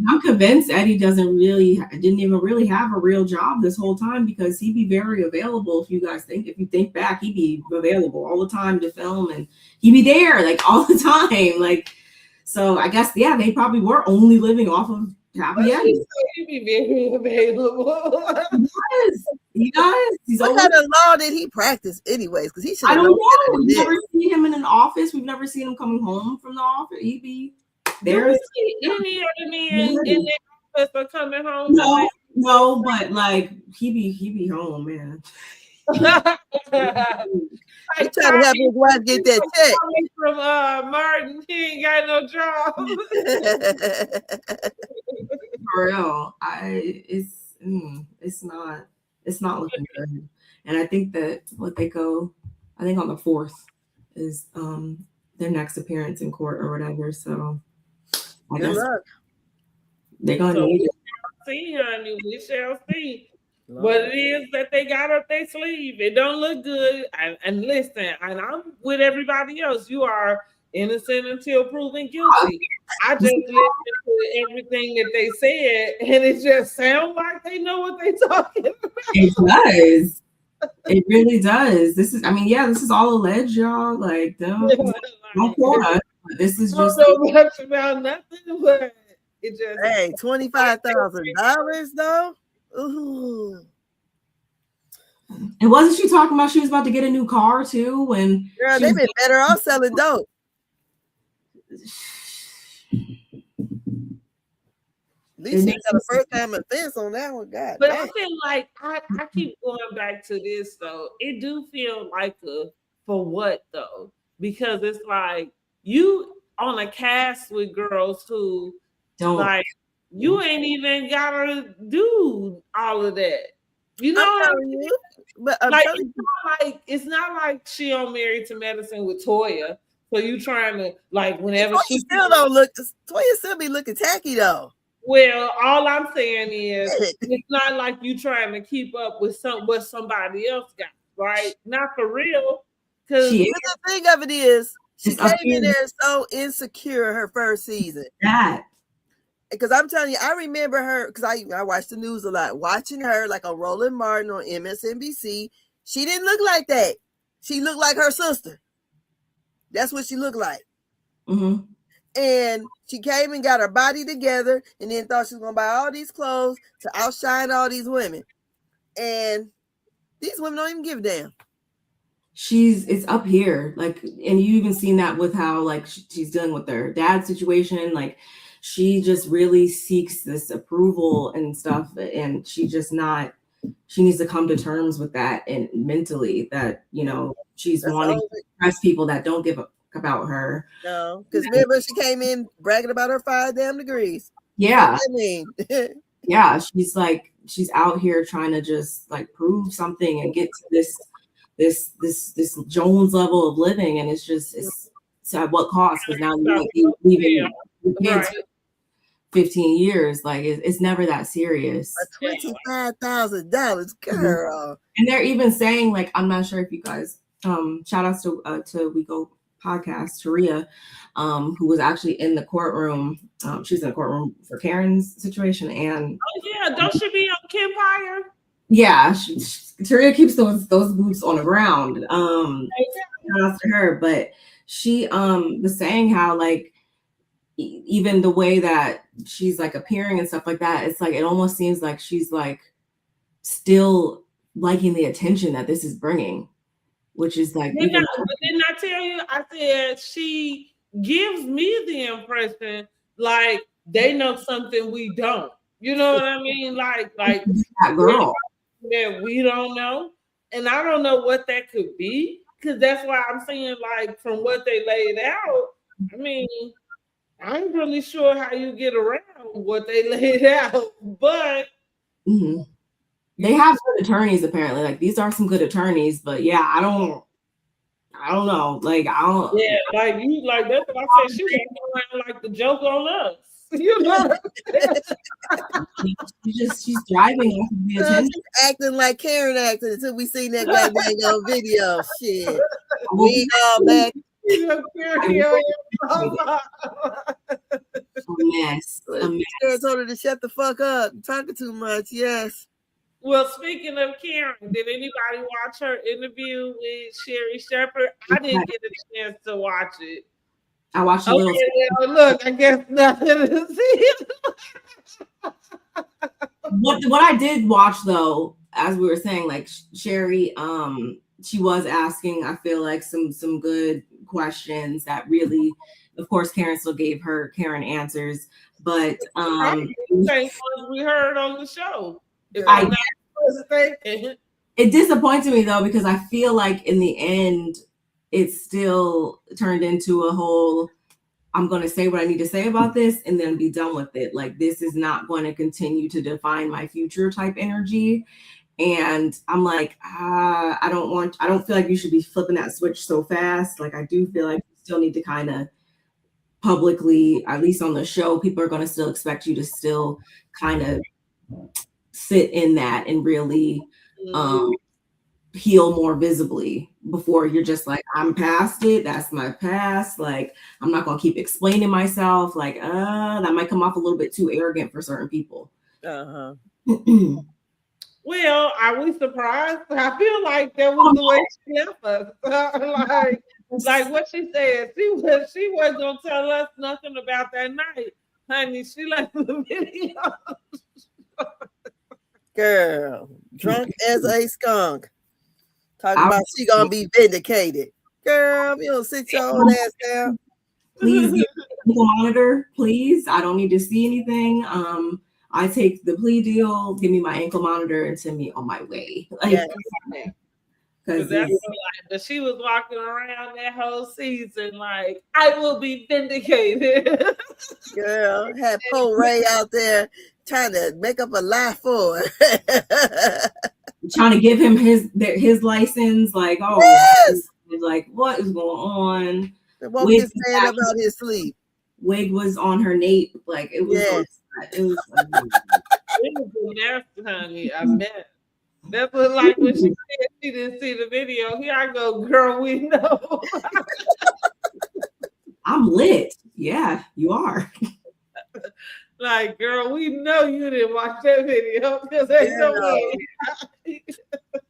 I'm convinced Eddie didn't even really have a real job this whole time, because he'd be very available. If you think back, he'd be available all the time to film, and he'd be there like all the time. Like, so I guess, they probably were only living off of Happy Eddie. He'd be very available. He does. What kind of law did he practice anyways? Because he should. I don't know. We've never seen him in an office. We've never seen him coming home from the office. He'd be there. Any other men in the office are coming home? No, but like he be home, man. He trying to help his wife get that check from Martin. He ain't got no job. For real, it's not looking good. And I think that I think on the 4th is their next appearance in court or whatever. So I guess they're gonna need it. See, honey, we shall see. What it is that they got up their sleeve. It don't look good. And listen, and I'm with everybody else. You are innocent until proven guilty. I just listened to everything that they said, and it just sounds like they know what they're talking about. It does. It really does. This is all alleged, y'all. Like, don't quote us. This is just I don't know much about nothing, but it just $25,000 though. Ooh. And wasn't she talking about she was about to get a new car too? When Girl, they've been better off selling dope. At least she got a first time offense on that one. God But damn. I feel like I keep going back to this though. It do feel like for what though? Because it's like you on a cast with girls who don't like you ain't even gotta do all of that. You know what I mean? You, but I'm Like telling you, it's not like she on Married to Medicine with Toya. So you trying to like whenever Toya she still don't look. Toya still be looking tacky though. well, all I'm saying is it's not like you trying to keep up with what somebody else got, right? Not for real. Because the thing of it is, she It's came up in here. there so insecure her first season. that. Because I'm telling you, I remember her because I watched the news a lot. Watching her like a Roland Martin on MSNBC, she didn't look like that. She looked like her sister. That's what she looked like. Mm-hmm. And she came and got her body together and then thought she was going to buy all these clothes to outshine all these women. And these women don't even give a damn. It's up here. Like, and you even seen that with how like she's dealing with her dad's situation. Like, she just really seeks this approval and stuff. And she needs to come to terms with that and mentally that, you know, she's That's wanting to impress people that don't give a about her. No, because remember she came in bragging about her 5 damn degrees. Yeah. What I mean. Yeah, she's out here trying to just like prove something and get to this Jones level of living, and it's at what cost? Because now you might be leaving your kids right. 15 years. Like it's never that serious. $25,000, girl. And they're even saying, like, I'm not sure if you guys shout outs to We Go podcast, Taria, who was actually in the courtroom. She was in the courtroom for Karen's situation. And don't she be on Kempire? Yeah, Taria keeps those boots on the ground. Shout out to her. But she was saying how like even the way that she's like appearing and stuff like that, it's like it almost seems like she's like still liking the attention that this is bringing, which is like But didn't I tell you? I said she gives me the impression like they know something we don't. You know what I mean? Like that girl that we don't know, and I don't know what that could be because that's why I'm saying like from what they laid out. I mean, I'm really sure how you get around what they laid out, but they have good attorneys apparently. Like these are some good attorneys, but yeah, I don't know. Like I don't. Yeah, like you, like that's what I said. She was around like the joke on us. You know, she's driving off of the attention. She's acting like Karen acted until we seen that goddamn on video. Shit, we all back. A mess. Karen told her to shut the fuck up. You're talking too much. Yes. Well, speaking of Karen, did anybody watch her interview with Sherry Shepherd? I didn't get a chance to watch it. I watched a little. Well, look, I guess nothing to see. What I did watch though, as we were saying, like Sherry, she was asking, I feel like some good questions that really, of course, Karen still gave her Karen answers, but we heard on the show. It disappointed me though because I feel like in the end, it still turned into a whole. I'm going to say what I need to say about this and then be done with it. Like this is not going to continue to define my future type energy. And I'm like, I don't feel like you should be flipping that switch so fast. Like I do feel like you still need to kind of publicly, at least on the show, people are going to still expect you to still kind of sit in that and really heal more visibly before you're just like, I'm past it. That's my past. Like, I'm not going to keep explaining myself. Like, that might come off a little bit too arrogant for certain people. Uh-huh. Well, are we surprised? I feel like that was the way she left us. like what she said, she wasn't going to tell us nothing about that night. Honey, she left the video. Girl, drunk as a skunk. Talking about she gonna be vindicated. Girl, you don't sit your old ass down. Please give me a monitor, please. I don't need to see anything. I take the plea deal, give me my ankle monitor, and send me on my way. Like, Yes. Because that's like, she was walking around that whole season like, I will be vindicated. Girl, had Poe Ray out there trying to make up a lie for her. Trying to give him his license, like, oh, yes. Like, what is going on? Woke his man up out his sleep. Wig was on her nape, like it was. Yes. It was nasty, honey. I bet. That's what, like when she said she didn't see the video. Here I go, girl. We know. I'm lit. Yeah, you are. Like, girl, we know you didn't watch that video because ain't no way.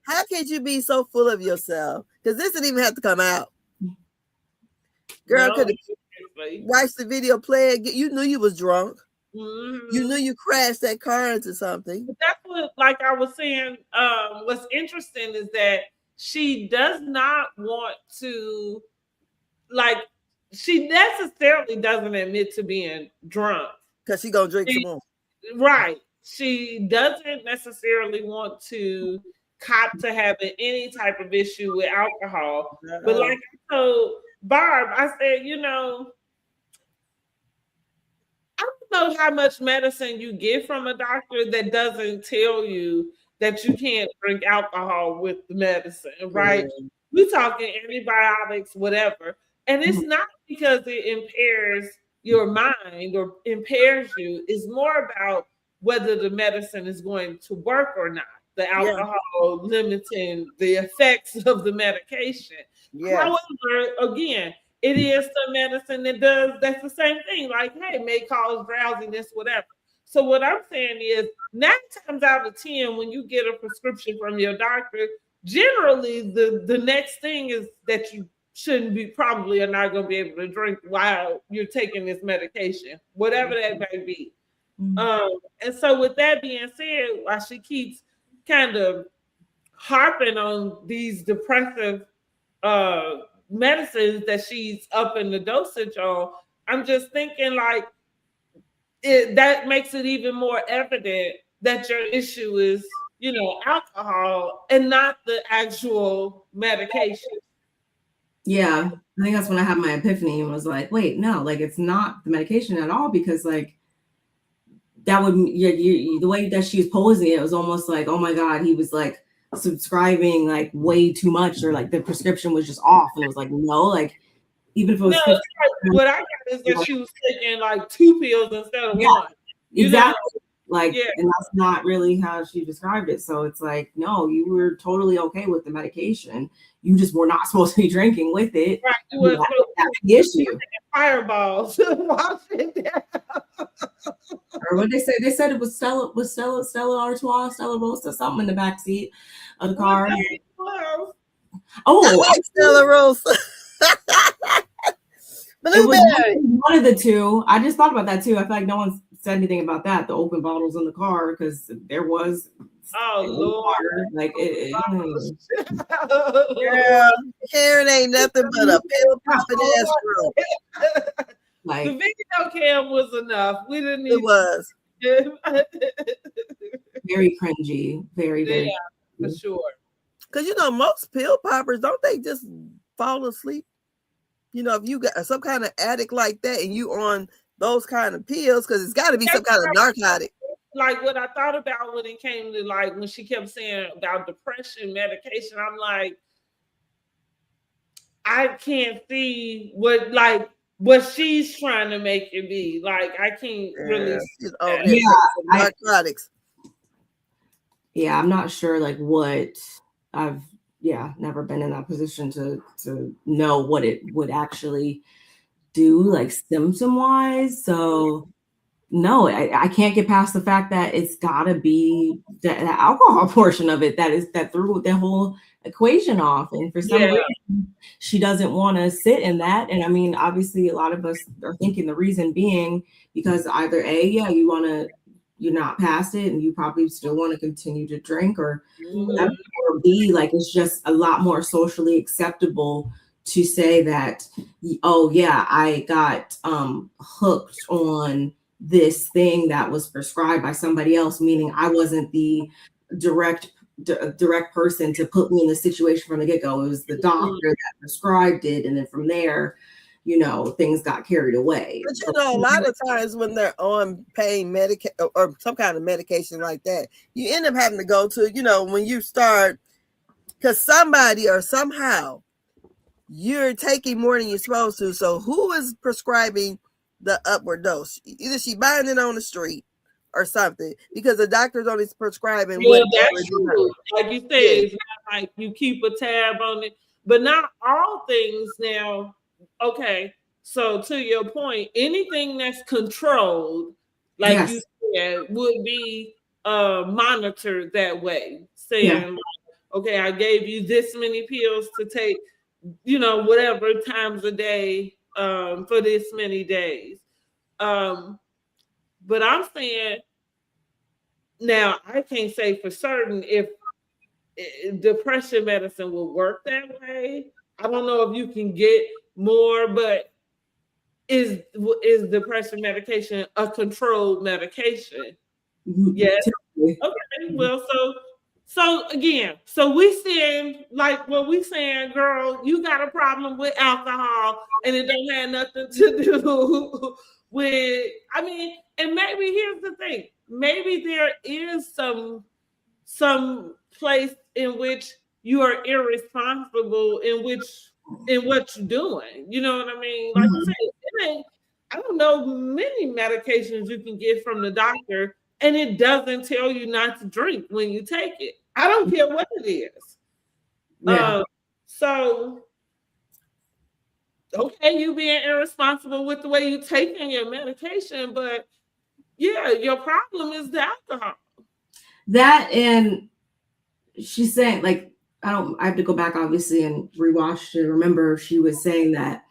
How could you be so full of yourself? Because this didn't even have to come out. Girl could have watched the video play again. You knew you was drunk. Mm-hmm. You knew you crashed that car into something. But that's what, like I was saying, what's interesting is that she does not want to, like, she necessarily doesn't admit to being drunk. Because she's going to drink some more. Right. She doesn't necessarily want to cop to having any type of issue with alcohol. But like I told Barb, I said, you know, I don't know how much medicine you get from a doctor that doesn't tell you that you can't drink alcohol with the medicine, right? We're talking antibiotics, whatever. And it's not because it impairs your mind or impairs you. It's more about whether the medicine is going to work or not. The alcohol limiting the effects of the medication. However, again, it is some medicine that's the same thing. Like, hey, it may cause drowsiness, whatever. So what I'm saying is 9 times out of 10, when you get a prescription from your doctor, generally the next thing is that you shouldn't be probably are not going to be able to drink while you're taking this medication, whatever that may be. And so with that being said, while she keeps kind of harping on these depressive medicines that she's upping the dosage on, I'm just thinking like that makes it even more evident that your issue is, you know, alcohol and not the actual medication. Yeah, I think that's when I had my epiphany and was like, wait, no, like it's not the medication at all, because like that would the way that she was posing it was almost like, oh my God, he was like subscribing like way too much, or like the prescription was just off. And it was like, no, like even if it was like, what I got is that she was taking like 2 pills instead of 1. Exactly. Like, and that's not really how she described it. So it's like, no, you were totally okay with the medication. You just were not supposed to be drinking with it. Right. You were that's the issue. Fireballs. Wash it down. Or what they said? They said it was Stella Artois, Stella Rosa, something in the back seat of the car. Oh, I like Stella Rosa. It was one of the two. I just thought about that too. I feel like no one said anything about that. The open bottles in the car, because there was. Oh Lord! Like yeah, Karen ain't nothing but a pill popping ass girl. Like the video cam was enough. We didn't need. It was very cringy. Very cringy. For sure. Because you know most pill poppers, don't they just fall asleep? You know, if you got some kind of addict like that and you on those kind of pills, because it's got to be some kind of narcotic. Like what I thought about when it came to like when she kept saying about depression medication, I'm like, I can't see what she's trying to make it be. Like I can't really. Narcotics. Yeah, I'm not sure like what I've. Yeah, never been in that position to know what it would actually do, like symptom wise. So no, I can't get past the fact that it's gotta be the alcohol portion of it that threw the whole equation off. And for some reason, she doesn't want to sit in that. And I mean, obviously, a lot of us are thinking the reason being because either A, you want to you're not past it and you probably still want to continue to drink, or Mhm. or B, like it's just a lot more socially acceptable to say that, oh yeah, I got hooked on this thing that was prescribed by somebody else, meaning I wasn't the direct person to put me in the situation from the get-go. It was the doctor that prescribed it, and then from there, you know, things got carried away. But you know, a lot of times when they're on pain medication or some kind of medication like that, you end up having to go to, you know, when you start, because somebody or somehow you're taking more than you're supposed to. So who is prescribing the upward dose? Either she buying it on the street or something, because the doctor's only prescribing Yeah, what that's true. Like you said, it's not like you keep a tab on it, but not all things now. Okay, so to your point, anything that's controlled, like you said, would be monitored that way. Saying, okay, I gave you this many pills to take, you know, whatever times a day for this many days. But I'm saying now, I can't say for certain if depression medicine will work that way. I don't know if you can get more, but is depression medication a controlled medication? Yes. Okay. Well, so again, so we saying like what we saying, girl, you got a problem with alcohol, and it don't have nothing to do with. I mean, and maybe here's the thing: maybe there is some place in which you are irresponsible in what you're doing. You know what I mean? Like you said, it ain't, I don't know many medications you can get from the doctor, and it doesn't tell you not to drink when you take it. I don't care what it is. So okay, you being irresponsible with the way you taking your medication, but yeah, your problem is the alcohol. That, and she's saying, like, I have to go back obviously and rewatch to remember she was saying that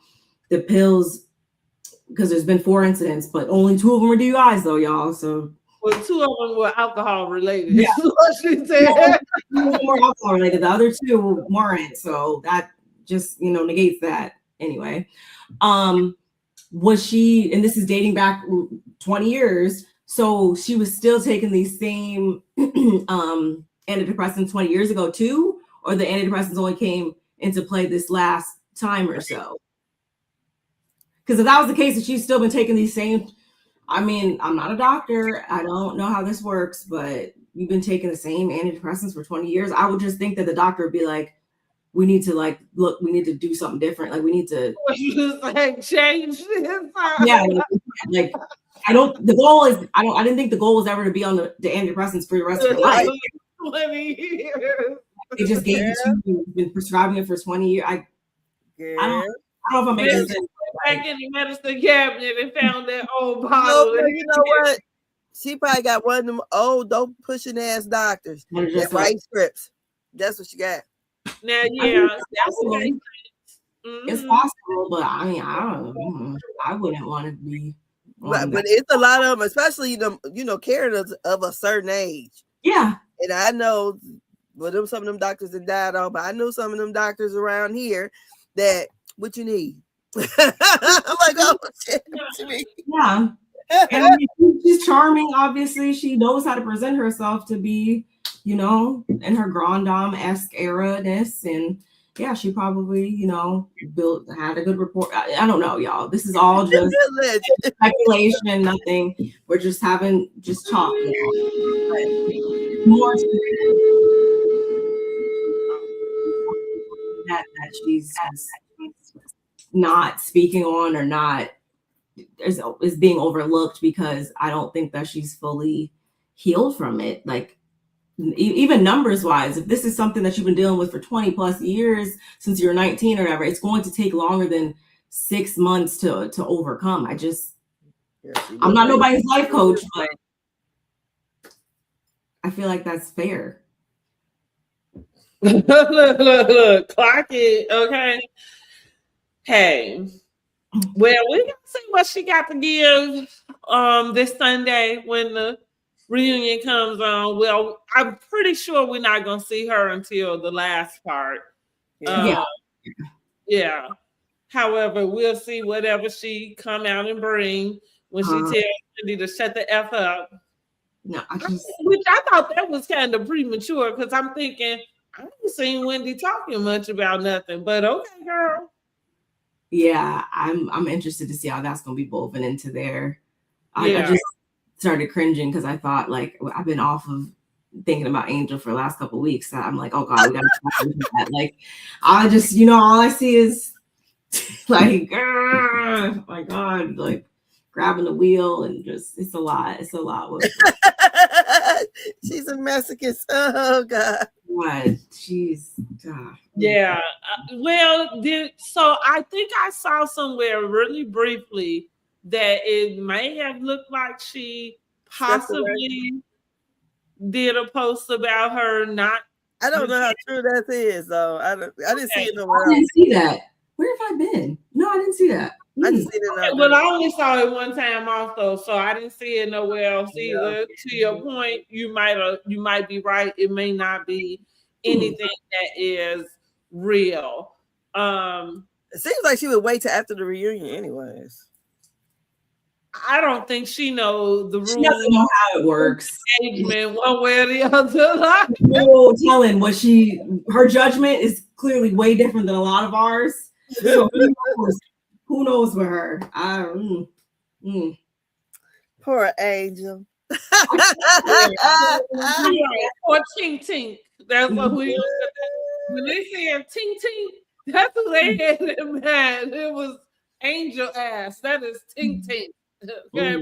the pills, because there's been 4 incidents, but only 2 of them were DUIs though, y'all. So well, 2 of them were alcohol related. Yeah. What she said. More alcohol related. The other 2 weren't. So that just, you know, negates that anyway. Was she, and this is dating back 20 years, so she was still taking these same antidepressants 20 years ago too, or the antidepressants only came into play this last time or so? Because if that was the case, that she's still been taking these same, I mean, I'm not a doctor, I don't know how this works, but you've been taking the same antidepressants for 20 years. I would just think that the doctor would be like, we need to we need to do something different. Like we need to like change this. Yeah, like I didn't think the goal was ever to be on the antidepressants for the rest of your life. 20 years. They just gave you 2, you've been prescribing it for 20 years. I don't know if I'm making sense. Back in the medicine cabinet and found that old bottle. No, you know what? She probably got one of them old, dope pushing ass doctors that write scripts. That's what she got. Now, yeah, it's possible, but I mean, I wouldn't want to be. But it's a lot of them, especially carriers of a certain age. Yeah, and I know, well, some of them doctors that died on, but I know some of them doctors around here that what you need. I'm like, oh shit, to me. Yeah, and she's charming. Obviously, she knows how to present herself to be, you know, in her grand dame-esque era-ness, and yeah, she probably, you know, had a good report. I don't know, y'all. This is all just speculation, nothing. We're just talking. More that she's not speaking on or not is being overlooked, because I don't think that she's fully healed from it. Like, even numbers wise, if this is something that you've been dealing with for 20 plus years since you're 19 or whatever, it's going to take longer than 6 months to overcome. I'm not nobody's life coach, but I feel like that's fair. Look, clock it, okay? Hey, well, we gotta see what she got to give this Sunday when the reunion comes on, well, I'm pretty sure we're not gonna see her until the last part. Yeah. However, we'll see whatever she come out and bring when she tells Wendy to shut the F up. No, which I thought that was kind of premature because I'm thinking I haven't seen Wendy talking much about nothing, but okay, girl. Yeah, I'm interested to see how that's gonna be woven into there. I just started cringing because I thought like I've been off of thinking about Angel for the last couple of weeks. So I'm like, oh god, we gotta talk into that. Like, I just, all I see is like, oh my god, like grabbing the wheel and just it's a lot. It's a lot. With She's a masochist. Oh god. What? She's yeah. Well, so I think I saw somewhere really briefly that it may have looked like she possibly did a post about her not. I don't know how true that is, though. I didn't see it nowhere else. I didn't see that. Where have I been? No, I didn't see that. I just seen it. Well, I only saw it one time also, so I didn't see it nowhere else either. To your point, you might be right. It may not be anything that is real. It seems like she would wait till after the reunion, anyways. I don't think she knows the rules. She doesn't know how it works. Engagement one way or the other. No telling what her judgment is clearly way different than a lot of ours. So who knows with her? Poor Angel. Or Tink Tink. That's what we used to do. When they said Tink Tink, that's what they had in mind. It was Angel ass. That is Tink Tink. Okay,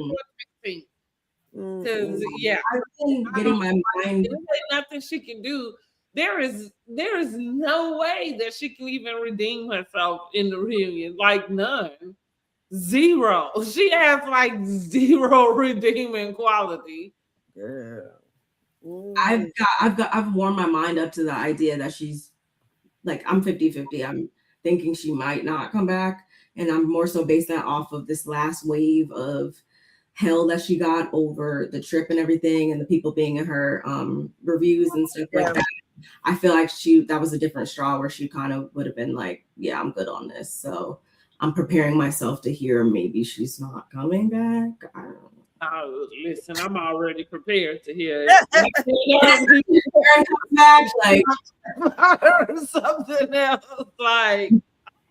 because I've been getting my mind. There's nothing she can do. There is no way that she can even redeem herself in the reunion. Like none, zero. She has like zero redeeming quality. Yeah. I've warmed my mind up to the idea that she's like I'm 50-50. I'm thinking she might not come back. And I'm more so based that off of this last wave of hell that she got over the trip and everything and the people being in her reviews and stuff like that. I feel like that was a different straw where she kind of would have been like, yeah, I'm good on this. So I'm preparing myself to hear maybe she's not coming back. I don't know. Oh, listen, I'm already prepared to hear like something else. Like,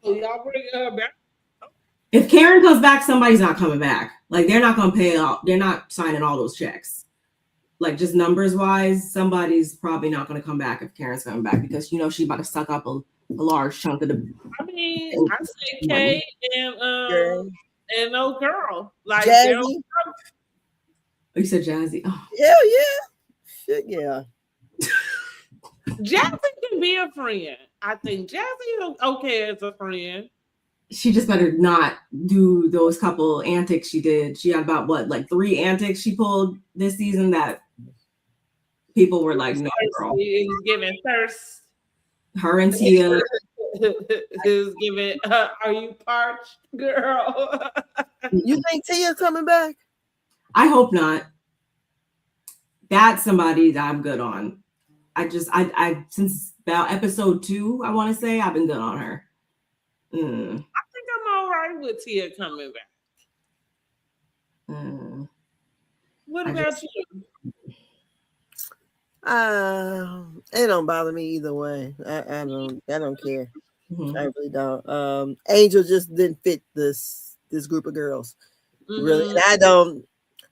y'all bring her back. If Karen comes back, somebody's not coming back. Like they're not gonna pay out. They're not signing all those checks. Like just numbers wise, somebody's probably not gonna come back if Karen's coming back because she's about to suck up a large chunk of the. I mean, I say Kay and no girl like Jazzy. You said Jazzy. Oh. Hell yeah. Shit yeah. Jazzy can be a friend. I think Jazzy is okay as a friend. She just better not do those couple antics she did. She had about like 3 antics she pulled this season that people were like, no, girl. It was giving thirst. Her and Tia. It was giving, are you parched, girl? You think Tia's coming back? I hope not. That's somebody that I'm good on. I since about episode 2, I want to say I've been good on her. I think I'm all right with Tia coming back. What about you? It don't bother me either way. I don't care. Mm-hmm. I really don't. Angel just didn't fit this group of girls. Mm-hmm. Really. And I don't.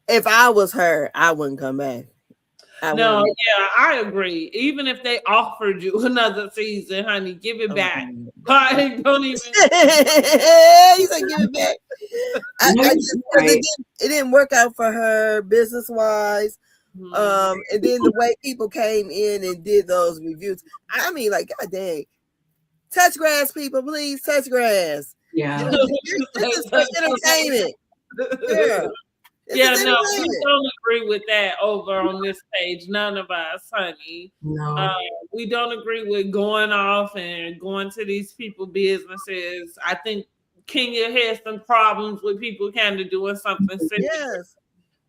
If I was her, I wouldn't come back. I agree. Even if they offered you another season, honey, give it back. Like, don't even. You said give it back. It didn't work out for her business wise. And then the way people came in and did those reviews. I mean, like, god dang. Touch grass, people, please touch grass. Yeah. This is for entertainment. Yeah. We don't agree with that over on this page. None of us, honey. No. We don't agree with going off and going to these people businesses. I think Kenya has some problems with people kind of doing something silly. Yes.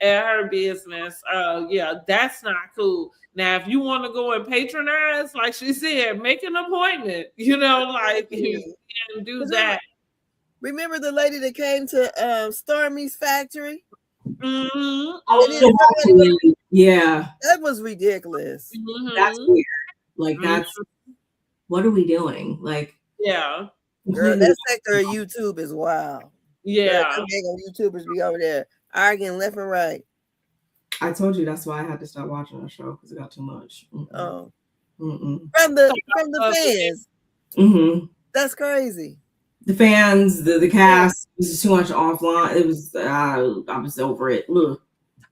at her business. Yeah, that's not cool. Now, if you want to go and patronize, like she said, make an appointment. You know, like you can do that. Remember the lady that came to Stormy's factory? Mm-hmm. Yeah, that was ridiculous. Mm-hmm. That's weird. Like that's what are we doing? Like, yeah, girl, that sector of YouTube is wild. Yeah, girl, YouTubers be over there arguing left and right. I told you that's why I had to stop watching that show because it got too much. Oh, Mm-mm. from the fans. Mm-hmm. That's crazy. The fans, the cast, it was just too much offline. It was I was over it. Ugh.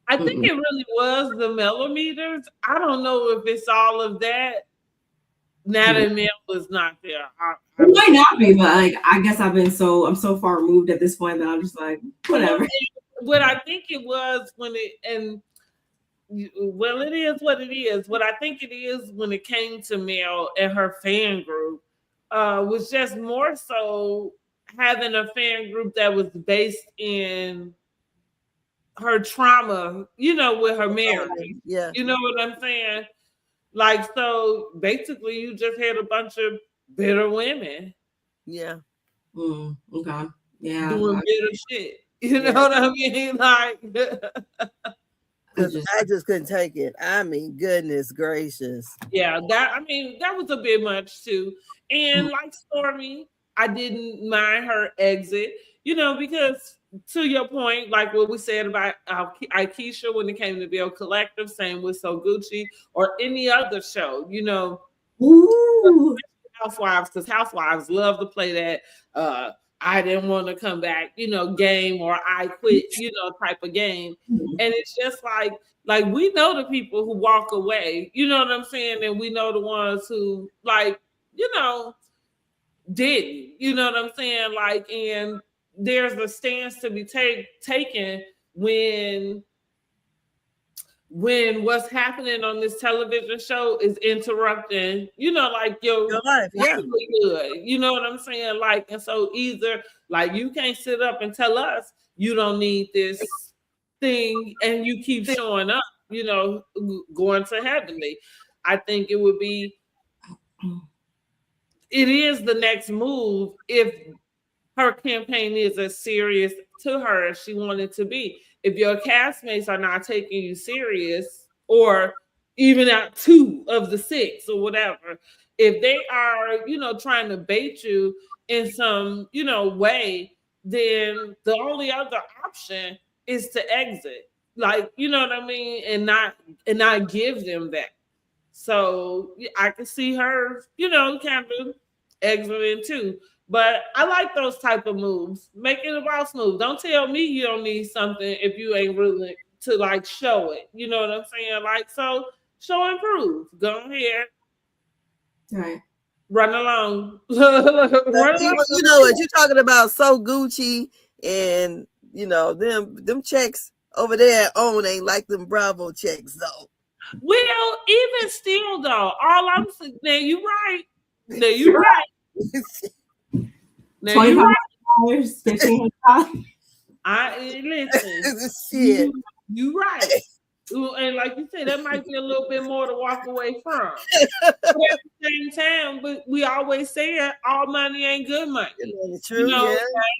I think it really was the millimeters. I don't know if it's all of that. Now that Mel was not there. It might not be, but like I guess I'm so far removed at this point that I'm just like, whatever. What I think it was when it well, it is what it is. What I think it is when it came to Mel and her fan group was just more so having a fan group that was based in her trauma, you know, with her marriage. Yeah. You know what I'm saying? Like, so basically you just had a bunch of bitter women. Yeah. Okay. Yeah. Doing bitter shit. You know what I mean? Like, I just couldn't take it. I mean, goodness gracious. Yeah, that was a bit much too. And like Stormy, I didn't mind her exit, you know, because to your point, like what we said about Akeisha when it came to Belle Collective, same with So Gucci or any other show, you know. Ooh. Housewives, because Housewives love to play that I didn't want to come back, you know, game, or I quit, you know, type of game. And it's just like we know the people who walk away, you know what I'm saying? And we know the ones who, like, you know, didn't, you know what I'm saying? Like, and there's a stance to be taken when what's happening on this television show is interrupting, you know, like your life, livelihood, you know what I'm saying? Like, and so either like you can't sit up and tell us you don't need this thing and you keep showing up, you know, going to heavenly. I think it is the next move if her campaign is as serious to her as she wanted to be. If your castmates are not taking you serious, or even out 2 of the 6 or whatever, if they are, you know, trying to bait you in some, you know, way, then the only other option is to exit. Like, you know what I mean? And not give them that. So I can see her, you know, kind of exiting too. But I like those type of moves. Make it a boss move. Don't tell me you don't need something if you ain't willing to like show it. You know what I'm saying? Like, so show and prove. Go ahead. Right. Run along. You know what you're talking about? So Gucci and you know them checks over there on ain't like them Bravo checks though. Well, even still though, all I'm saying, now you right. Now you right. Now you right. $15. Listen. Shit. You right. And like you said, that might be a little bit more to walk away from. But at the same time, but we always say it, all money ain't good money. True, you know,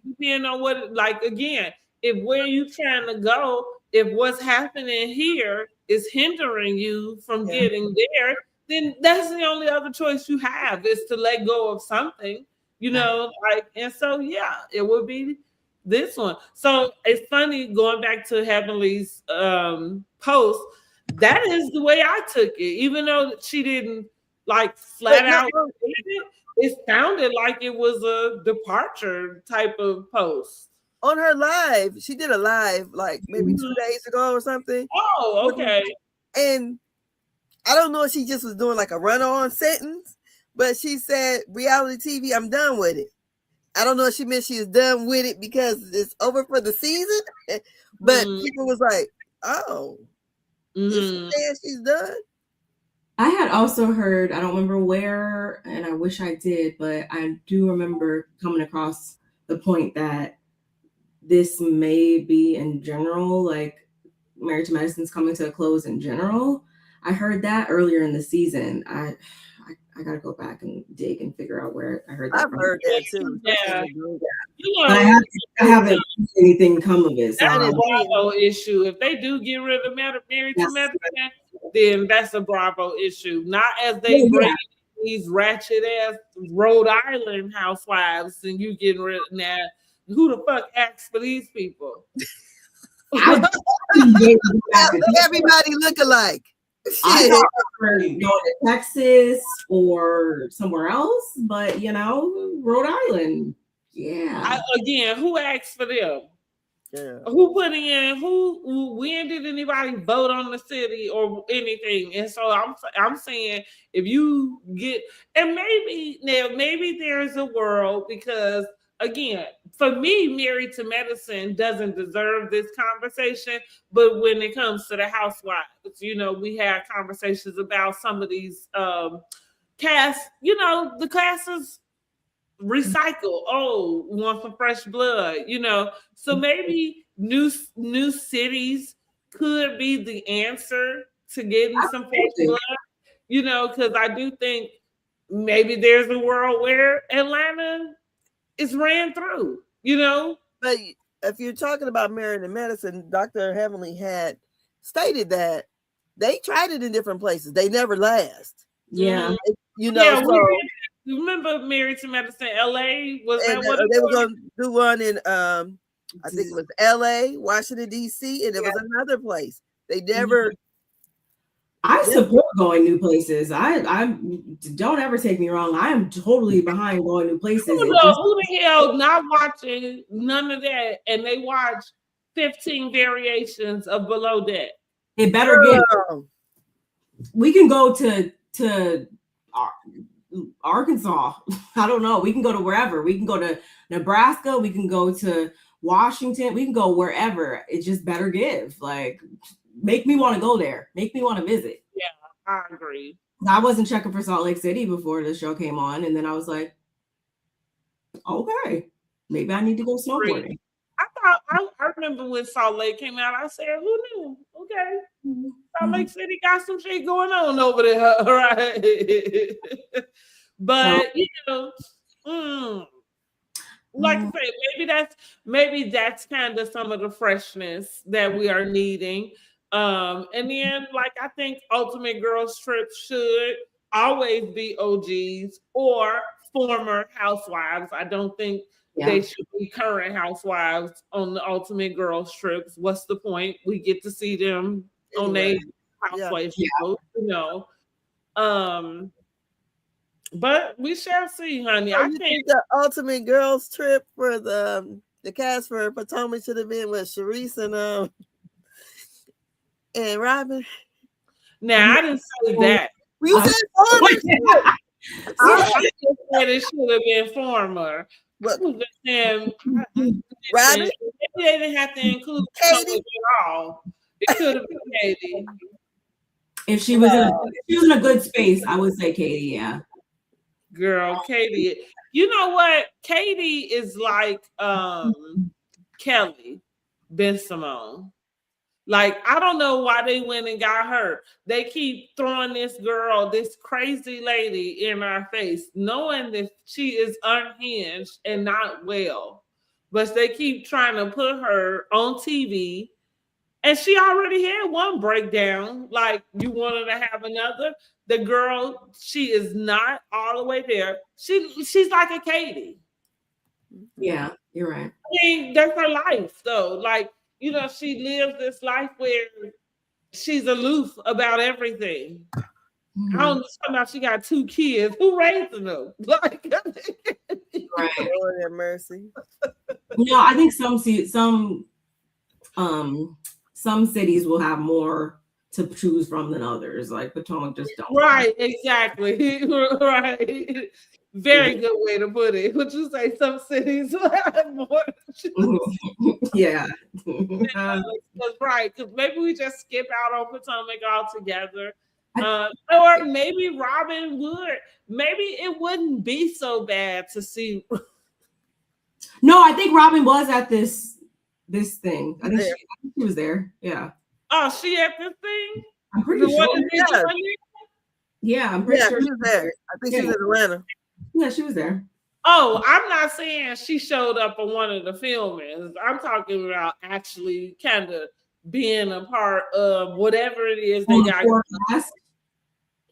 depending on what, like, again, if where you trying to go, if what's happening here is hindering you from getting there, then that's the only other choice you have is to let go of something, you know, like, and so, yeah, it would be this one. So it's funny going back to Heavenly's post. That is the way I took it, even though she didn't like flat out. It sounded like it was a departure type of post. On her live, she did a live like maybe 2 days ago or something. Oh, okay. And I don't know if she just was doing like a run-on sentence, but she said, reality TV, I'm done with it. I don't know if she meant she is done with it because it's over for the season, but people was like, oh, is she saying she's done? I had also heard, I don't remember where, and I wish I did, but I do remember coming across the point that this may be in general, like Married to Medicine's coming to a close in general. I heard that earlier in the season. I gotta go back and dig and figure out where I heard that. I've heard that too. Yeah. You But know, I haven't seen anything come of it. So that's a Bravo issue. If they do get rid of Married to Medicine, then that's a Bravo issue. Not as they bring these ratchet ass Rhode Island housewives and you getting rid of now. Who the fuck acts for these people? Everybody look alike. I thought we were going to Texas or somewhere else, but Rhode Island. Yeah. Again, who asked for them? Yeah. Who put in? When did anybody vote on the city or anything? And so I'm saying if you get, and maybe there's a world, because again, for me, Married to Medicine doesn't deserve this conversation. But when it comes to the housewives, we had conversations about some of these casts. The classes recycle. Oh, want some fresh blood, So maybe new cities could be the answer to getting some fresh blood, because I do think maybe there's a world where Atlanta is ran through, But if you're talking about Married to Medicine, Dr. Heavenly had stated that they tried it in different places. They never last. Yeah. You remember Married to Medicine LA? Was that what they were going to do one in I think it was LA, Washington, DC, and it was another place. They never. I support going new places. I don't ever take me wrong. I am totally behind going new places. Who the hell not watching none of that, and they watch 15 variations of Below Deck? It better get. We can go to Arkansas. I don't know. We can go to wherever. We can go to Nebraska. We can go to Washington. We can go wherever. It just better give. Like, make me want to go there. Make me want to visit. Yeah, I agree. I wasn't checking for Salt Lake City before the show came on, and then I was like, okay, maybe I need to go snowboarding. I remember when Salt Lake came out, I said, who knew? Okay. Salt Lake City got some shit going on over there, right? But like I said, maybe that's kind of some of the freshness that we are needing. And then, like, I think Ultimate Girls Trip should always be OGs or former housewives. I don't think they should be current housewives on the Ultimate Girls Trips. What's the point? We get to see them on their housewives show, but we shall see, honey. I think the Ultimate Girls Trip for the cast for Potomac should have been with Sharice and Robin. Now, I didn't say that. You said former. I just said it should have been former. But Robin, they didn't have to include Katie at all. It could have been Katie. If she was in a good space, I would say Katie. Yeah, girl, Katie. You know what? Katie is like Kelly Ben Simone. Like, I don't know why they went and got her. They keep throwing this girl, this crazy lady in our face, knowing that she is unhinged and not well. But they keep trying to put her on TV. And she already had one breakdown. Like, you wanted to have another. The girl, she is not all the way there. She's like a Katie. Yeah, you're right. I mean, that's her life, though. Like, she lives this life where she's aloof about everything. I don't know about she got 2 kids. Who raising them? Like, right. Lord have mercy. I think some cities will have more to choose from than others. Like Potomac just don't. Right, exactly. Right. Very good way to put it. Would you say some cities will have more? Yeah. That's right. Because maybe we just skip out on Potomac altogether. Or maybe Robin would. Maybe it wouldn't be so bad to see. No, I think Robin was at this thing. I think she was there. Yeah. Oh, she at this thing? I'm pretty sure. Yeah, I'm pretty sure she was there. I think she was in Atlanta. Yeah, she was there. Oh, I'm not saying she showed up on one of the filmings. I'm talking about actually kind of being a part of whatever it is they got. Core cast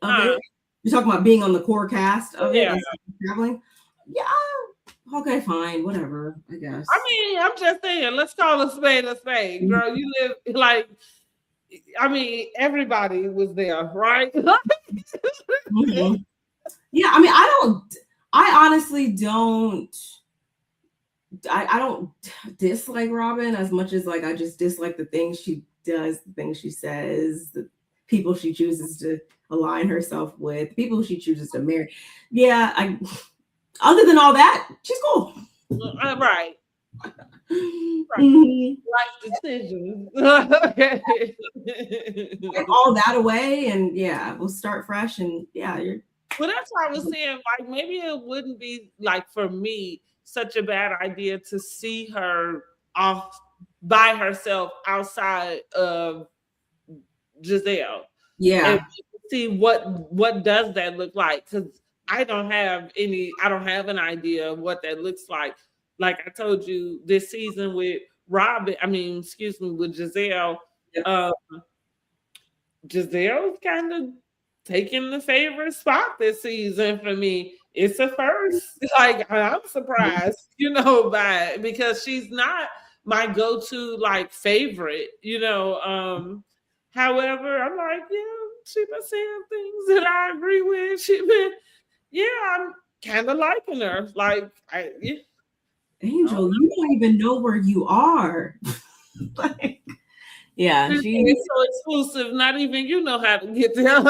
of it? You're talking about being on the core cast of it and traveling? Yeah. Okay, fine, whatever, I guess. I mean, I'm just saying, let's call a spade a spade. Girl, you live like, I mean, everybody was there, right? Mm-hmm. Yeah, I mean, I honestly don't, I don't dislike Robin as much as like I just dislike the things she does, the things she says, the people she chooses to align herself with, people she chooses to marry. Yeah, other than all that, she's cool. Right. Mm-hmm. Life decisions. Take all that away and yeah, we'll start fresh and yeah, well, that's why I was saying, like, maybe it wouldn't be like for me such a bad idea to see her off by herself outside of Giselle. Yeah. And see what does that look like? Because I don't have an idea of what that looks like. Like I told you this season with with Giselle. Yep. Giselle's kind of taking the favorite spot this season for me. It's a first. Like I'm surprised, by it because she's not my go-to like favorite, However, I'm like, she been saying things that I agree with. I'm kind of liking her. Like, Angel, you don't even know where you are. Like, yeah, she's so exclusive. Not even you know how to get there.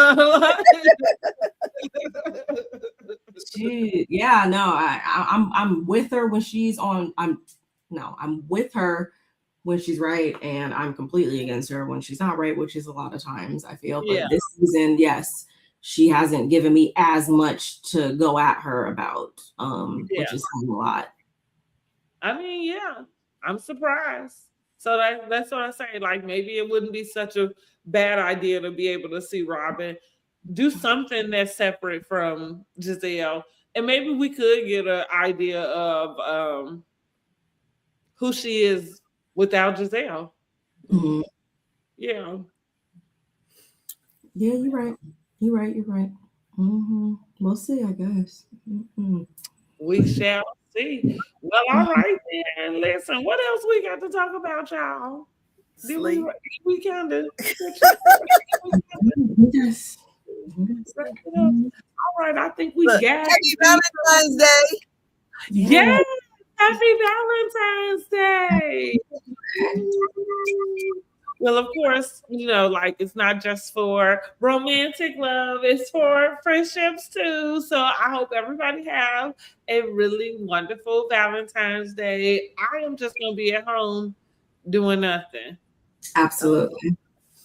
I'm with her when she's on. I'm with her when she's right, and I'm completely against her when she's not right, which is a lot of times I feel. But this season, yes, she hasn't given me as much to go at her about, which is a lot. I mean, I'm surprised. So that's what I say. Like maybe it wouldn't be such a bad idea to be able to see Robin do something that's separate from Giselle, and maybe we could get an idea of who she is without Giselle. Mm-hmm. Yeah. Yeah, you're right. Mm-hmm. We'll see, I guess. Mm-hmm. We shall see. Well, all right then. Listen, what else we got to talk about, y'all? Sleep. We kind of. Yes. All right, I think we got. Happy Valentine's Day. Yes. Happy Valentine's Day. Well, of course, like it's not just for romantic love, it's for friendships too. So I hope everybody have a really wonderful Valentine's Day. I am just going to be at home doing nothing. Absolutely.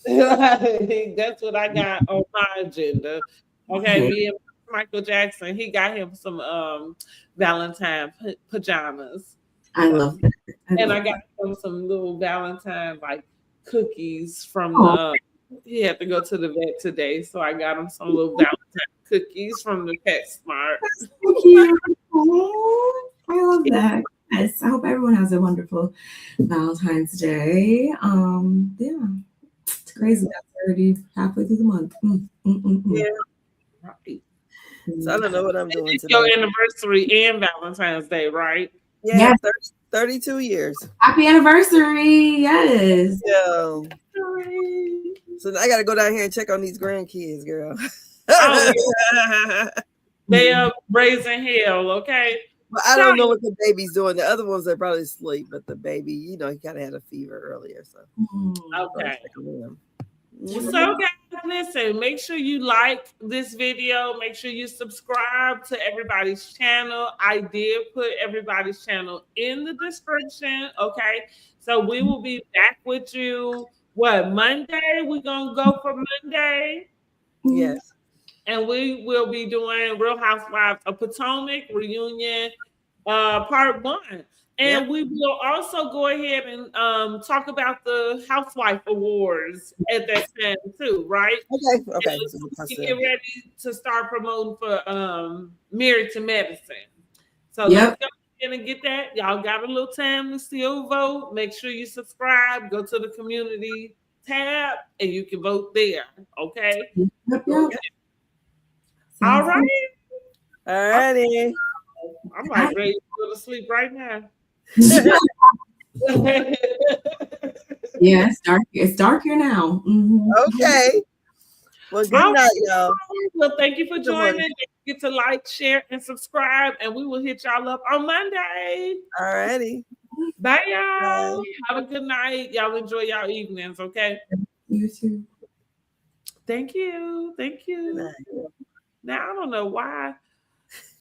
That's what I got on my agenda. Okay, me and Michael Jackson, he got him some Valentine pajamas. I love that. I got him some little Valentine like cookies from he had to go to the vet today, so I got him some little Valentine cookies from the PetSmart. Thank you. I love that. Yes, I hope everyone has a wonderful Valentine's Day. It's crazy. That's already halfway through the month. Yeah, right. So I don't know what I'm doing today. Your anniversary and Valentine's Day, right? Yeah, 32 years. Happy anniversary. Yes. Yeah. So I got to go down here and check on these grandkids, girl. They are raising hell, okay? Well, I don't know what the baby's doing. The other ones are probably asleep, but the baby, he kind of had a fever earlier. So okay. So guys, listen, make sure you like this video. Make sure you subscribe to everybody's channel. I did put everybody's channel in the description. Okay. So we will be back with you. Monday? We're going to go for Monday. Yes. And we will be doing Real Housewives of Potomac reunion part 1. And we will also go ahead and talk about the Housewife Awards at that time too, right? Okay. We get ready to start promoting for Married to Medicine. So Yep. let's go ahead and get that. Y'all got a little time to still vote. Make sure you subscribe. Go to the community tab and you can vote there. Okay. Yep. All right. All righty. I'm like ready to go to sleep right now. Yeah, it's dark. It's dark here now. Mm-hmm. Okay. Well, good night, y'all. Well, thank you for joining. Don't forget to like, share, and subscribe, and we will hit y'all up on Monday. All righty. Bye, y'all. Have a good night. Y'all enjoy y'all evenings, okay? You too. Thank you. Now, I don't know why